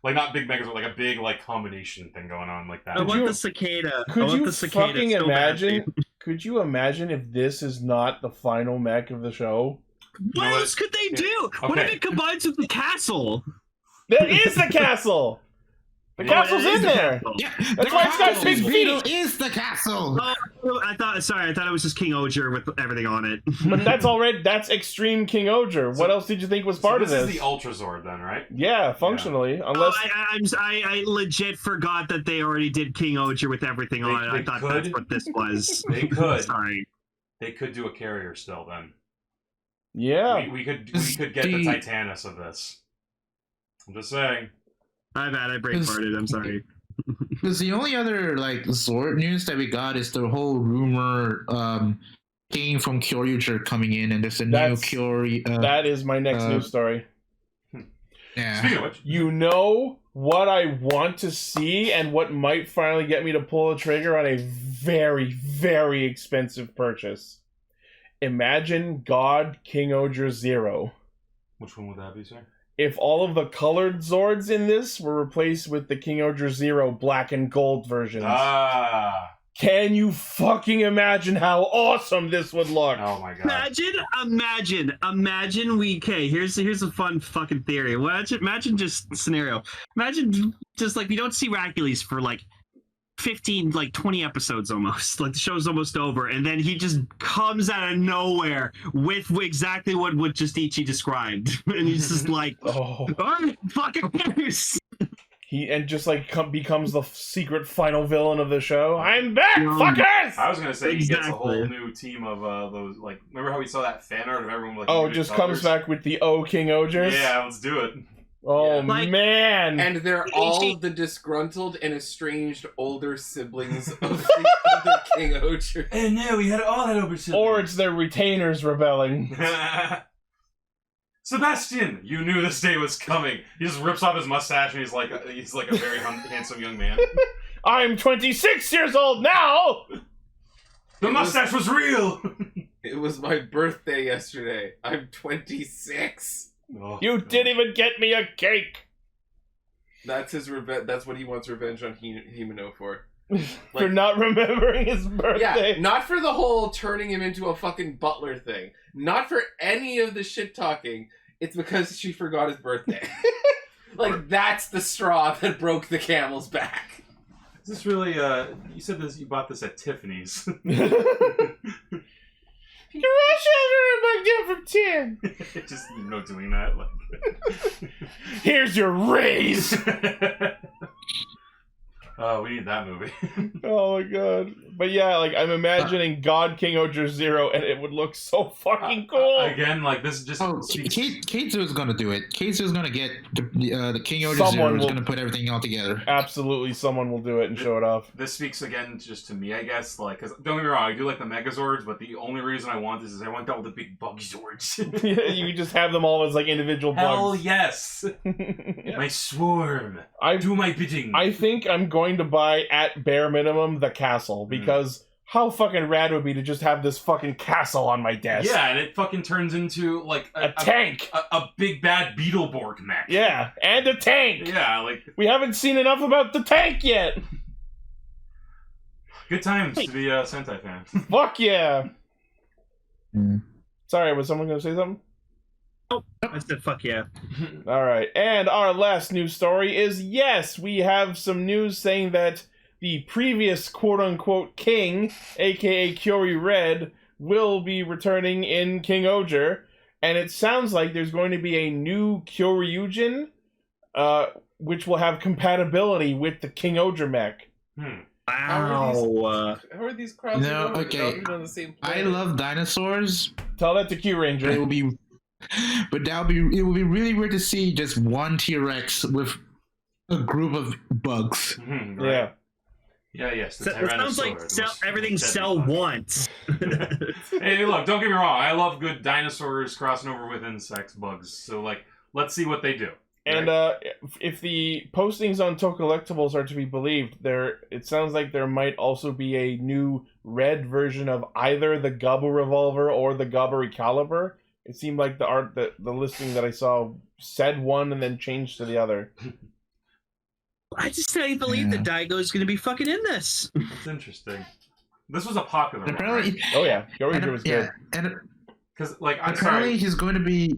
H: Like not big Megazord, like a big like combination thing going on like that.
A: I want
B: you-
A: the cicada. I
B: Could
A: want
B: you
A: the cicada
B: fucking
A: so
B: imagine
A: badly.
B: Could you imagine if this is not the final mech of the show?
A: What else could they do? What if it combines with the castle?
B: That is the castle! The castle's in there!
E: Yeah,
B: That's why it's got big feet!
E: Is the castle!
A: Oh, I thought it was just Kingohger with everything on it.
B: But that's Extreme Kingohger. What else did you think was part of this?
H: This is the Ultrazord then, right?
B: Yeah, functionally.
H: Yeah.
B: Unless
A: I legit forgot that they already did Kingohger with everything on it. I thought that's what this was.
H: They could.
A: Sorry.
H: They could do a carrier still then.
B: Yeah.
H: We could get the Titanus of this. I'm just saying.
A: I break parted. I'm sorry.
E: Because the only other Zord news that we got is the whole rumor came from Kyoryuger coming in, and there's a new Kyoryu.
B: That is my next news story.
E: Yeah.
H: Speaking of which,
B: you know what I want to see, and what might finally get me to pull the trigger on a very, very expensive purchase. Imagine God Kingohger Zero.
H: Which one would that be, sir?
B: If all of the colored Zords in this were replaced with the Kingohger Zero black and gold versions. Can you fucking imagine how awesome this would look?
H: Oh my god.
A: Imagine here's a fun fucking theory. Imagine just scenario. Imagine just we don't see Racules for 15, 20 episodes almost. The show's almost over, and then he just comes out of nowhere with exactly what just Ichi described. And he's just oh, fucking cares.
B: He becomes the secret final villain of the show. I'm back, fuckers!
H: I was gonna say he gets a whole new team of those remember how we saw that fan art of everyone
B: just comes back with the Kingohgers?
H: Yeah, let's do it.
B: Oh man!
D: And they're all the disgruntled and estranged older siblings of the other Kingohger.
H: And now we all had over siblings.
B: Or it's their retainers rebelling.
H: Sebastian, you knew this day was coming. He just rips off his mustache and he's like a very handsome young man.
B: I'm 26 years old now.
H: The mustache was real.
D: It was my birthday yesterday. I'm 26.
H: Oh,
B: you didn't even get me a cake.
D: That's his revenge. That's what he wants revenge on Himeno for.
B: For not remembering his birthday.
D: Yeah, not for the whole turning him into a fucking butler thing. Not for any of the shit talking. It's because she forgot his birthday. That's the straw that broke the camel's back.
H: Is this really, you said you bought this at Tiffany's.
B: Back down from 10.
H: Just doing that.
B: Here's your raise.
H: Oh, we need that movie.
B: Oh my god. But yeah, I'm imagining God Kingohger Zero, and it would look so fucking cool.
H: Again, this just...
E: Keizu is gonna do it. Keizu is gonna get the Kingohger Zero is gonna put everything all together.
B: Absolutely, someone will do it and show it off.
H: This speaks again just to me, I guess. Because don't get me wrong, I do like the Megazords, but the only reason I want this is I want all the big bug Zords.
B: Yeah, you can just have them all as individual bugs.
H: Hell yes! Yeah. My swarm. Do my bidding.
B: I think I'm going to buy, at bare minimum, the castle, because how fucking rad would it be to just have this fucking castle on my desk?
H: Yeah, and it fucking turns into
B: a tank,
H: a big bad Beetleborg mech.
B: Yeah, and a tank.
H: Yeah,
B: we haven't seen enough about the tank yet.
H: Good times to be a Sentai fan.
B: Fuck yeah. Sorry, was someone gonna say something?
A: Oh, I said fuck yeah.
B: Alright, and our last news story is, yes, we have some news saying that the previous quote-unquote king, aka Kyoryu Red, will be returning in Kingohger, and it sounds like there's going to be a new Kyoryujin, which will have compatibility with the Kingohger mech.
A: Wow.
D: How are these crowds
E: on the same planet? I love dinosaurs.
B: Tell that to Q Ranger.
E: It will be... But it will be really weird to see just one T-Rex with a group of bugs.
H: Mm-hmm, right.
B: Yeah.
H: Yes.
A: So, it sounds like everything Cell wants.
H: Hey, look, don't get me wrong. I love good dinosaurs crossing over with insects, bugs. So, let's see what they do.
B: And if the postings on Tokollectibles are to be believed, it sounds like there might also be a new red version of either the Gabu Revolver or the Gabu Recaliber. It seemed like the listing that I saw said one and then changed to the other.
A: I just can't believe that Daigo's going to be fucking in this.
H: That's interesting. This was a popular one,
E: Apparently,
H: right?
B: Oh yeah, Kyoryuger was good.
E: and
H: Because, like, I'm
E: apparently
H: sorry.
E: he's going to be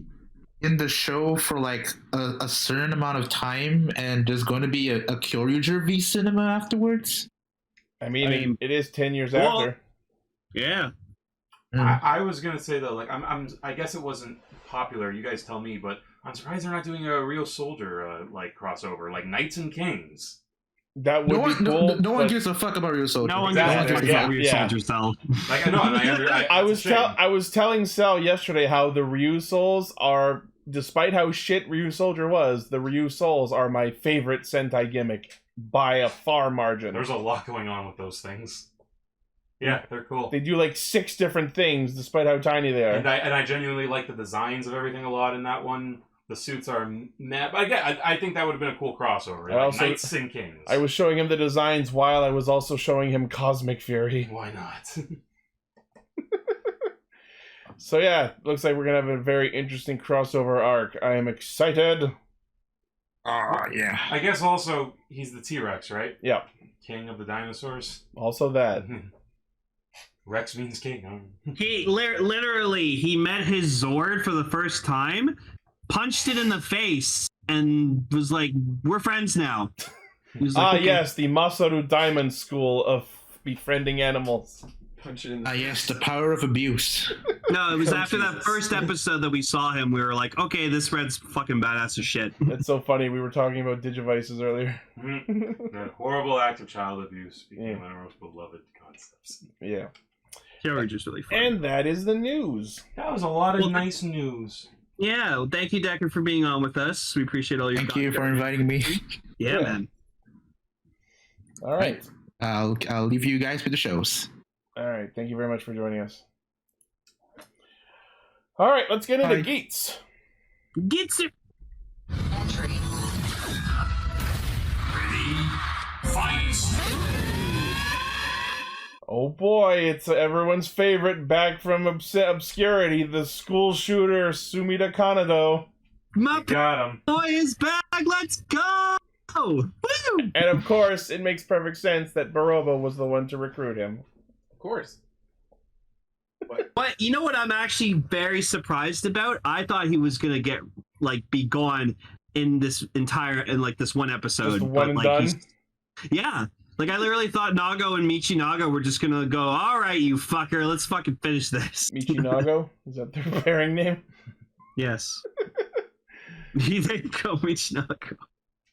E: in the show for like a certain amount of time, and there's going to be a Kyoryuger V cinema afterwards.
B: I mean, it is 10 years
A: Well,
B: after.
A: Yeah.
H: I was gonna say though, like, I guess it wasn't popular. You guys tell me, but I'm surprised they're not doing a Real Soldier like crossover, like Knights and Kings.
B: That would
E: No
B: be
E: one,
B: cool.
E: no one
B: but
E: gives a fuck about Real Soldier.
A: No one
H: Exactly.
A: gives a fuck about your soldiers, Sal.
H: Like, I know.
B: I was telling Sal yesterday how the Ryu Souls are, despite how shit Ryu Soldier was, the Ryu Souls are my favorite Sentai gimmick by a far margin.
H: There's a lot going on with those things. Yeah, they're cool.
B: They do like 6 different things, despite how tiny they are.
H: And I genuinely like the designs of everything a lot in that one. The suits are meh, but again, I think that would have been a cool crossover.
B: I
H: Like
B: also-
H: Knights and Kings.
B: I was showing him the designs while I was also showing him Cosmic Fury.
H: Why not?
B: So yeah, looks like we're gonna have a very interesting crossover arc. I am excited.
E: Oh yeah.
H: I guess also he's the T-Rex, right?
B: Yeah,
H: King of the dinosaurs.
B: also that.
H: Rex means king.
A: He literally he met his Zord for the first time, punched it in the face, and was like, "We're friends now." He was like, "Okay."
B: Yes, the Masaru Diamond School of befriending animals.
D: Punch it in the
E: Yes, the power of abuse.
A: No, it was
D: Oh,
A: after that
D: Jesus.
A: first episode that we saw him. We were like, "Okay, this Red's fucking badass as shit."
B: It's so funny. We were talking about Digivices earlier.
H: That horrible act of child abuse became
B: Yeah.
H: one of our most beloved concepts.
B: Yeah.
A: Kyoryuger's just really fun.
B: And that is the news.
H: That was a lot of
A: Well,
H: nice news.
A: Yeah, well, thank you, Decker, for being on with us. We appreciate all your
E: Thank you for
A: content.
E: inviting me.
A: Yeah,
B: Yeah.
A: man.
B: All right.
E: I'll leave you guys with the shows.
B: All right. Thank you very much for joining us. All right. Let's get into
E: Bye.
B: Geats.
A: Gets it.
B: Oh boy, it's everyone's favorite, back from obscurity, the school shooter Sumida Kanado.
A: My
H: Got him.
A: boy is back. Let's go. Woo!
B: And of course, it makes perfect sense that Baroba was the one to recruit him.
D: Of course.
A: But you know what I'm actually very surprised about? I thought he was gonna be gone in this one episode.
B: Just one and
A: but,
B: done?
A: Yeah. Like, I literally thought Nago and Michinaga were just gonna go, "All right, you fucker, let's fucking finish this."
B: Michinago? Is that their pairing name?
A: Yes. There you go, Michinaga.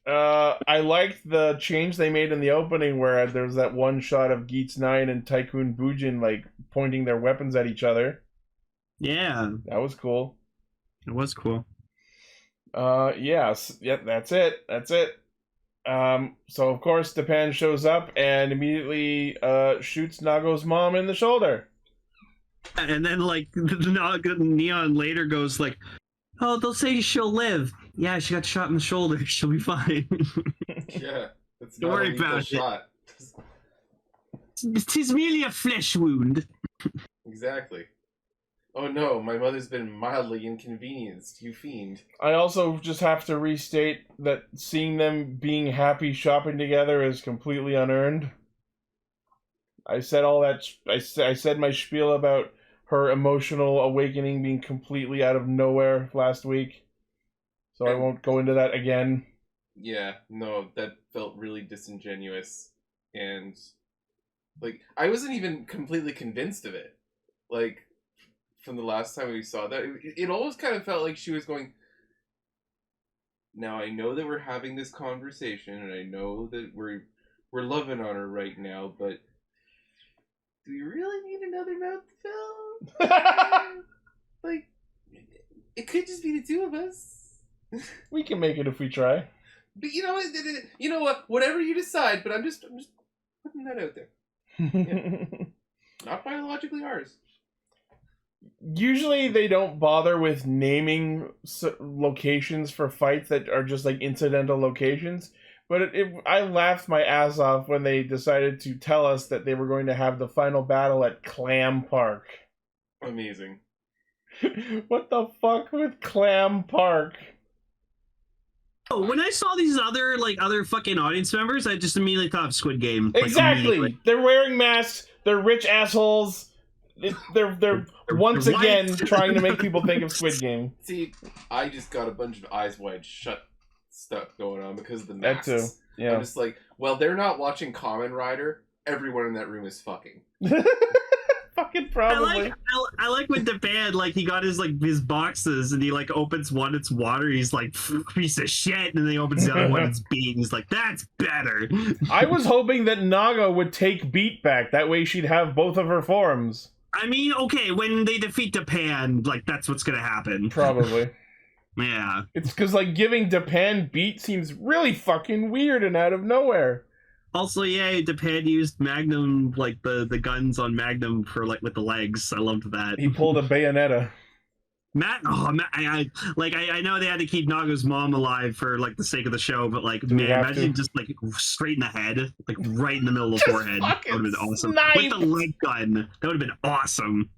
B: I liked the change they made in the opening where there's that one shot of Geats 9 and Tycoon Bujin, like, pointing their weapons at each other.
A: Yeah,
B: That was cool.
A: it was cool.
B: Yes. Yep, that's it. So of course Depan shows up and immediately shoots Nago's mom in the shoulder.
A: And then, like, the Neon later goes like, "Oh, they'll say she'll live. Yeah, she got shot in the shoulder. She'll be fine."
D: Yeah. It's
A: Don't
D: not
A: worry
D: a lethal
A: about it.
D: shot.
A: "'Tis merely a flesh wound."
D: Exactly. Oh no, my mother's been mildly inconvenienced, you fiend.
B: I also just have to restate that seeing them being happy shopping together is completely unearned. I said all that. I said my spiel about her emotional awakening being completely out of nowhere last week, so I won't go into that again.
D: Yeah, no, that felt really disingenuous. And, like, I wasn't even completely convinced of it. Like, from the last time we saw that, it almost kind of felt like she was going, now I know that we're having this conversation, and I know that we're loving on her right now, but do we really need another mouth to fill? Like, it could just be the two of us.
B: We can make it if we try.
D: But you know what? You know what? Whatever you decide. But I'm just putting that out there. Yeah. Not biologically ours.
B: Usually they don't bother with naming locations for fights that are just like incidental locations. But I laughed my ass off when they decided to tell us that they were going to have the final battle at Clam Park.
D: Amazing.
B: What the fuck with Clam Park?
A: Oh, when I saw these other fucking audience members, I just immediately thought of Squid Game. Like,
B: Exactly.
A: immediately.
B: They're wearing masks. They're rich assholes. They're once again trying to make people think of Squid Game.
D: See, I just got a bunch of eyes wide shut stuff going on because of the masks.
B: That too. Yeah.
D: I'm just like, well, they're not watching Kamen Rider. Everyone in that room is fucking.
B: Fucking probably.
A: I like when Japan, like, he got his boxes and he like opens one, it's water. He's like, piece of shit, and then he opens the other one, it's beat. He's like, that's better.
B: I was hoping that Naga would take Beat back. That way she'd have both of her forms.
A: I mean, okay, when they defeat Japan, like, that's what's gonna happen.
B: Probably.
A: Yeah.
B: It's because, like, giving Japan Beat seems really fucking weird and out of nowhere.
A: Also, yeah, Japan used Magnum, like, the guns on Magnum for, like, with the legs. I loved that.
B: He pulled a bayonetta.
A: I know they had to keep Naga's mom alive for, like, the sake of the show, but, like, man, imagine just, like, straight in the head, like, right in the middle of the forehead. That would have been awesome. With the leg gun, that would have been awesome.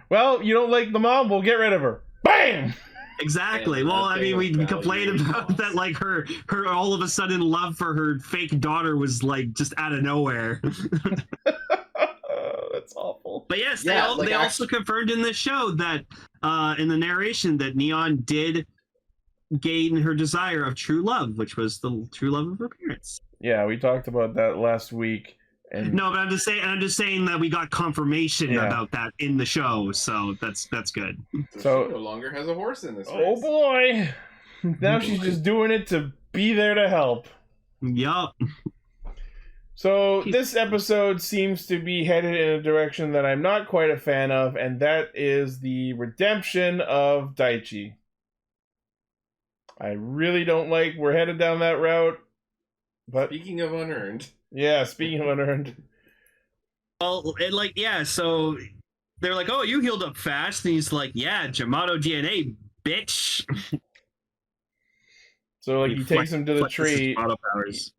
B: Well, you don't like the mom? We'll get rid of her. Bam!
A: Exactly. Well, I mean, we complained about that, like, her all of a sudden love for her fake daughter was, like, just out of nowhere.
B: That's awful.
A: But yes, they also confirmed in the show that, in the narration, that Neon did gain her desire of true love, which was the true love of her parents.
B: Yeah, we talked about that last week. And
A: no, but I'm just saying that we got confirmation about that in the show, so that's good.
D: So she no longer has a horse in this race.
B: Oh boy! Now she's just doing it to be there to help.
A: Yup.
B: So this episode seems to be headed in a direction that I'm not quite a fan of, and that is the redemption of Daichi. I really don't like we're headed down that route. But
D: speaking of unearned.
B: Yeah, speaking of unearned.
A: Well, so they're like, oh, you healed up fast. And he's like, yeah, Jamato DNA, bitch.
B: So, like, he takes them to the tree.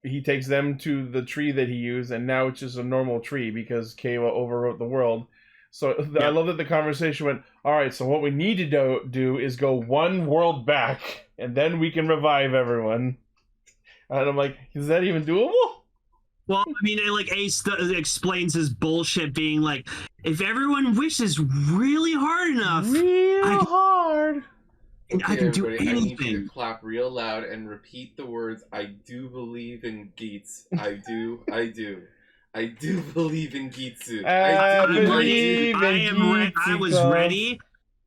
B: He takes them to the tree that he used, and now it's just a normal tree because Keiwa overwrote the world. So, I love that the conversation went, all right, so what we need to do is go one world back, and then we can revive everyone. And I'm like, is that even doable?
A: Well, I mean, like, Ace explains his bullshit being like, if everyone wishes really hard enough...
B: hard!
D: Okay,
A: I can do anything.
D: I need you to clap real loud and repeat the words, I do believe in Geats. I do. I do believe in Geatsu.
B: I believe in Geatsu.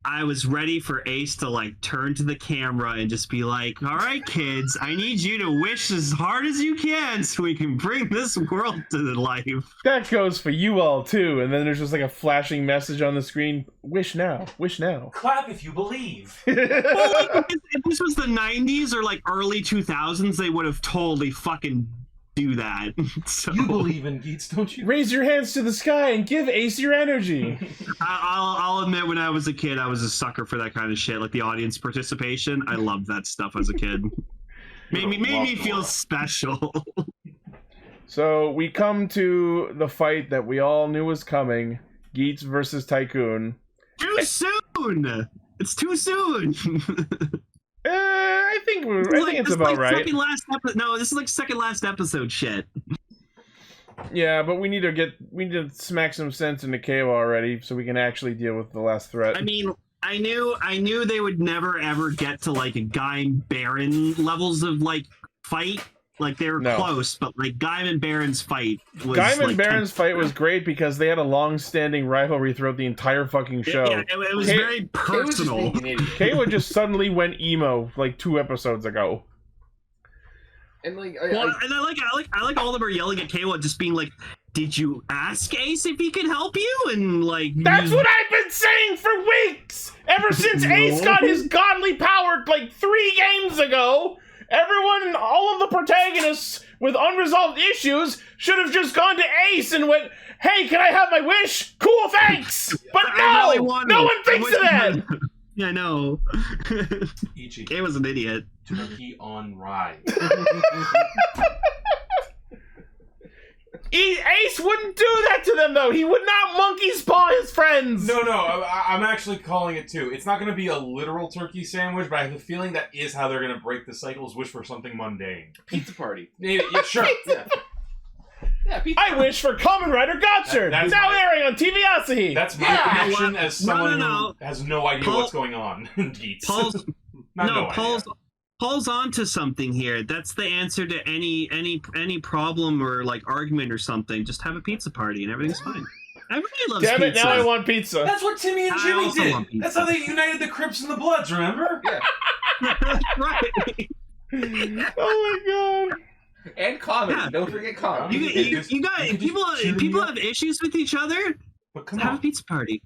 A: I was ready for Ace to, like, turn to the camera and just be like, all right, kids, I need you to wish as hard as you can so we can bring this world to life.
B: That goes for you all, too. And then there's just, like, a flashing message on the screen. Wish now. Wish now.
H: Clap if you believe.
A: Well, like, if this was the 90s or, like, early 2000s, they would have totally fucking do that. So,
H: you believe in Geats, don't you?
B: Raise your hands to the sky and give Ace your energy.
A: I'll admit, when I was a kid, I was a sucker for that kind of shit, like the audience participation. I loved that stuff as a kid. made me feel special.
B: So we come to the fight that we all knew was coming: Geats versus Tycoon.
A: Too soon. It's too soon.
B: I think it's about right.
A: This is like second last episode shit.
B: Yeah, but we need to smack some sense into Keiwa already so we can actually deal with the last threat.
A: I mean, I knew they would never ever get to like a Guy and Baron levels of like fight. Like they were close, but like Guy and Baron's fight was
B: Baron's fight was great because they had a long-standing rivalry throughout the entire fucking show.
A: Yeah, it was very personal.
B: Keiwa just suddenly went emo like 2 episodes ago.
D: And like,
A: I like all of them are yelling at Keiwa, just being like, "Did you ask Ace if he could help you?" And like,
B: that's what I've been saying for weeks, ever since Ace got his godly power like 3 games ago. Everyone, all of the protagonists with unresolved issues should have just gone to Ace and went, "Hey, can I have my wish? Cool, thanks." But no one thinks of that.
A: Yeah, I know.
H: Ichi.
A: It was an idiot.
H: Turkey on rye.
B: Ace wouldn't do that to them, though. He would not monkey's paw his friends.
H: No, I'm actually calling it too. It's not going to be a literal turkey sandwich, but I have a feeling that is how they're going to break the cycles. Wish for something mundane.
D: Pizza party.
H: Yeah, sure. Yeah.
D: Yeah, pizza.
B: I wish for Kamen Rider Gotchard,
H: That's
B: now
H: my-
B: airing on TV Asahi.
H: That's my
D: Yeah.
H: reaction as someone
A: No.
H: who has no idea
A: Paul-
H: what's going on in Geats.
A: Paul's
H: no
A: Paul's onto something here. That's the answer to any problem or like argument or something. Just have a pizza party and everything's fine. Everybody loves
B: Damn it!
A: pizza.
B: Now I want pizza.
H: That's what Timmy and
A: I
H: Jimmy
A: also want
H: did.
A: pizza.
H: That's how they united the Crips and the Bloods, remember?
A: Right.
B: Oh my god.
D: And comedy.
A: Yeah.
D: Don't forget comedy.
A: You guys, people have issues with each other.
H: But come
A: Have a
H: on.
A: pizza party.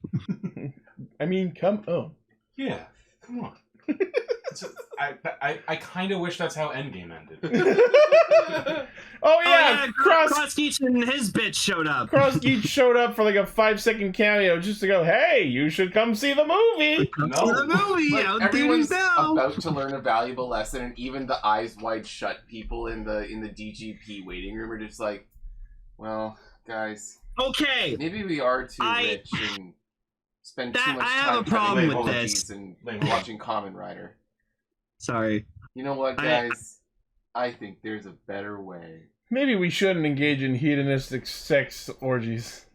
B: I mean, oh.
H: Yeah, come on. I kind of wish that's how Endgame ended.
B: Oh yeah,
A: Cross Geats and his bitch showed up.
B: Cross Geats showed up for like a 5-second cameo just to go, hey, you should come see the movie.
A: To the movie
D: Like,
A: out
D: everyone's
A: theaters now.
D: about to learn a valuable lesson, and even the eyes wide shut people in the DGP waiting room are just like, well, guys,
A: Okay,
D: maybe we are too rich and spend too much
A: I
D: time
A: have a problem
D: cutting
A: with
D: movies
A: this.
D: and watching Kamen Rider.
A: Sorry.
D: You know what, guys? I think there's a better way.
B: Maybe we shouldn't engage in hedonistic sex orgies.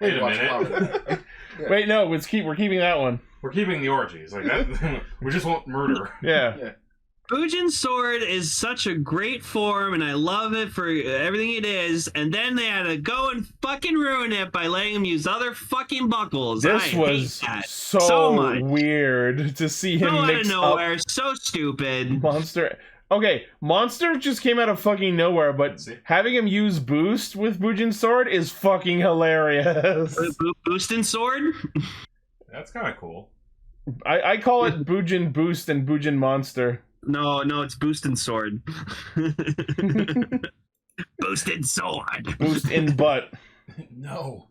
H: Wait a
D: Watch
H: minute.
D: Kamen Rider.
B: Wait, no, we're keeping that one.
H: We're keeping the orgies. Like that. We just want murder.
B: Yeah.
A: Fujin Sword is such a great form, and I love it for everything it is. And then they had to go and fucking ruin it by letting him use other fucking buckles.
B: This
A: I
B: was
A: hate that
B: so
A: much.
B: weird to see him
A: So out of
B: mix
A: nowhere,
B: up
A: so stupid.
B: Monster. Okay, Monster just came out of fucking nowhere, but having him use Boost with Bujin Sword is fucking hilarious.
A: Boostin' Sword?
H: That's kind of cool.
B: I call it Bujin Boost and Bujin Monster.
A: No, it's Boostin' Sword. Boosted Sword.
B: Boost in butt.
H: No.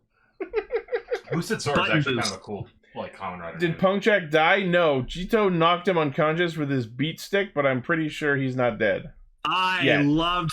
H: Boosted Sword is
A: Button
H: actually
A: boost.
H: kind of a cool, like, Kamen Rider.
B: Did Punkjack die? No. Jito knocked him unconscious with his beat stick, but I'm pretty sure he's not dead.
A: I loved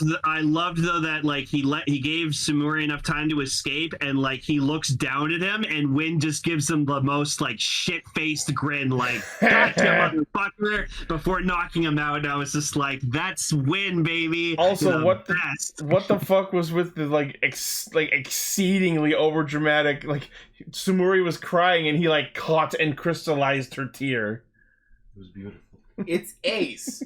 A: though that like he gave Sumuri enough time to escape, and like he looks down at him and Win just gives him the most like shit-faced grin, like gotcha motherfucker, before knocking him out. And I was just like, that's Win, baby.
B: Also,
A: You're
B: what
A: best.
B: what the fuck was with the like exceedingly over dramatic, like Sumuri was crying and he like caught and crystallized her tear.
H: It was beautiful.
D: It's Ace.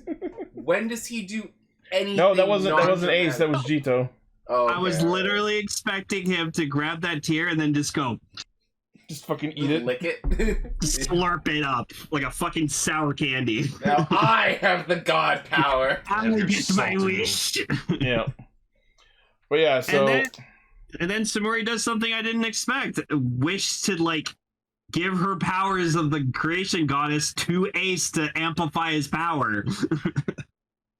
D: When does he do anything?
B: No, that wasn't Ace, that was Jito.
D: Oh,
A: I was literally expecting him to grab that tear and then just go
B: just fucking eat it.
D: Lick it.
A: slurp it up like a fucking sour candy.
D: Now I have the god power.
A: I'm gonna get my wish.
B: Yeah. But yeah, so
A: And then Sumuri does something I didn't expect. Wish to like give her powers of the creation goddess to Ace to amplify his power.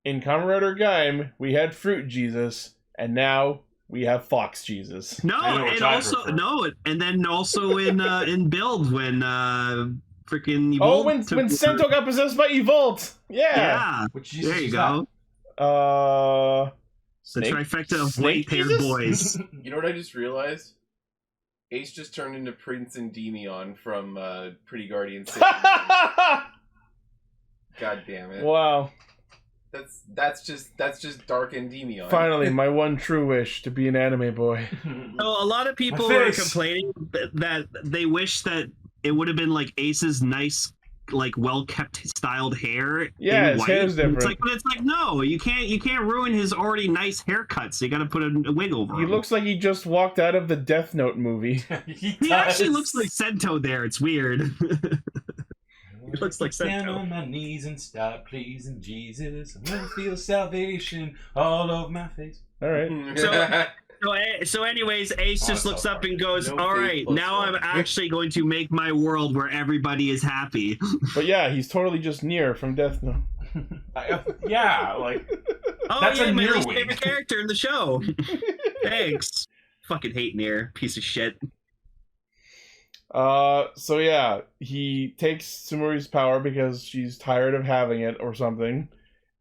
B: in Kamen Rider Gaim, we had Fruit Jesus, and now we have Fox Jesus.
A: No, and also and then also in Build when freaking
B: Oh, when Sento got possessed by Evolt. Yeah.
A: There you go. The trifecta of white-haired boys.
D: You know what I just realized? Ace just turned into Prince Endymion from Pretty Guardian City. God damn it!
B: Wow.
D: That's just dark Endymion.
B: Finally, my one true wish to be an anime boy.
A: So a lot of people are complaining that they wish that it would have been like Ace's nice, like well-kept, styled hair.
B: Yeah,
A: in
B: his
A: white.
B: hair's different.
A: But it's like no, you can't ruin his already nice haircut. So you got to put a wig over
B: He
A: him.
B: looks like he just walked out of the Death Note movie.
A: He actually looks like Sento there. It's weird. He looks like
H: Stand
A: Sento.
H: on my knees and start pleasing Jesus. I'm gonna feel salvation all over my face.
B: All right.
A: So anyways, Ace just looks up and goes, all right, now I'm actually going to make my world where everybody is happy.
B: But yeah, he's totally just Nier from Death Note.
H: Yeah, like
A: Oh,
H: that's
A: yeah,
H: a
A: my
H: Nier
A: least
H: wig.
A: favorite character in the show. Thanks. Fucking hate Nier. Piece of shit.
B: So yeah, he takes Sumuri's power because she's tired of having it or something.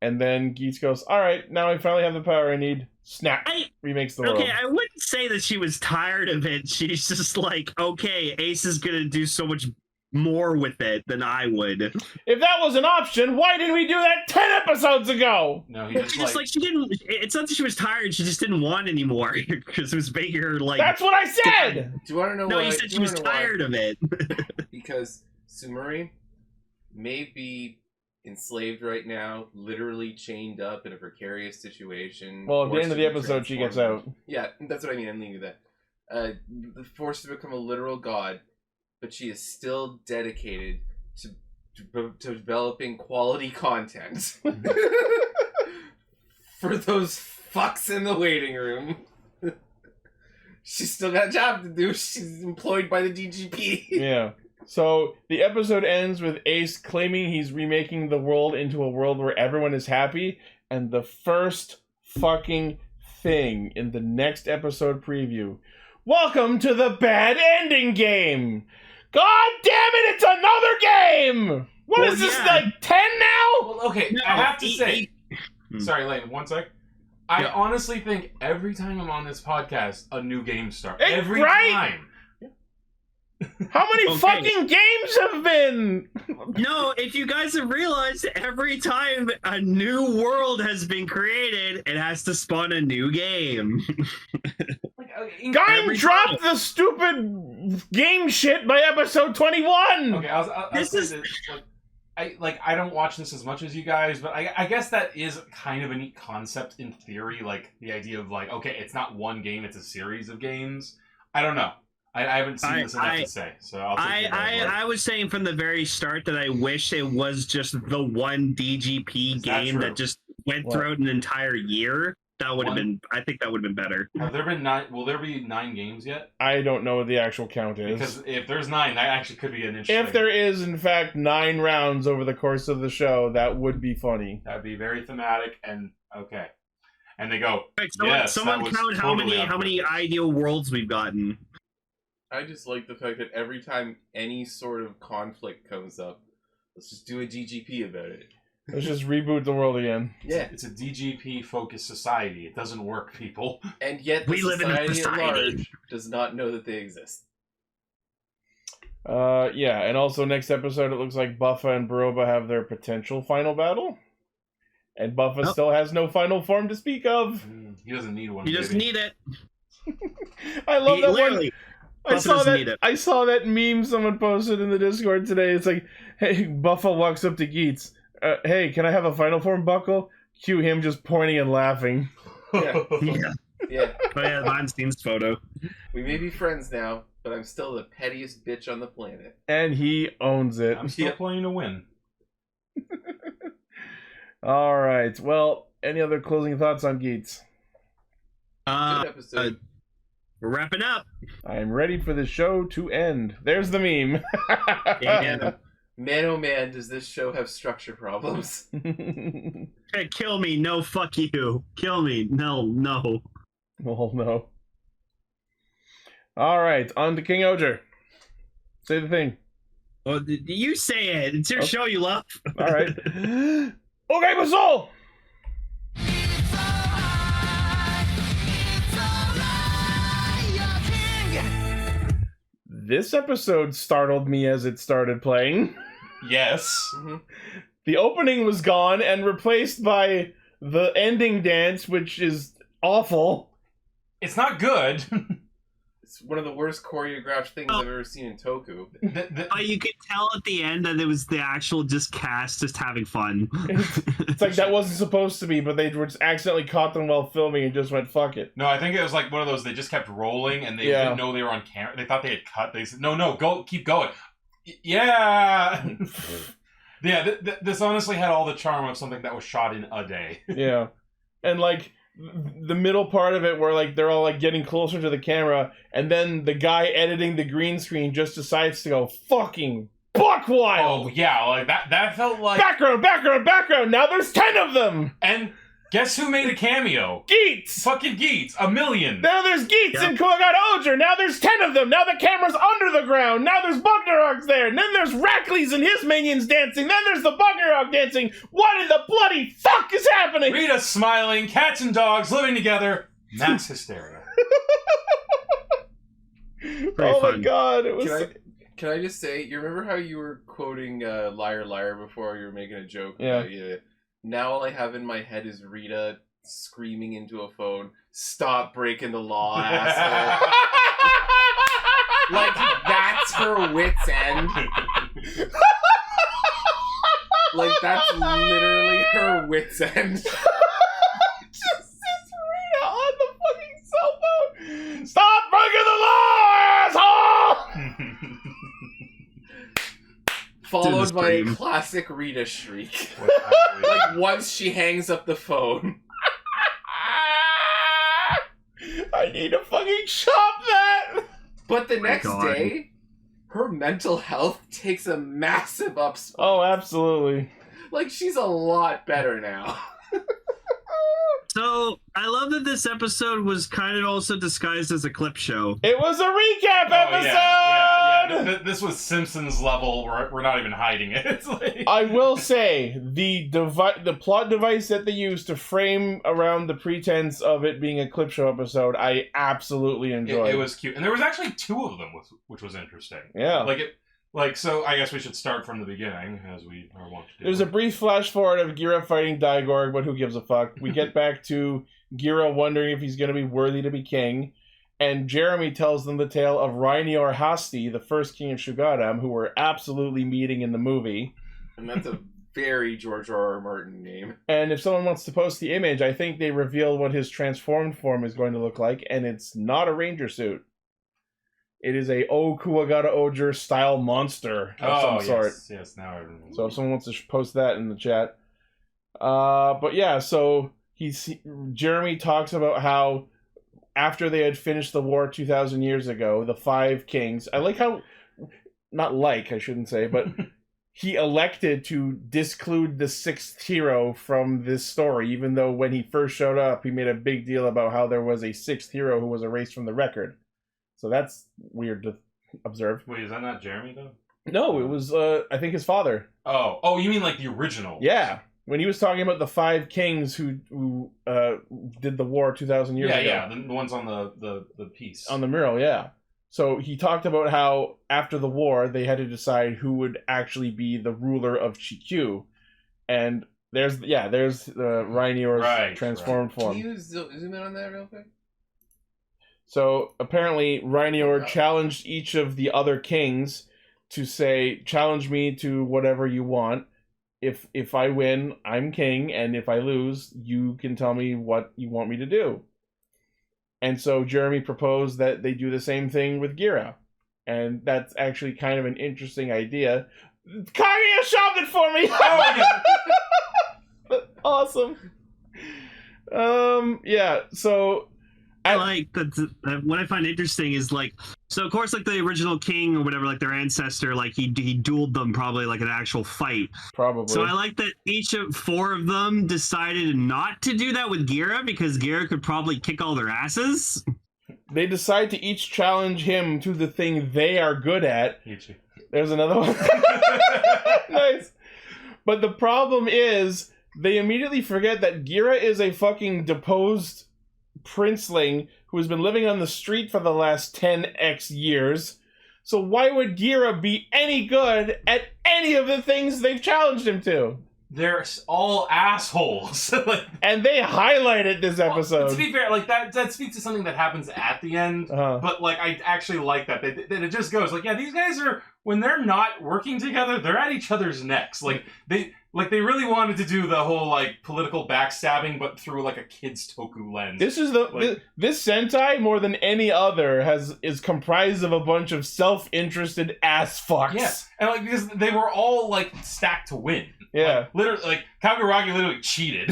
B: And then Geats goes, alright, now I finally have the power I need. Snap. Remakes the world.
A: Okay, I wouldn't say that she was tired of it. She's just like, okay, Ace is gonna do so much more with it than I would.
B: If that was an option, why didn't we do that 10 episodes ago?
H: No, he
A: Well,
H: just
A: she just like she didn't. It's not that she was tired. She just didn't want anymore because it was making her like.
B: That's what I said.
D: Do you want to know
A: No,
D: why?
A: you said she was tired of it.
D: Because Sumari may be enslaved right now, literally chained up in a precarious situation.
B: Well, at the
D: forced
B: end of
D: to
B: the
D: be
B: episode, she gets
D: transformed.
B: out.
D: Yeah, that's what I mean. I'm leaving that. Forced to become a literal god, but she is still dedicated to developing quality content for those fucks in the waiting room. She's still got a job to do. She's employed by the DGP.
B: Yeah. So the episode ends with Ace claiming he's remaking the world into a world where everyone is happy, and the first fucking thing in the next episode preview. Welcome to the bad ending game. God damn it, it's another game! What is this, like 10 now?
H: Well, okay,
A: No,
H: I have to say...
A: Hmm.
H: Sorry, Lane, one sec. I honestly think every time I'm on this podcast, a new game starts.
B: Hey,
H: Every
B: right?
H: time.
B: How many fucking games have been?
A: No, if you guys have realized, every time a new world has been created, it has to spawn a new game.
B: Game dropped the stupid game shit by episode 21.
H: Okay, I'll say this. I don't watch this as much as you guys, but I guess that is kind of a neat concept in theory. Like the idea of like, okay, it's not one game; it's a series of games. I don't know. I haven't seen this enough to say, so I'll take
A: I was saying from the very start that I wish it was just the one DGP game that just went throughout an entire year. That would have been. I think that would have been better.
H: Have there been 9? Will there be 9 games yet?
B: I don't know what the actual count is.
H: Because if there's 9, that actually could be an interesting.
B: If there is, in fact, 9 rounds over the course of the show, that would be funny.
H: That'd be very thematic and okay. And they go.
A: Someone count how many ideal worlds we've gotten.
D: I just like the fact that every time any sort of conflict comes up, let's just do a DGP about it.
B: Let's just reboot the world again.
D: Yeah.
H: It's a DGP-focused society. It doesn't work, people.
D: And yet the
A: We live in a
D: society at
A: society.
D: large does not know that they exist.
B: Yeah, and also next episode it looks like Buffa and Baroba have their potential final battle. And Buffa still has no final form to speak of.
H: He doesn't need one.
A: He doesn't need it.
B: I love that one.
A: Literally.
B: I
A: Buffa
B: saw
A: doesn't
B: that.
A: need it.
B: I saw that meme someone posted in the Discord today. It's like, hey, Buffa walks up to Geats. Hey, can I have a final form buckle? Cue him just pointing and laughing.
D: Yeah.
A: Yeah. Oh yeah, Weinstein's photo.
D: We may be friends now, but I'm still the pettiest bitch on the planet.
B: And he owns it.
H: I'm still playing to win.
B: All right. Well, any other closing thoughts on Geats?
D: Good episode.
A: We're wrapping up.
B: I am ready for the show to end. There's the meme.
A: Yeah.
D: Man, oh man, does this show have structure problems?
A: Hey, kill me. No, fuck you. Kill me. No.
B: Oh, no. All right. On to Kingohger. Say the thing.
A: Well, you say it. It's your show you love.
B: All right. Okay, Basol! This episode startled me as it started playing.
H: Yes.
D: Mm-hmm.
B: The opening was gone and replaced by the ending dance, which is awful.
H: It's not good.
D: It's one of the worst choreographed things I've ever seen in Toku.
A: But you could tell at the end that it was the actual just cast just having fun.
B: It's like that wasn't supposed to be, but they were just accidentally caught them while filming and just went, fuck it.
H: No, I think it was like one of those, they just kept rolling and they didn't know they were on camera. They thought they had cut. They said, no, go, keep going. Yeah. Yeah, this honestly had all the charm of something that was shot in a day.
B: Yeah. And like the middle part of it where like they're all like getting closer to the camera and then the guy editing the green screen just decides to go fucking buck wild.
H: Oh yeah, like that felt like
B: background. Now there's 10 of them.
H: And guess who made a cameo?
B: Geats.
H: Fucking Geats. 1 million.
B: Now there's Geats and Ohger. Now there's 10 of them. Now the camera's under the ground. Now there's Bugnarok there. And then there's Racles and his minions dancing. Then there's the Bugnarok dancing. What in the bloody fuck is happening?
H: Rita smiling, cats and dogs living together. Mass hysteria.
B: Oh my god, it was.
D: Can I just say, you remember how you were quoting Liar Liar before you were making a joke?
B: Yeah.
D: About you? Now all I have in my head is Rita screaming into a phone, "Stop breaking the law, asshole." Like, that's her wit's end. Like, that's literally her wit's end.
B: Just sits Rita on the fucking cell phone. Stop breaking the law, asshole!
D: Followed by a classic Rita shriek. Like, once she hangs up the phone.
B: I need to fucking shop that!
D: But the next day, her mental health takes a massive upswing.
B: Oh, absolutely.
D: Like, she's a lot better now.
A: So, I love that this episode was kind of also disguised as a clip show.
B: It was a recap episode!
H: Yeah. This was Simpsons level. We're not even hiding it. It's like...
B: I will say, the plot device that they used to frame around the pretense of it being a clip show episode, I absolutely enjoyed.
H: It was cute. And there was actually 2 of them, which was interesting.
B: Yeah.
H: So I guess we should start from the beginning, as we are wont to do.
B: There's a brief flash forward of Gira fighting Daigorg, but who gives a fuck? We get back to Gira wondering if he's going to be worthy to be king, and Jeremy tells them the tale of Rainior Hasti, the first king of Shugadam, who we're absolutely meeting in the movie.
D: And that's a very George R.R. Martin name.
B: And if someone wants to post the image, I think they reveal what his transformed form is going to look like, and it's not a ranger suit. It is a O Kuwagata Ohger style monster of some sort.
H: Yes, now I remember.
B: So if someone wants to post that in the chat. But yeah, so Jeremy talks about how after they had finished the war 2,000 years ago, the 5 kings, I shouldn't say, but he elected to disclude the 6th hero from this story, even though when he first showed up, he made a big deal about how there was a 6th hero who was erased from the record. So that's weird to observe.
H: Wait, is that not Jeremy, though?
B: No, it was, I think, his father.
H: Oh, you mean like the original?
B: Yeah. When he was talking about the 5 kings who did the war 2,000 years ago.
H: Yeah, the ones on the piece.
B: On the mural, yeah. So he talked about how after the war, they had to decide who would actually be the ruler of Chikyu. And there's the Rainior's transformed form.
D: Can you zoom in on that real quick?
B: So apparently Rainior challenged each of the other kings to say, challenge me to whatever you want. If I win, I'm king, and if I lose, you can tell me what you want me to do. And so Jeremy proposed that they do the same thing with Gira. And that's actually kind of an interesting idea. Kaguya shopped it for me! Awesome. Yeah, so...
A: I like that. What I find interesting is so of course the original king or whatever, their ancestor, he dueled them probably an actual fight.
B: Probably.
A: So I like that each of 4 of them decided not to do that with Gira because Gira could probably kick all their asses.
B: They decide to each challenge him to the thing they are good at.
H: Ichi.
B: There's another one. Nice. But the problem is they immediately forget that Gira is a fucking deposed princeling who has been living on the street for the last 10x years. So why would Gira be any good at any of the things they've challenged him to?
H: They're all assholes.
B: And they highlight it this episode.
H: Well, to be fair, that speaks to something that happens at the end. But I actually like that. That it just goes these guys are, when they're not working together, they're at each other's necks. They really wanted to do the whole political backstabbing, but through a kid's toku lens.
B: This is this Sentai more than any other is comprised of a bunch of self-interested ass fucks.
H: Yeah, and because they were all stacked to win.
B: Yeah,
H: literally, Kaguragi literally cheated.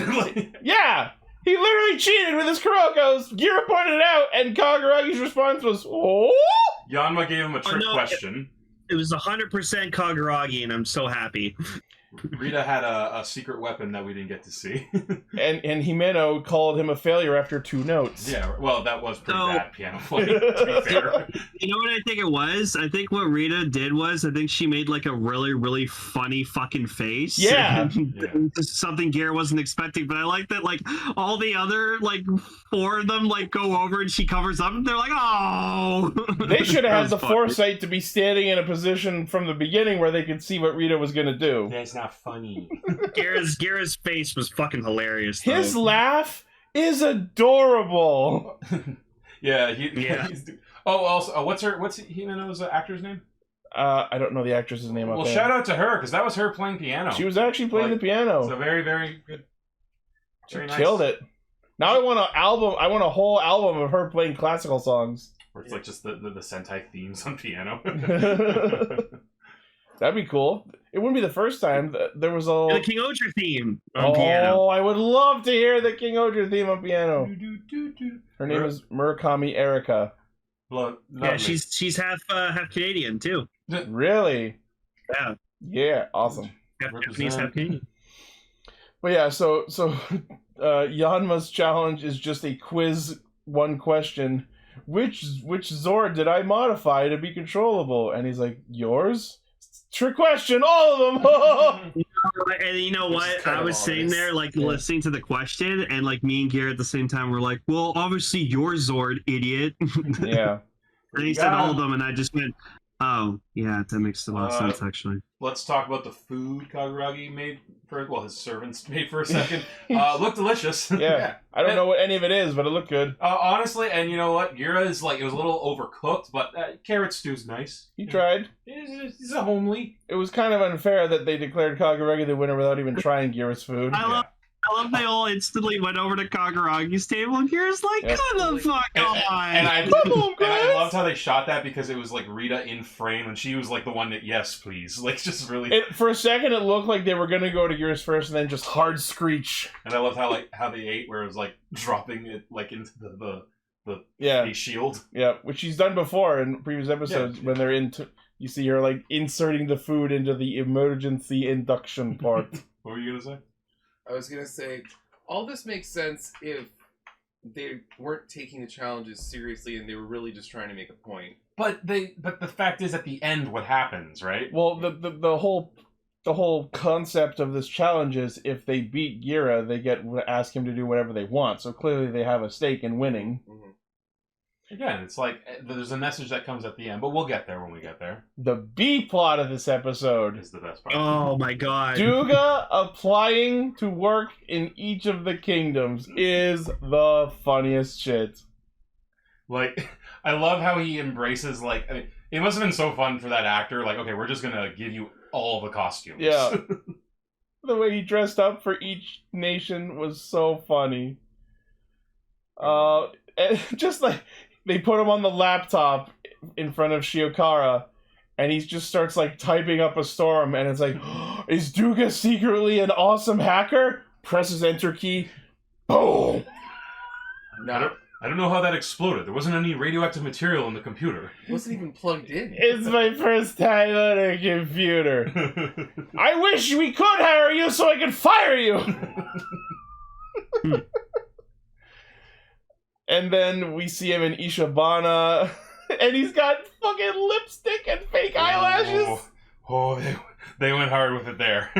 B: Yeah, he literally cheated with his Kuroko's. Gira pointed it out, and Kaguragi's response was, "Oh."
H: Yanma gave him a trick question.
A: It was 100% Kaguragi, and I'm so happy.
H: Rita had a secret weapon that we didn't get to see.
B: and Himeno called him a failure after 2 notes.
H: Yeah, well, that was pretty bad piano playing, to be fair.
A: You know what I think it was? I think what Rita did was, I think she made like a really, really funny fucking face.
B: Yeah.
A: Something Gear wasn't expecting, but I like that like all the other like 4 of them like go over and she covers up and they're like, oh.
B: They should have had the foresight to be standing in a position from the beginning where they could see what Rita was going to do.
H: That's not funny.
A: Gear's face was fucking hilarious, though.
B: His laugh is adorable.
H: Yeah. Also, what's Himeno's actor's name?
B: I don't know the actress's name.
H: Well, shout out to her, because that was her playing piano.
B: She was actually playing the piano.
H: So very, very good.
B: Very nice. Killed it. Now I want an album. I want a whole album of her playing classical songs.
H: Where it's like just the Sentai themes on piano.
B: That'd be cool. It wouldn't be the first time. There was a...
A: The Kingohger theme on piano.
B: Oh, I would love to hear the Kingohger theme on piano. Her name is Murakami Erika.
A: Yeah, she's half Canadian, too.
B: Really?
A: Yeah.
B: Yeah, awesome.
A: Half Japanese, half Canadian.
B: But yeah, so Yanma's challenge is just a quiz, 1 question. Which Zord did I modify to be controllable? And he's like, yours? Trick question, all of them.
A: And you know what? I was sitting there, like, listening to the question, and, like, me and Gear at the same time were like, well, obviously your Zord, idiot.
B: Yeah.
A: And he said all of them, and I just went, oh, yeah, that makes a lot of sense, actually.
H: Let's talk about the food Kaguragi made for, well, his servants made for a second. Looked delicious.
B: Yeah. I don't know what any of it is, but it looked good.
H: Honestly, and you know what? Gira is like, it was a little overcooked, but carrot stew's nice.
B: He tried.
H: He's a homely.
B: It was kind of unfair that they declared Kaguragi the winner without even trying Gira's food.
A: I love they all instantly went over to Kaguragi's table, and Gear's like, come the fuck on.
H: And I loved how they shot that, because it was like Rita in frame, and she was like the one that, yes, please. Like, just really...
B: for a second, it looked like they were going to go to Gear's first, and then just hard screech.
H: And I loved how they ate, where it was like dropping it like into the face shield.
B: Yeah, which she's done before in previous episodes, when they're you see her like inserting the food into the emergency induction part.
H: What were you going to say?
D: I was going to say, all this makes sense if they weren't taking the challenges seriously and they were really just trying to make a point.
H: But the fact is, at the end, what happens, right?
B: Well, the whole concept of this challenge is if they beat Gira, they get to ask him to do whatever they want. So clearly they have a stake in winning.
D: Mm-hmm.
H: Again, it's like there's a message that comes at the end, but we'll get there when we get there.
B: The B plot of this episode
H: is the best part.
A: Oh my god.
B: Duga applying to work in each of the kingdoms is the funniest shit.
H: Like, I love how he embraces, like, I mean, it must have been so fun for that actor. Like, okay, we're just gonna give you all the costumes.
B: Yeah. The way he dressed up for each nation was so funny. And just like... They put him on the laptop in front of Shiokara, and he just starts, like, typing up a storm, and it's like, is Duga secretly an awesome hacker? Presses enter key. Boom!
H: No. I don't know how that exploded. There wasn't any radioactive material in the computer.
D: It wasn't even plugged in.
B: It's my first time on a computer. I wish we could hire you so I could fire you! And then we see him in Ishibana, and he's got fucking lipstick and fake eyelashes.
H: They went hard with it there.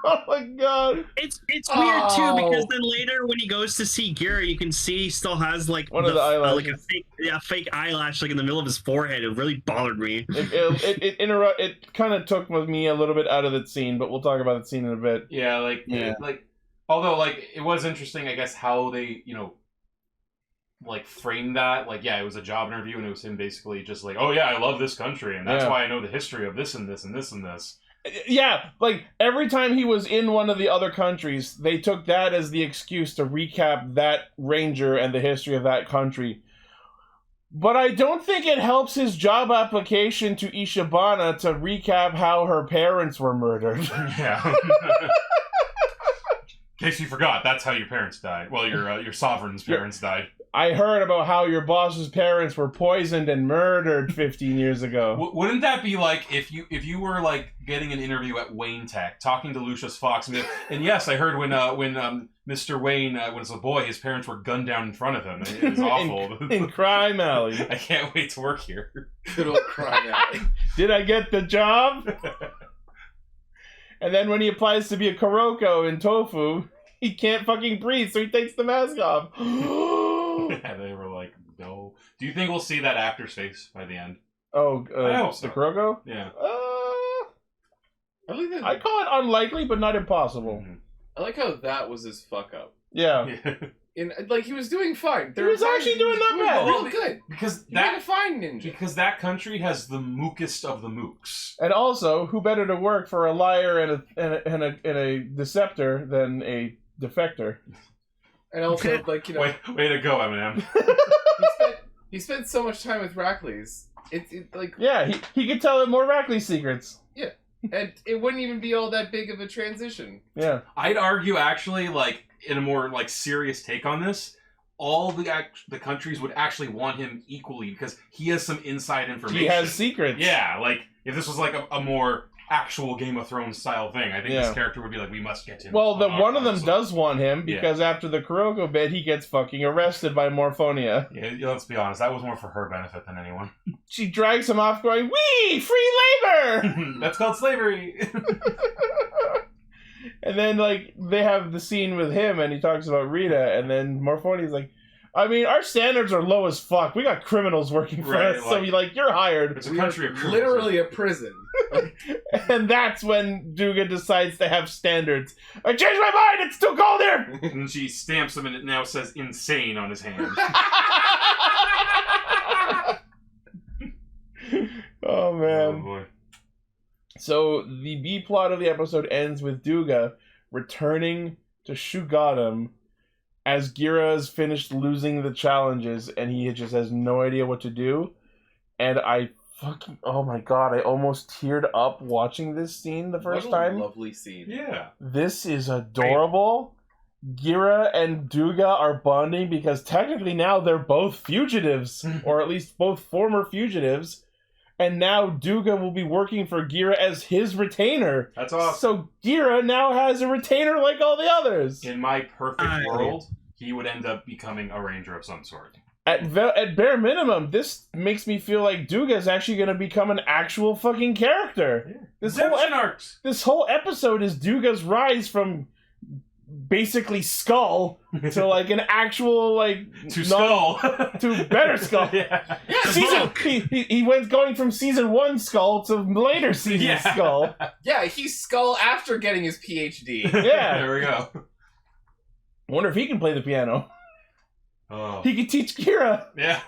B: Oh my god.
A: It's weird too, because then later when he goes to see Gira, you can see he still has like
B: one of the eyelashes.
A: Like a fake eyelash like in the middle of his forehead. It really bothered me.
B: It kind of took with me a little bit out of the scene, but we'll talk about the scene in a bit.
H: Yeah, although it was interesting, I guess, how they, like, framed that. Like, yeah, it was a job interview, and it was him basically just like, oh yeah, I love this country, and that's why I know the history of this and this and this and this.
B: Yeah, like, every time he was in one of the other countries, they took that as the excuse to recap that ranger and the history of that country. But I don't think it helps his job application to Ishibana to recap how her parents were murdered.
H: Yeah. In case you forgot, that's how your parents died. Well, your sovereign's parents died.
B: I heard about how your boss's parents were poisoned and murdered 15 years ago.
H: Wouldn't that be like if you were like getting an interview at Wayne Tech, talking to Lucius Fox, and yes, I heard when Mr. Wayne was a boy, his parents were gunned down in front of him. It was awful.
B: in Crime Alley.
H: I can't wait to work here.
D: Good old Crime Alley.
B: Did I get the job? And then when he applies to be a Kuroko in Tofu, he can't fucking breathe, so he takes the mask off.
H: Yeah, they were like, no. Do you think we'll see that actor's face by the end?
B: Oh,
H: I hope so.
B: the Kuroko?
H: Yeah.
B: I call it unlikely, but not impossible.
H: Mm-hmm.
D: I like how that was his fuck up.
B: Yeah.
D: And like he was doing fine.
B: He was actually doing not bad.
D: Real good.
H: Because
D: He made a fine ninja.
H: Because that country has the mookest of the mooks.
B: And also, who better to work for a liar and a deceptor than a defector?
D: And also, like, you know,
H: way to go, Eminem.
D: he spent so much time with Racles.
B: Yeah, he could tell him more Racles secrets.
D: Yeah, and it wouldn't even be all that big of a transition.
B: Yeah,
H: I'd argue actually, like in a more like serious take on this, all the countries would actually want him equally because he has some inside information.
B: He has secrets.
H: Yeah, like if this was like a more actual Game of Thrones style thing, I think this character would be like, we must get him.
B: Well, one of them does want him because after the Kuroko bit, he gets fucking arrested by Morphonia.
H: Yeah, let's be honest, that was more for her benefit than anyone.
B: She drags him off going, "Wee! Free labor!"
H: That's called slavery!
B: And then, like, they have the scene with him and he talks about Rita, and then Morphonia's like, I mean, our standards are low as fuck. We got criminals working for us, so you're hired.
H: It's a country of criminals.
D: Literally a prison.
B: And that's when Duga decides to have standards. I changed my mind! It's too cold here!
H: And she stamps him and it now says insane on his hand.
B: Oh, man.
H: Oh, boy.
B: So, the B-plot of the episode ends with Duga returning to Shugadam as Gira has finished losing the challenges and he just has no idea what to do. And oh my god, I almost teared up watching this scene the first time.
D: Lovely scene.
H: Yeah.
B: This is adorable. Gira and Duga are bonding because technically now they're both fugitives, or at least both former fugitives. And now Duga will be working for Gira as his retainer.
H: That's awesome.
B: So Gira now has a retainer like all the others.
H: In my perfect world, he would end up becoming a ranger of some sort.
B: At bare minimum, this makes me feel like Duga is actually going to become an actual fucking character.
H: Yeah.
B: This whole episode is Duga's rise from basically Skull to like an actual
H: Skull
B: to better Skull.
H: Yeah.
B: He went going from season 1 Skull to later season Skull.
D: Yeah, he's Skull after getting his PhD.
B: Yeah,
H: there we go.
B: I wonder if he can play the piano.
H: Oh.
B: He could teach Kira.
H: Yeah.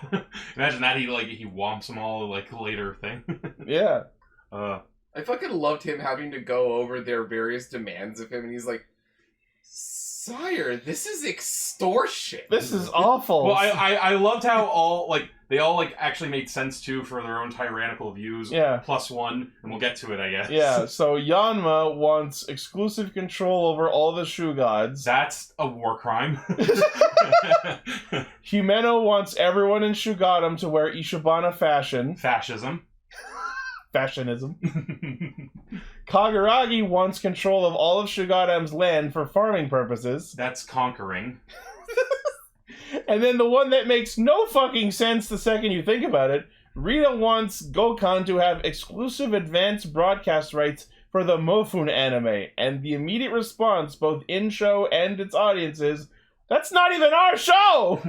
H: Imagine that he whomps them all later thing.
B: Yeah.
D: I fucking loved him having to go over their various demands of him, and he's like, "Sire, this is extortion.
B: This is awful."
H: Well, I loved how they all actually made sense too for their own tyrannical views.
B: Yeah.
H: +1, and we'll get to it, I guess.
B: Yeah, so Yanma wants exclusive control over all the Shu gods.
H: That's a war crime.
B: Himeno wants everyone in Shugadam to wear Ishibana fashion.
H: Fascism.
B: Fashionism. Kaguragi wants control of all of Shugadam's land for farming purposes.
H: That's conquering.
B: And then the one that makes no fucking sense the second you think about it, Rita wants Gokhan to have exclusive advanced broadcast rights for the Mofun anime. And the immediate response, both in-show and its audiences, that's not even our show!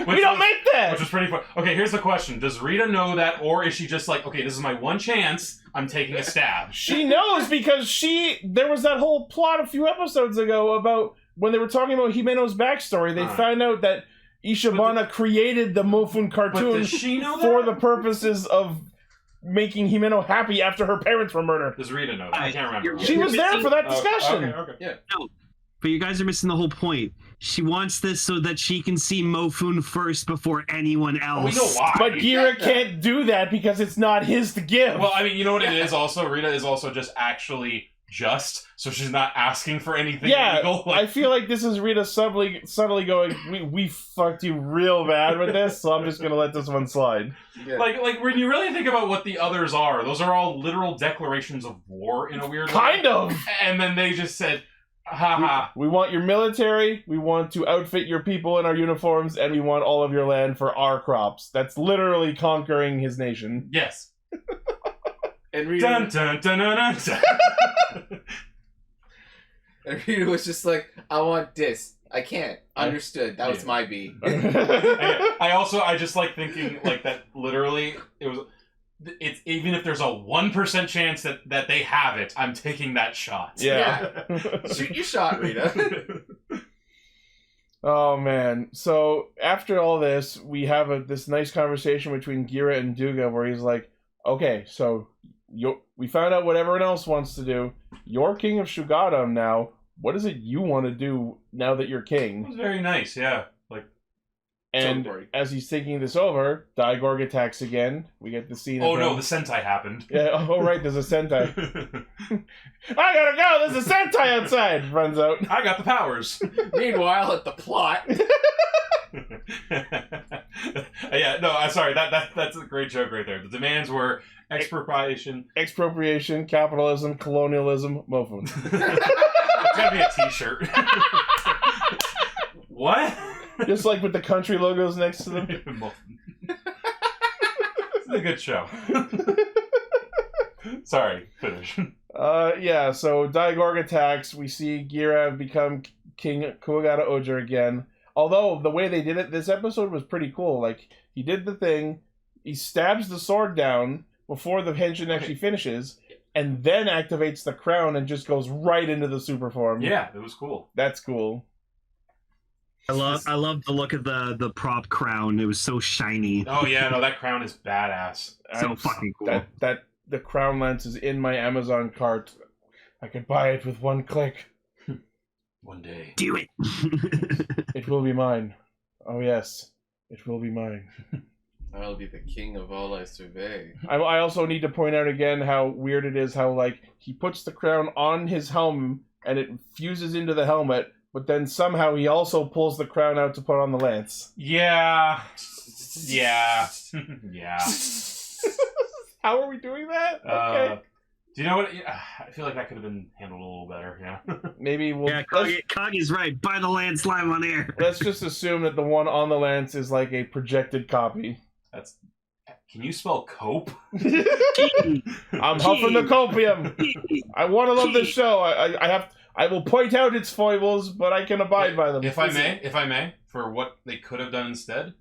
B: We don't make that!
H: Which is pretty fun. Okay, here's the question. Does Rita know that, or is she just like, okay, this is my one chance, I'm taking a stab?
B: She knows because there was that whole plot a few episodes ago about when they were talking about Himeno's backstory, they found out that Ishibana created the Mofun cartoon
H: does she know
B: for
H: that?
B: the purposes of making Himeno happy after her parents were murdered.
H: Does Rita know that? I can't remember.
B: She was there for that discussion.
H: Okay.
D: Yeah.
A: No, but you guys are missing the whole point. She wants this so that she can see Mofun first before anyone else.
H: We know why.
B: But Gira can't do that because it's not his to give.
H: Well, I mean, you know what it is also? Rita is also just actually just, so she's not asking for anything
B: Yeah,
H: illegal.
B: I feel like this is Rita subtly going, we fucked you real bad with this, so I'm just gonna let this one slide.
D: Yeah.
H: Like when you really think about what the others are, those are all literal declarations of war in a weird way.
B: Kind of!
H: And then they just said, haha.
B: We want your military, we want to outfit your people in our uniforms, and we want all of your land for our crops. That's literally conquering his nation.
H: Yes.
D: And Rita,
H: Dun, dun, dun, dun, dun, dun.
D: and Rita was just like, I want this. I can't. Understood. That was my B.
H: I just like thinking like that literally it's even if there's a 1% chance that they have it, I'm taking that shot.
B: Yeah.
D: Shoot your shot, Rita.
B: Oh man. So after all this, we have this nice conversation between Gira and Duga where he's like, okay, so we found out what everyone else wants to do. You're king of Shugadam now. What is it you want to do now that you're king?
H: It was very nice, yeah. Like,
B: and as he's thinking this over, Daigorg attacks again. We get the scene.
H: Oh no, the Sentai happened.
B: Yeah. Oh right, there's a Sentai. I gotta go. There's a Sentai outside. Runs out.
H: I got the powers.
D: Meanwhile, at the plot.
H: Yeah, no, I'm sorry. That's a great joke right there. The demands were expropriation,
B: capitalism, colonialism, mofo.
H: It's gotta be a T-shirt. What?
B: Just like with the country logos next to them.
H: It's a good show. Sorry, finish.
B: Yeah. So Daigorg attacks. We see Gira become King Kuwagata Ohger again. Although the way they did it this episode was pretty cool. Like, he did the thing, he stabs the sword down before the henshin actually finishes, and then activates the crown and just goes right into the super form.
H: Yeah, it was cool.
B: That's cool.
A: I love the look of the prop crown. It was so shiny.
H: Oh yeah, no, that crown is badass.
A: So fucking cool.
B: That the crown lens is in my Amazon cart. I could buy it with one click.
H: One day.
A: Do it.
B: It will be mine. Oh yes, it will be mine.
D: I'll be the king of all I survey.
B: I also need to point out again how weird it is how, like, he puts the crown on his helm and it fuses into the helmet, but then somehow he also pulls the crown out to put on the lance.
H: Yeah. Yeah. Yeah.
B: How are we doing that? Okay.
H: Do you know what? I feel like that could have been handled a little better, yeah.
B: Maybe we'll...
A: Yeah, Kagi's right. Buy the lance live on air.
B: Let's just assume that the one on the lance is like a projected copy.
H: That's... Can you spell cope?
B: I'm huffing the copium. I want to love this show. I will point out its foibles, but I can abide by them.
H: If I may, for what they could have done instead,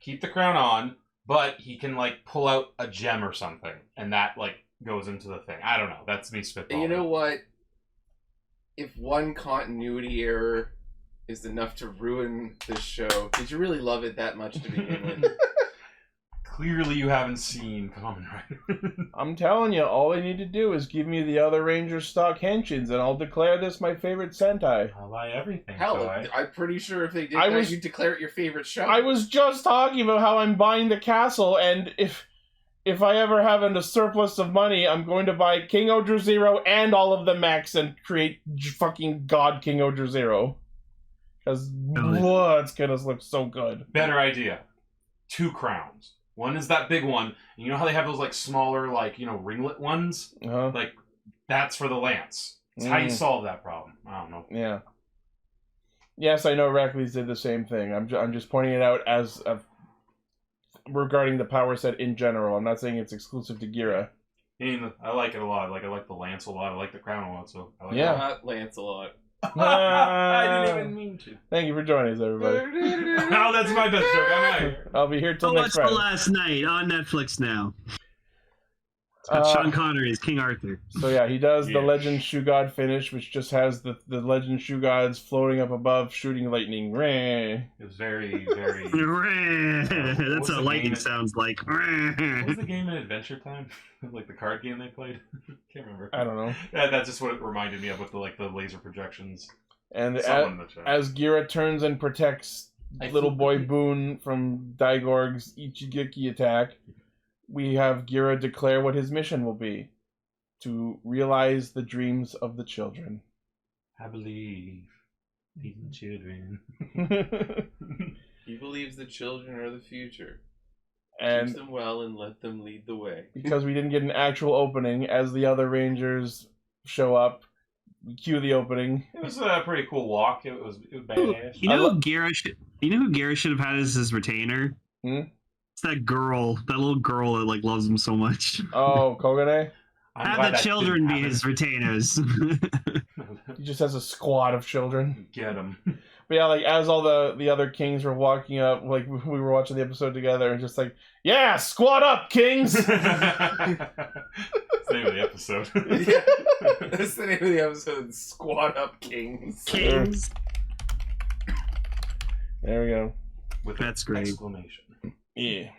H: keep the crown on, but he can, like, pull out a gem or something, and that, like, goes into the thing. I don't know. That's me spitballing.
D: You know what? If one continuity error is enough to ruin this show, did you really love it that much to begin with?
H: Clearly you haven't seen Kamen Rider.
B: I'm telling you, all I need to do is give me the other Ranger stock henshins, and I'll declare this my favorite Sentai.
H: I'll buy everything.
D: Hell, I'm pretty sure if they did that, you'd declare it your favorite show.
B: I was just talking about how I'm buying the castle, and if I ever have a surplus of money, I'm going to buy Kingohger Zero and all of the mechs and create fucking God Kingohger Zero. Because, it's gonna look so good.
H: Better idea. 2 crowns. One is that big one. And you know how they have those, like, smaller, like, you know, ringlet ones?
B: Uh-huh.
H: Like, that's for the lance. It's how you solve that problem. I don't know.
B: Yeah. Yes, I know Racles did the same thing. I'm just pointing it out as regarding the power set in general. I'm not saying it's exclusive to Gira.
H: I mean, I like it a lot. Like, I like the lance a lot. I like the crown a lot. So I like
B: Yeah.
D: Not Lancelot.
H: I didn't even mean to.
B: Thank you for joining us, everybody.
H: Oh, that's my best joke. I'm out of here.
B: I'll be here till
A: Go
B: next
A: watch
B: Friday.
A: The Last Night on Netflix now. It's got Sean Connery as King Arthur.
B: So yeah, he does the Legend Shoe God finish, which just has the Legend Shoe Gods floating up above, shooting lightning.
H: It was very, very...
A: That's what lightning sounds like.
H: What was the game in Adventure Time? Like the card game they played? Can't remember.
B: I don't know.
H: Yeah, that's just what it reminded me of with the laser projections.
B: And as Gira turns and protects little boy Boone from Daigorg's Ichigeki attack, we have Gira declare what his mission will be. to realize the dreams of the children.
H: I believe in the children.
D: He believes the children are the future.
B: And
D: keeps them well and let them lead the way.
B: Because we didn't get an actual opening, as the other Rangers show up, we cue the opening.
H: It was a pretty cool walk. It was badass.
A: You know who Garrett should have had as his retainer? It's that girl, that little girl that like loves him so much.
B: Oh, Kogane?
A: Have the children be his retainers.
B: He just has a squad of children.
H: Get him.
B: But yeah, like as all the other kings were walking up, like we were watching the episode together, and just like, yeah, squad up, kings.
H: That's the name of the episode.
D: Yeah, that's the name of the episode. Squad up, kings.
A: Kings.
B: There we go.
H: With
A: that's great.
H: Exclamation.
B: Yeah.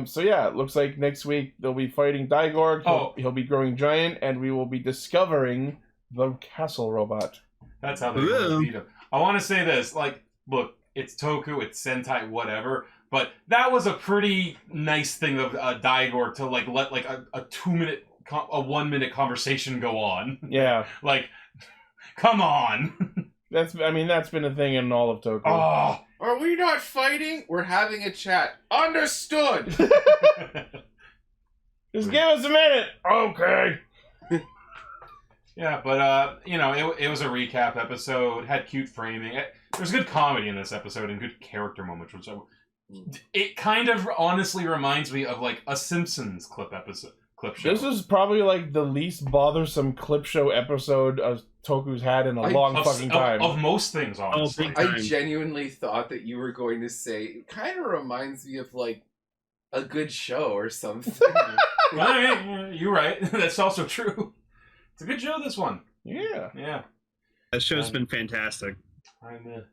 B: So yeah, it looks like next week they'll be fighting Daigorg. He'll be growing giant, and we will be discovering the castle robot.
H: That's how they beat him. I want to say this, like, look, it's Toku, it's Sentai, whatever, but that was a pretty nice thing of Daigorg to like let like a 2-minute, a 1-minute conversation go on.
B: Yeah.
H: Like, come on.
B: That's been a thing in all of Toku.
H: Oh.
D: Are we not fighting? We're having a chat. Understood.
B: Just give us a minute. Okay.
H: Yeah, but you know, it was a recap episode. Had cute framing. There's good comedy in this episode and good character moments. Which it kind of honestly reminds me of like a Simpsons clip show.
B: This is probably like the least bothersome clip show episode Toku's had in a long fucking time.
H: Of most things, honestly.
D: I genuinely thought that you were going to say, it kind of reminds me of like a good show or something.
H: I mean, you're right. That's also true. It's a good show, this one.
B: Yeah.
H: Yeah.
A: That show's been fantastic.
H: I'm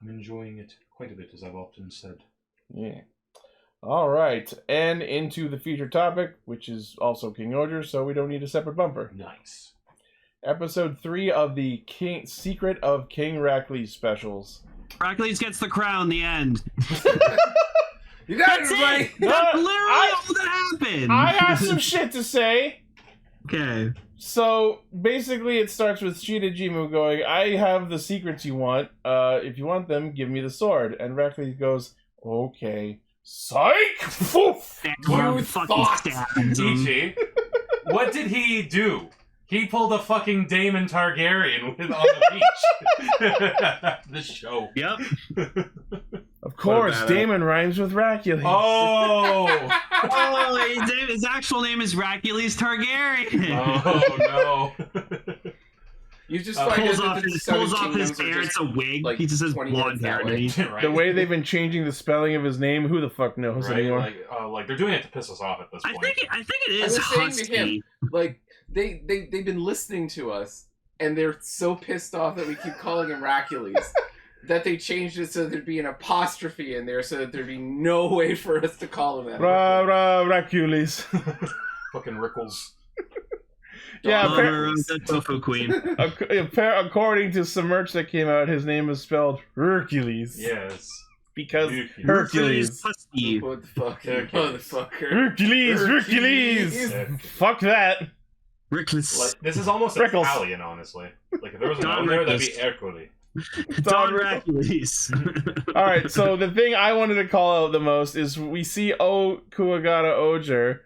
H: enjoying it quite a bit, as I've often said.
B: Yeah. All right. And into the feature topic, which is also Kingohger, so we don't need a separate bumper.
H: Nice.
B: Episode 3 of the Secret of King Racles specials.
A: Racles gets the crown, the end.
D: You got
A: That's
D: everybody.
A: it! That's literally all that happened!
B: I have some shit to say.
A: Okay.
B: So, basically it starts with Shidajimu going, I have the secrets you want. If you want them, give me the sword. And Racles goes, okay. Psych! Foof!
A: You thought.
H: Ichi, what did he do? He pulled a fucking Daemon Targaryen on the beach. This show.
A: Yep.
B: Of course, Daemon rhymes with Racules.
H: Oh!
A: His actual name is Racules Targaryen.
H: Oh, no.
D: You just find
A: pulls
D: out
A: off
D: that
A: his hair, it's a wig.
D: Like
A: he just has blonde hair underneath.
H: Right.
B: The way they've been changing the spelling of his name, who the fuck knows anymore?
H: Like they're doing it to piss us off at this point.
A: I think it is Husky.
D: To him, like they've been listening to us, and they're so pissed off that we keep calling him Racules that they changed it so there'd be an apostrophe in there, so that there'd be no way for us to call him that.
B: Racules.
H: Fucking Racles.
B: Yeah,
A: the tofu queen.
B: According to some merch that came out, his name is spelled Hercules.
H: Yes.
B: Because Hercules.
D: What the fuck, motherfucker?
B: Hercules! Fuck that.
A: Racles.
H: Like, this is almost Italian, honestly. Like, if there was an O there, that'd be Ercole.
A: Don Racles.
B: Alright, so the thing I wanted to call out the most is we see Kuwagata Ohger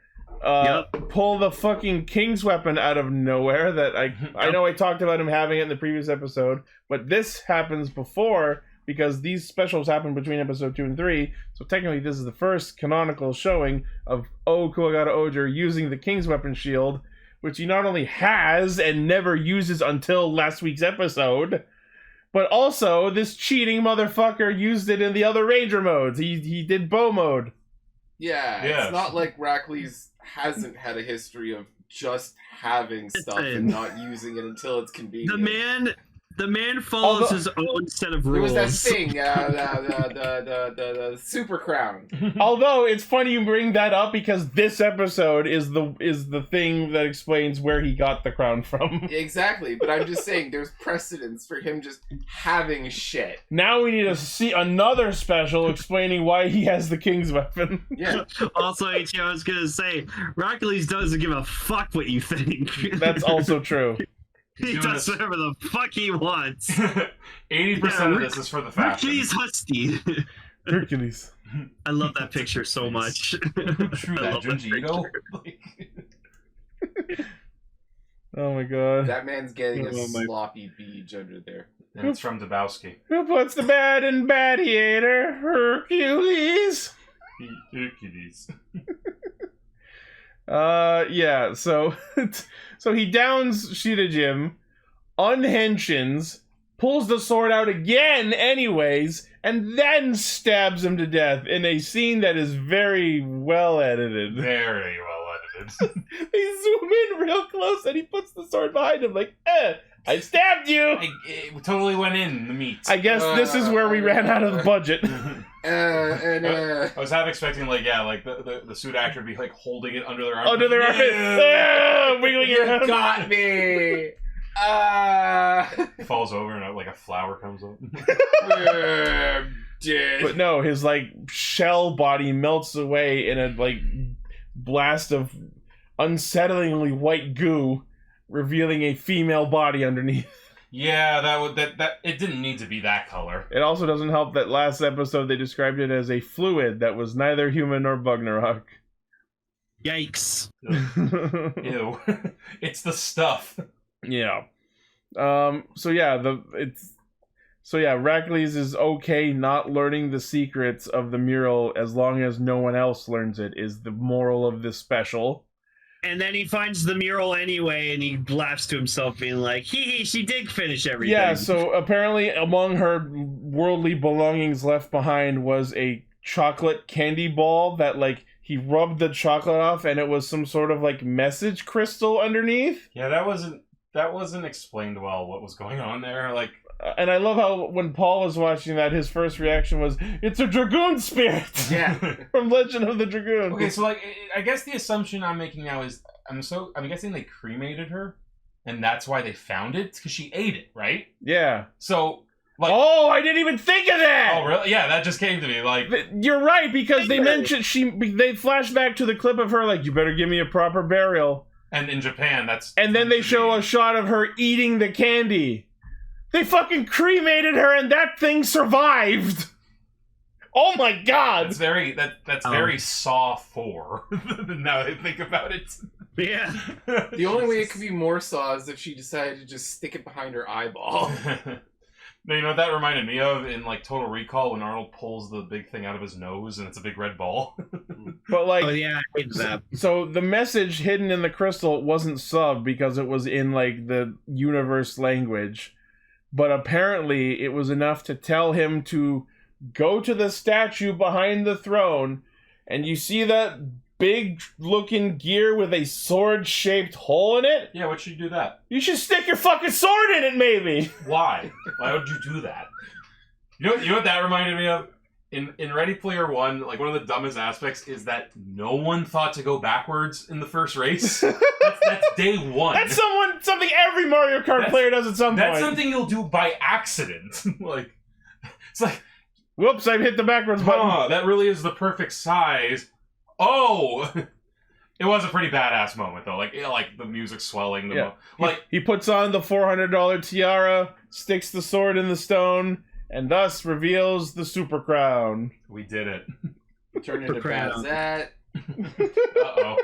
B: pull the fucking king's weapon out of nowhere that I know I talked about him having it in the previous episode, but this happens before because these specials happen between episode 2 and 3, so technically this is the first canonical showing of Kuwagata Ohger using the king's weapon shield, which he not only has and never uses until last week's episode, but also this cheating motherfucker used it in the other ranger modes. He did bow mode.
D: Yeah, it's not like Racles hasn't had a history of just having stuff and not using it until it's convenient.
A: The man follows his own set of rules.
D: It was that thing, the super crown.
B: Although it's funny you bring that up because this episode is the thing that explains where he got the crown from.
D: Exactly, but I'm just saying there's precedence for him just having shit.
B: Now we need to see another special explaining why he has the king's weapon.
D: Yeah.
A: Also, HO, I was gonna say, Racules doesn't give a fuck what you think.
B: That's also true.
A: He does whatever the fuck he wants.
H: 80% of this is for the fashion.
A: Hercules Husky.
B: Hercules.
A: I love that picture so much.
H: True that, Junji Ito.
B: Oh my god.
D: That man's getting a sloppy beach under there.
H: And it's from Dabowski.
B: Who puts the bad in Badiator? Hercules.
H: Hercules.
B: Yeah, so he downs Shirajim, unhensions, pulls the sword out again anyways, and then stabs him to death in a scene that is very well edited.
H: Very well edited.
B: They zoom in real close and he puts the sword behind him like, I stabbed you!
H: It totally went in the meat.
B: I guess this is where we ran out of the budget.
H: I was half expecting, the suit actor to be, holding it under their arm.
B: Under their armpit! Wiggling
D: You
B: around.
D: got me!
H: Falls over and, a flower comes up.
D: Dead.
B: But no, his, shell body melts away in a, blast of unsettlingly white goo, revealing a female body underneath.
H: Yeah, that it didn't need to be that color.
B: It also doesn't help that last episode they described it as a fluid that was neither human nor Bugnarok.
A: Yikes.
H: Ew. It's the stuff.
B: Yeah. Racules is okay not learning the secrets of the mural as long as no one else learns it, is the moral of this special.
A: And then he finds the mural anyway, and he laughs to himself, being like, hee, she did finish everything.
B: Yeah, so apparently among her worldly belongings left behind was a chocolate candy ball that, he rubbed the chocolate off, and it was some sort of, message crystal underneath.
H: Yeah, that wasn't explained well what was going on there.
B: And I love how when Paul was watching that, his first reaction was, "It's a dragoon spirit!"
D: Yeah.
B: From Legend of the Dragoon.
H: Okay, so I guess the assumption I'm making now is I'm guessing they cremated her, and that's why they found it because she ate it, right?
B: Yeah.
H: So
B: oh, I didn't even think of that.
H: Oh, really? Yeah, that just came to me.
B: You're right, because they mentioned they flash back to the clip of her you better give me a proper burial.
H: And in Japan,
B: and then they show a shot of her eating the candy. They fucking cremated her and that thing survived! Oh my god!
H: That's very very Saw 4. Now that I think about it.
A: Yeah.
D: The only way it could be more Saw is if she decided to just stick it behind her eyeball.
H: No, you know what that reminded me of in Total Recall when Arnold pulls the big thing out of his nose and it's a big red ball.
B: But
A: oh yeah, I hate that.
B: So the message hidden in the crystal wasn't subbed because it was in the universe language. But apparently it was enough to tell him to go to the statue behind the throne, and you see that big looking gear with a sword shaped hole in it?
H: Yeah, what should you do that?
B: You should stick your fucking sword in it, maybe!
H: Why? Why would you do that? You know what that reminded me of? In Ready Player One, one of the dumbest aspects is that no one thought to go backwards in the first race. That's day one.
B: That's something every Mario Kart player does at some point.
H: That's something you'll do by accident. It's
B: whoops, I hit the backwards button.
H: That really is the perfect size. Oh! It was a pretty badass moment, though. The music swelling.
B: He puts on the $400 tiara, sticks the sword in the stone, and thus reveals the super crown.
H: We did it.
D: Turned into Bazette.
H: Uh-oh.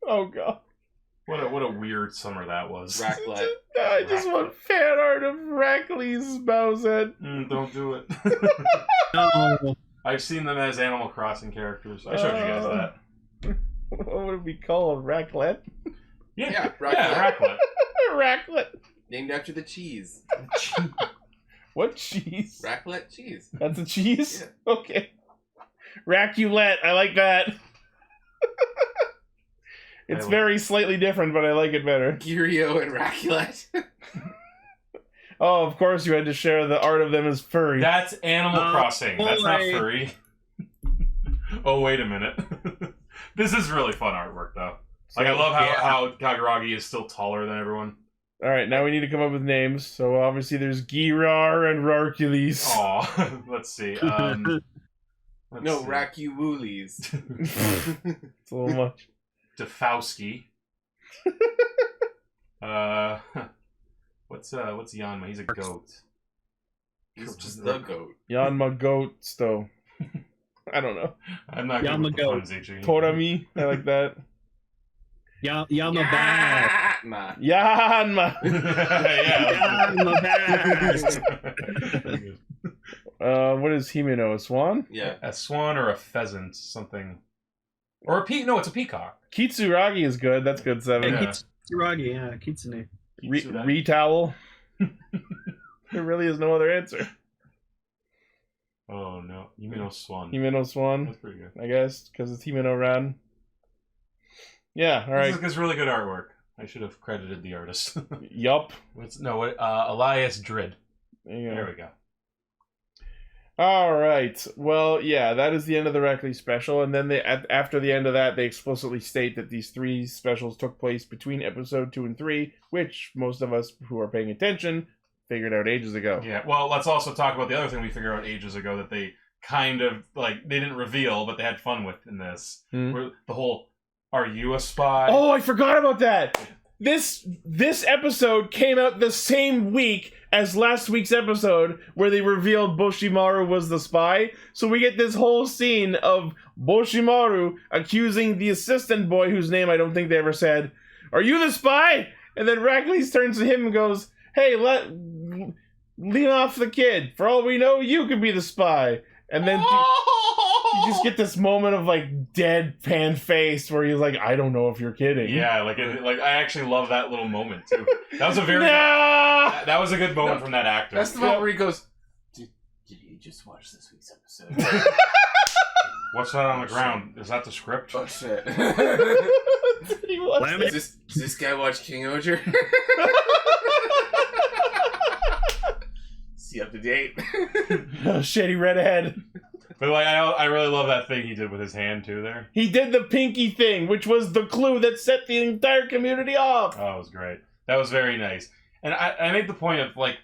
B: Oh, God.
H: What a weird summer that was.
D: Raclette.
B: I just want fan art of Racles Bowsette.
H: Don't do it.
A: No.
H: I've seen them as Animal Crossing characters. I showed you guys that.
B: What would we call a raclette?
H: Yeah,
D: Raclette.
H: Yeah, Raclette.
B: Raclette.
D: Named after the cheese.
B: What cheese?
D: Raclette cheese.
B: That's a cheese?
D: Yeah.
B: Okay. Raculette. I like that. It's very slightly different, but I like it better.
D: Girio and Raclette.
B: Oh, of course you had to share the art of them as furry.
H: That's Animal Crossing. That's not
A: boy.
H: furry. Oh, wait a minute. This is really fun artwork, though. Like, I love how Kaguragi is still taller than everyone.
B: All right, now we need to come up with names. So obviously there's Girar and Racules.
H: Aw, let's see.
D: Racules.
B: It's a little much.
H: Defowski. What's Yanma? He's a goat.
D: He's just the goat.
B: Yanma Goat Sto. I don't know.
H: I'm not good with the puns, Ichi.
B: Torami. I like that.
A: Yama bad.
D: Nah.
B: Yanma.
A: Yama bad.
B: What is Himeno? A swan?
D: Yeah.
H: A swan or a pheasant, something. Or a no, it's a peacock.
B: Kitsuragi is good. That's good, 7.
H: Yeah.
A: Kitsuragi, yeah, Kitsune.
B: Retowel. There really is no other answer.
H: Oh no, Himeno Swan.
B: Himeno Swan.
H: That's pretty good.
B: I guess, because it's Himeno Ran. Yeah, alright.
H: This is really good artwork. I should have credited the artist.
B: Yup.
H: Elias Drid.
B: There you go.
H: There we go.
B: Alright. Well, yeah, that is the end of the Racles special, and then after the end of that, they explicitly state that these 3 specials took place between episode 2 and 3, which most of us who are paying attention figured out ages ago.
H: Yeah, well, let's also talk about the other thing we figured out ages ago that they kind of, like, they didn't reveal, but they had fun with in this. Where the whole, are you a spy?
B: Oh, I forgot about that! This episode came out the same week as last week's episode where they revealed Boshimaru was the spy. So we get this whole scene of Boshimaru accusing the assistant boy, whose name I don't think they ever said, "Are you the spy?" And then Racules turns to him and goes, "Hey, lean off the kid. For all we know, you could be the spy." And then you just get this moment of like deadpan face where he's like, "I don't know if you're kidding."
H: Yeah, like I actually love that little moment too. That was a very that was a good moment from that actor.
D: That's the moment where he goes, Did you just watch this week's episode?
H: What's that on the ground? Is that the script?
D: Oh shit. Does this guy watch Kingohger? Is he up to date?
B: Oh shit, he read ahead.
H: But like, I really love that thing he did with his hand too. There,
B: he did the pinky thing, which was the clue that set the entire community off.
H: Oh, it was great. That was very nice. And I made the point of like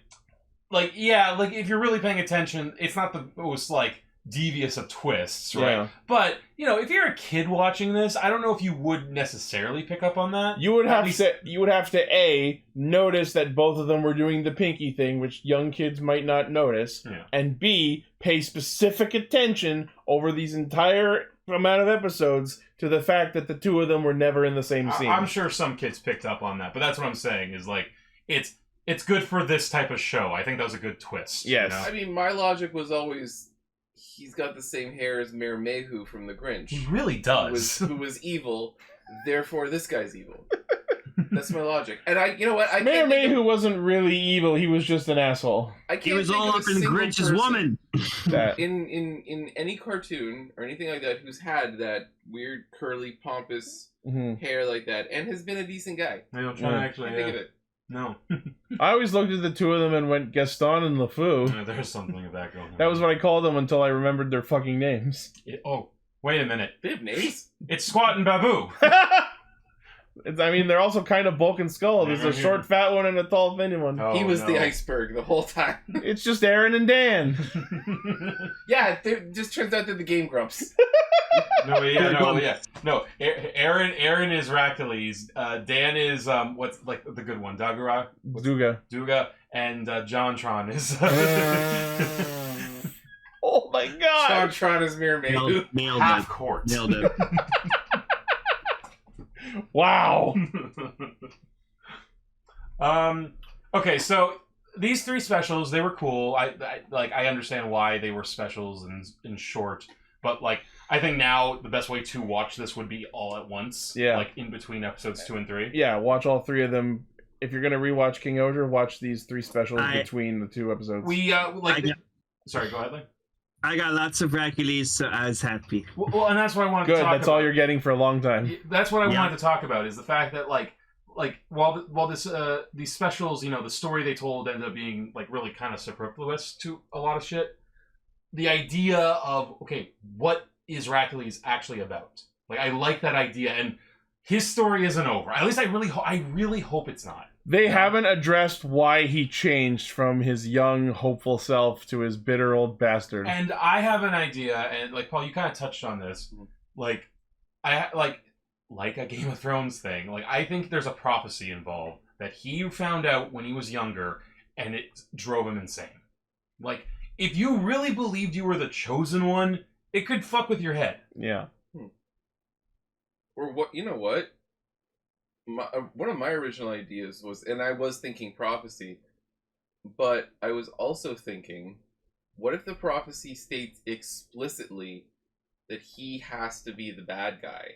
H: yeah, like if you're really paying attention, it's not the most like devious of twists, right?
B: Yeah.
H: But you know, if you're a kid watching this, I don't know if you would necessarily pick up on that.
B: You would have to A, notice that both of them were doing the pinky thing, which young kids might not notice, and B, pay specific attention over these entire amount of episodes to the fact that the two of them were never in the same scene.
H: I'm sure some kids picked up on that, but that's what I'm saying is like it's good for this type of show. I think that was a good twist.
B: Yes.
H: You know?
D: I mean, my logic was always he's got the same hair as Mayor Mayhew from The Grinch.
H: He really does.
D: Who was evil, therefore this guy's evil. That's my logic. And you know what?
B: Mayor Mayhew wasn't really evil. He was just an asshole.
A: He was all up in Grinch's woman.
B: That.
D: In any cartoon or anything like that who's had that weird curly pompous hair like that and has been a decent guy.
H: I'm trying to actually
D: think of it.
H: No.
B: I always looked at the two of them and went Gaston and LeFou.
H: Yeah, there's something of that going on.
B: That was what I called them until I remembered their fucking names.
H: Oh, wait a minute.
D: They have names?
H: It's Squat and Babu.
B: I mean, they're also kind of Bulk and Skull. There's a short, fat one and a tall, thin one.
D: Oh, he was the iceberg the whole time.
B: It's just Aaron and Dan.
D: Yeah, it just turns out they're the Game Grumps.
H: No, Aaron is Racules. Dan is what's like the good one, Dagura. Duga, and JonTron is.
B: Oh my god!
D: JonTron is Mirror Mayhew.
A: Nailed
H: Half
A: it.
H: court.
A: Nailed it.
B: Wow.
H: Okay, so these three specials, they were cool. I understand why they were specials and short, but like I think now the best way to watch this would be all at once.
B: Yeah.
H: Like in between episodes 2 and 3.
B: Yeah, watch all three of them. If you're gonna rewatch Kingohger, watch these three specials between the two episodes.
H: Sorry, go ahead, Lee.
A: I got lots of Racules, so I was happy.
H: Well, and that's what I wanted to talk about.
B: Good, that's all you're getting for a long time.
H: That's what I wanted to talk about, is the fact that, like like while this these specials, you know, the story they told ended up being like really kind of superfluous to a lot of shit. The idea of, okay, what is Racules actually about? Like, I like that idea, and his story isn't over. At least I really hope it's not.
B: They haven't addressed why he changed from his young, hopeful self to his bitter old bastard.
H: And I have an idea, and like Paul, you kind of touched on this. Like, I like a Game of Thrones thing. Like, I think there's a prophecy involved that he found out when he was younger, and it drove him insane. Like, if you really believed you were the chosen one, it could fuck with your head.
B: Yeah.
D: Or what? You know what? One of my original ideas was, and I was thinking prophecy, but I was also thinking, what if the prophecy states explicitly that he has to be the bad guy,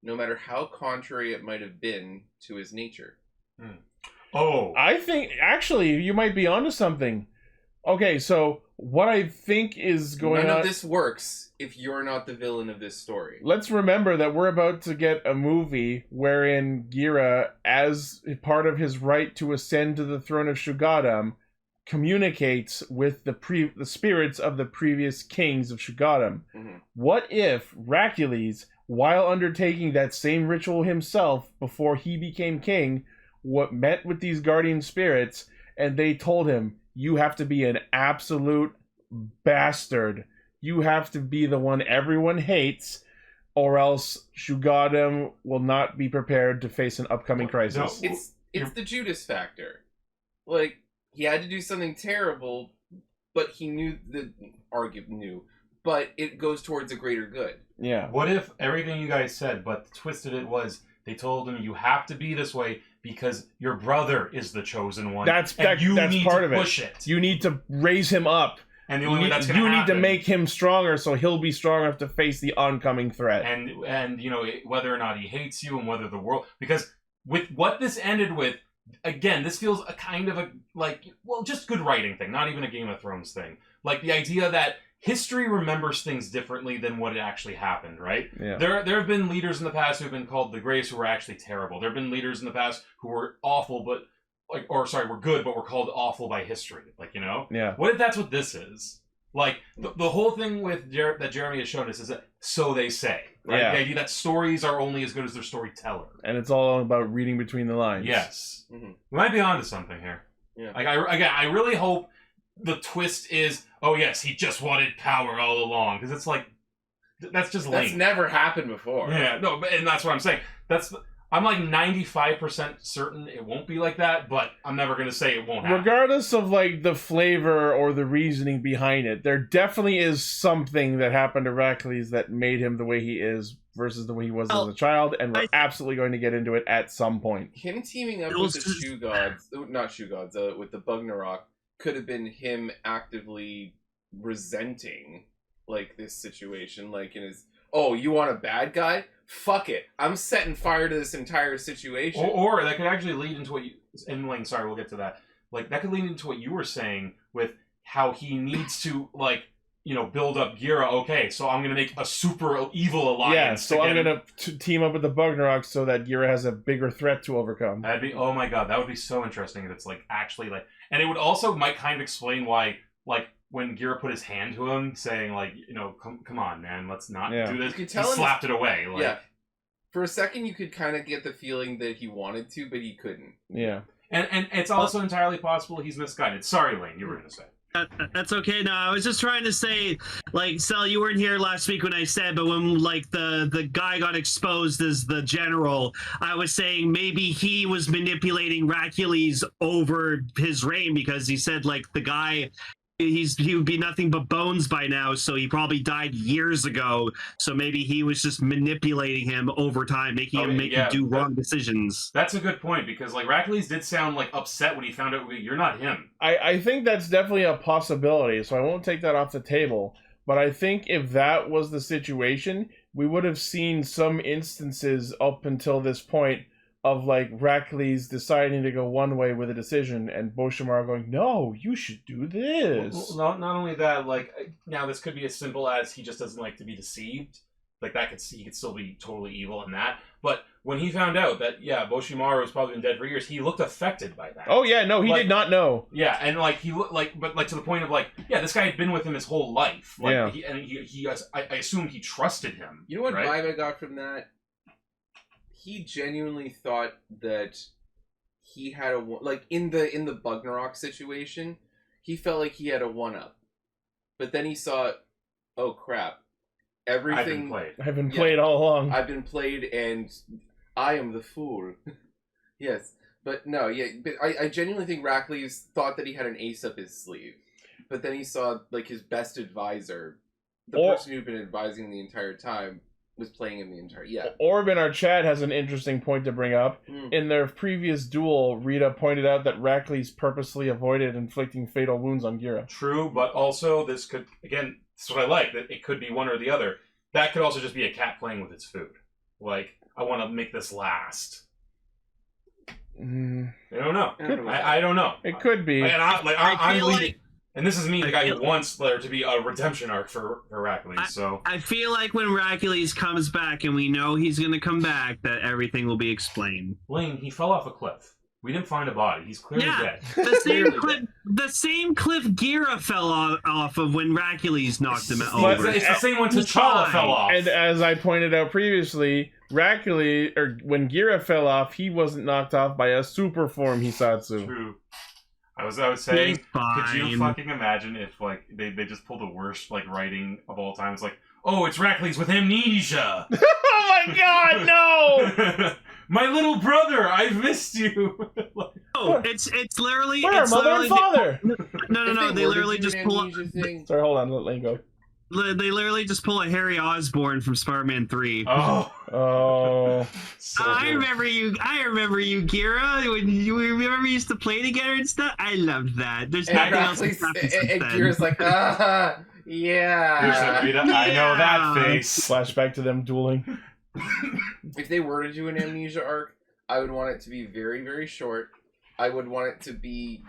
D: no matter how contrary it might have been to his nature?
H: Oh.
B: I think, actually, you might be onto something. Okay, so what I think is going on...
D: None of this works if you're not the villain of this story.
B: Let's remember that we're about to get a movie wherein Gira, as part of his right to ascend to the throne of Shugadam, communicates with the spirits of the previous kings of Shugadam.
D: Mm-hmm.
B: What if Racules, while undertaking that same ritual himself before he became king, met with these guardian spirits, and they told him, you have to be an absolute bastard. You have to be the one everyone hates, or else Shugadam will not be prepared to face an upcoming crisis.
D: No, it's the Judas factor. Like, he had to do something terrible, but he knew but it goes towards a greater good.
B: Yeah.
H: What if everything you guys said, but the twist of it was they told him you have to be this way because your brother is the chosen one.
B: That's
H: part
B: of
H: push it.
B: You need to raise him up.
H: And the only way that's going to happen...
B: You need to make him stronger so he'll be strong enough to face the oncoming threat.
H: And you know, whether or not he hates you and whether the world... Because with what this ended with, again, this feels a kind of a, like, well, just good writing thing, not even a Game of Thrones thing. Like, the idea that history remembers things differently than what actually happened, right?
B: Yeah.
H: There have been leaders in the past who have been called the Greys who were actually terrible. There have been leaders in the past who were awful, but were good, but were called awful by history. Like, you know?
B: Yeah.
H: What if that's what this is? Like, the whole thing with that Jeremy has shown us is that so they say. Right?
B: Yeah.
H: The idea that stories are only as good as their storyteller.
B: And it's all about reading between the lines.
H: Yes.
D: Mm-hmm.
H: We might be onto something here.
D: Yeah.
H: Like, I really hope the twist is, oh yes, he just wanted power all along. Because it's like, that's just lame.
D: That's never happened before.
H: Yeah, no, and that's what I'm saying. I'm like 95% certain it won't be like that, but I'm never going to say it won't happen.
B: Regardless of, like, the flavor or the reasoning behind it, there definitely is something that happened to Racules that made him the way he is versus the way he was as a child, and we're absolutely going to get into it at some point.
D: Him teaming up with the Shoe Gods, not Shoe Gods, with the Bugnarok, could have been him actively resenting, like, this situation, like, in his, oh, you want a bad guy? Fuck it. I'm setting fire to this entire situation.
H: Or that could actually lead into what you... And, Lane, sorry, we'll get to that. Like, that could lead into what you were saying with how he needs to, like, you know, build up Gira. Okay, so I'm going to make a super evil alliance.
B: Yeah, so I'm going to team up with the Bugnarok so that Gira has a bigger threat to overcome.
H: That'd be... Oh, my God. That would be so interesting if it's, like, actually, like... And it would also might kind of explain why, like, when Gira put his hand to him, saying, like, you know, come on, man, let's not do this.
D: You could tell
H: he slapped it away. Like,
D: yeah. For a second, you could kind of get the feeling that he wanted to, but he couldn't.
B: Yeah.
H: And it's also entirely possible he's misguided. Sorry, Lane, you were going to say.
A: That's okay. No, I was just trying to say, like, Sal, you weren't here last week when I said, but when, like, the guy got exposed as the general, I was saying maybe he was manipulating Racules over his reign because he said, like, the guy... he would be nothing but bones by now, so he probably died years ago. So maybe he was just manipulating him over time, making him do wrong decisions.
H: That's a good point, because like Racules did sound like upset when he found out you're not him.
B: I think that's definitely a possibility, so I won't take that off the table. But I think if that was the situation, we would have seen some instances up until this point of like Racules deciding to go one way with a decision and Ohsama going, no, you should do this.
H: Well, not only that, like, now this could be as simple as he just doesn't like to be deceived, Like he could still be totally evil in that. But when he found out that Boshimaru was probably been dead for years, he looked affected by that.
B: Oh yeah, no, he did not know.
H: Yeah, and like he looked but to the point of like, this guy had been with him his whole life. Like, I assumed he trusted him.
D: You know what
H: right?
D: vibe I got from that? He genuinely thought that he had in the Bugnarok situation, he felt like he had a one-up. But then he saw, oh crap, everything...
B: I've been played all along.
D: I've been played and I am the fool. Yes. But no, but I genuinely think Racles thought that he had an ace up his sleeve. But then he saw, like, his best advisor, the person who'd been advising the entire time, was playing him the entire... Yeah.
B: Orb in our chat has an interesting point to bring up. In their previous duel, Rita pointed out that Racles purposely avoided inflicting fatal wounds on Gira.
H: True, but also this could, again, that's what I like, that it could be one or the other. That could also just be a cat playing with its food. Like, I want to make this last. I don't know. I don't know.
B: It could be.
H: I'm leading. And this is me, the guy who wants there to be a redemption arc for Racules, so...
A: I feel like when Racules comes back, and we know he's going to come back, that everything will be explained.
H: Blaine, he fell off a cliff. We didn't find a body. He's clearly dead.
A: The same cliff Gira fell off of when Racules knocked him over.
H: It's the same one T'Challa fell off.
B: And as I pointed out previously, Racules, or when Gira fell off, he wasn't knocked off by a super form Hisatsu.
H: True. I was saying, could you fucking imagine if like they just pulled the worst like writing of all time? It's like, oh, it's Racules with amnesia.
B: Oh my god, no!
H: My little brother, I've missed you.
A: It's literally
B: where are mother and father?
A: No, they literally just pull up.
B: Sorry, hold on, let me go.
A: They literally just pull a Harry Osborn from Spider-Man 3.
B: Oh.
A: So I remember you, Gira. When you remember we used to play together and stuff. I loved that. There's nothing else that's happened since then.
D: Gira's like, yeah.
H: I know that face.
B: Flashback to them dueling.
D: If they were to do an amnesia arc, I would want it to be very, very short. I would want it to be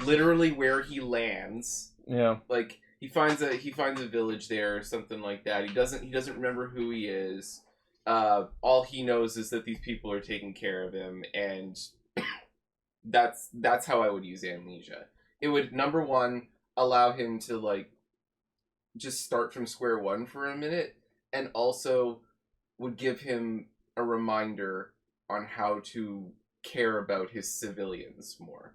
D: literally where he lands.
B: Yeah.
D: Like he finds a village there or something like that. He doesn't remember who he is. All he knows is that these people are taking care of him, and that's how I would use amnesia. It would, number one, allow him to like just start from square one for a minute, and also would give him a reminder on how to care about his civilians more.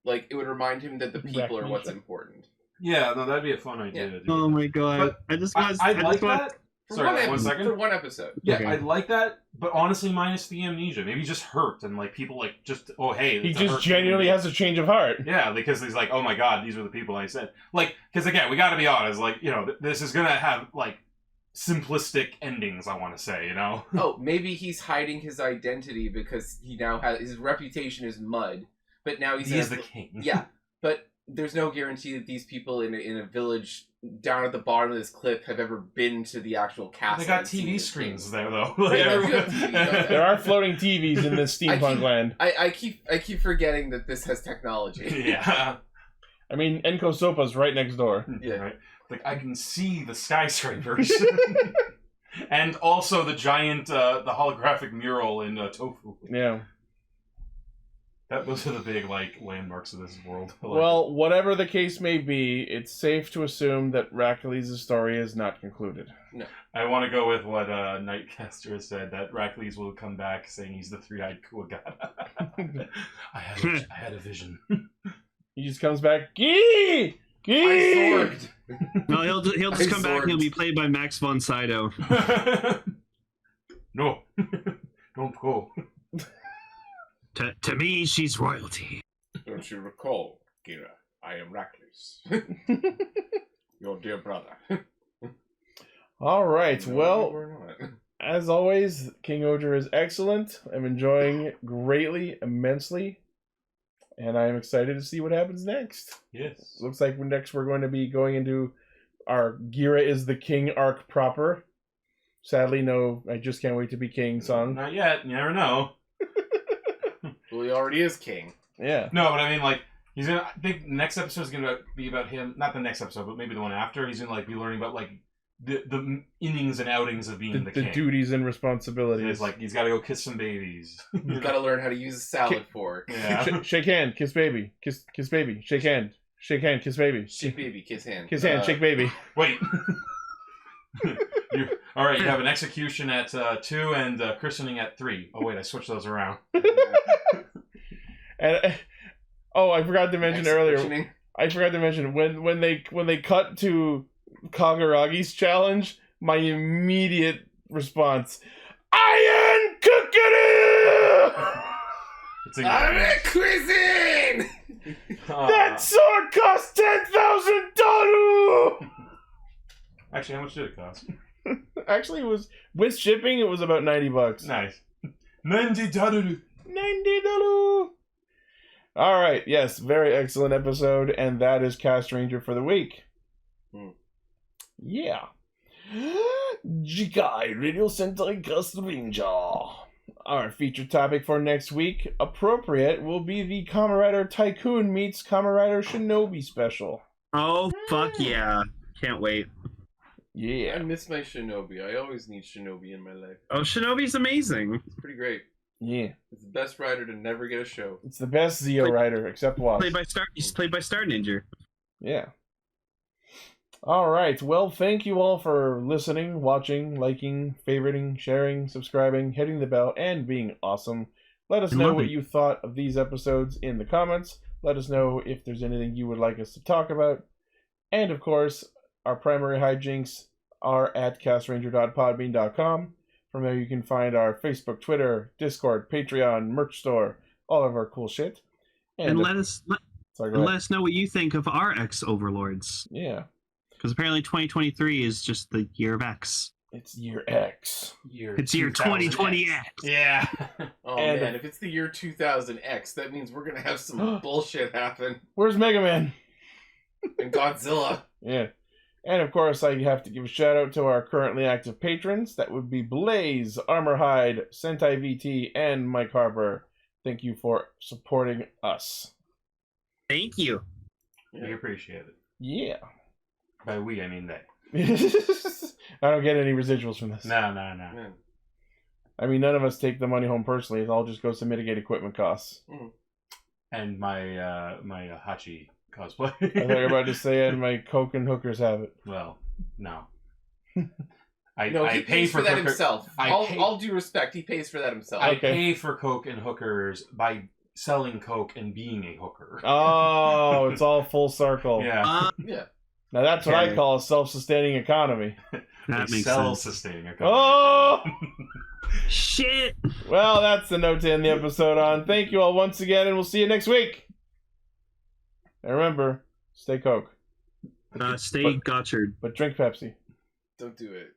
D: Like, it would remind him that the people are what's important.
H: Yeah, no, that'd be a fun idea to do.
A: Oh my god.
H: I'd like that. Sorry, 1 second.
D: For one episode.
H: Yeah, okay. I'd like that, but honestly, minus the amnesia. Maybe just hurt, and like people like just, oh hey,
B: he just genuinely has a change of heart.
H: Yeah, because he's like, oh my god, these are the people I said. Like, because again, we got to be honest. Like, you know, this is gonna have like simplistic endings. I want to say, you know.
D: Oh, maybe he's hiding his identity because he now has his reputation is mud, but now he's
H: the king.
D: Yeah, but there's no guarantee that these people in a village down at the bottom of this cliff have ever been to the actual castle.
H: They got TV screens there, though.
B: There are floating TVs in this steampunk land.
D: I keep forgetting that this has technology.
H: Yeah.
B: I mean, Enko Sopa's right next door.
D: Yeah.
H: Right. Like, I can see the skyscrapers. And also the giant, the holographic mural in Tofu.
B: Yeah.
H: Those are the big, like, landmarks of this world.
B: Well, whatever the case may be, it's safe to assume that Racules' story is not concluded.
D: No.
H: I want to go with what Nightcaster said, that Racules will come back saying he's the three-eyed Kuwagata. I had a vision.
B: He just comes back, Gee! Gee!
D: I sword.
A: No, he'll just come back and he'll be played by Max von Sydow.
H: No. Don't go.
A: To me, she's royalty.
D: Don't you recall, Gira? I am Racles. Your dear brother.
B: All right, well, as always, Kingohger is excellent. I'm enjoying it greatly, immensely, and I'm excited to see what happens next.
H: Yes.
B: Looks like next we're going to be going into our Gira is the King arc proper. Sadly, no, I just can't wait to be king song.
H: Not yet, you never know.
D: Well, he already is king.
B: Yeah.
H: No, but I mean, like, he's gonna. I think next episode is gonna be about him. Not the next episode, but maybe the one after. He's gonna like be learning about like the innings and outings of being the king.
B: The duties and responsibilities.
H: It's like he's got to go kiss some babies.
D: You've got to learn how to use a salad fork.
H: Yeah.
B: Shake hand, kiss baby, kiss baby, shake hand, kiss baby,
D: Shake baby, kiss hand,
B: shake baby.
H: Wait. All right, you have an execution at 2 and christening at 3. Oh wait, I switched those around.
B: And I forgot to mention earlier. I forgot to mention when they cut to Kaguragi's challenge, my immediate response: Iron cooking!
D: I'm a cuisine!
B: That sword cost $10,000!
H: Actually, how much did it cost?
B: Actually, it was with shipping. It was about $90.
H: Nice. $90.
B: All right. Yes, very excellent episode, and that is Castranger for the week. Yeah. Jikai Radio Sentai Castranger. Our featured topic for next week, appropriate, will be the Kamen Rider Tycoon meets Kamen Rider Shinobi special.
A: Oh, fuck yeah. Can't wait.
B: Yeah.
D: I miss my Shinobi. I always need Shinobi in my life.
A: Oh, Shinobi's amazing.
D: It's pretty great.
B: Yeah.
D: It's the best rider to never get a show.
B: It's the best Zeo rider, except Wasp.
A: He's played by Star Ninja.
B: Yeah. All right. Well, thank you all for listening, watching, liking, favoriting, sharing, subscribing, hitting the bell, and being awesome. Let us know what you thought of these episodes in the comments. Let us know if there's anything you would like us to talk about. And, of course, our primary hijinks are at castranger.podbean.com. From there you can find our Facebook, Twitter, Discord, Patreon, merch store, all of our cool shit.
A: And let us know what you think of our X-Overlords.
B: Yeah.
A: Because apparently 2023 is just the year of X.
B: It's year X.
A: It's year 2020X.
H: Yeah.
D: Man, if it's the year 2000X, that means we're going to have some bullshit happen.
B: Where's Mega Man?
D: And Godzilla.
B: Yeah. And of course, I have to give a shout out to our currently active patrons. That would be Blaze, Armorhide, Sentai VT, and Mike Harper. Thank you for supporting us.
A: Thank you.
H: We appreciate it.
B: Yeah.
H: By we, I mean they.
B: I don't get any residuals from this.
H: No.
B: I mean, none of us take the money home personally. It all just goes to mitigate equipment costs.
H: And my my Hachi cosplay.
B: I thought you were about to say, and my Coke and hookers have it.
H: Well, no.
D: He
H: I
D: pays for that himself. All due respect, he pays for that himself.
H: I pay for Coke and hookers by selling Coke and being a hooker.
B: Oh, it's all full circle.
H: Yeah.
D: Yeah.
B: Now that's what I call a self-sustaining economy.
A: That makes
H: self-sustaining economy.
B: Oh!
A: Shit!
B: Well, that's the note to end the episode on. Thank you all once again, and we'll see you next week. And remember, stay Coke.
A: Stay Gotchard.
B: But drink Pepsi.
D: Don't do it.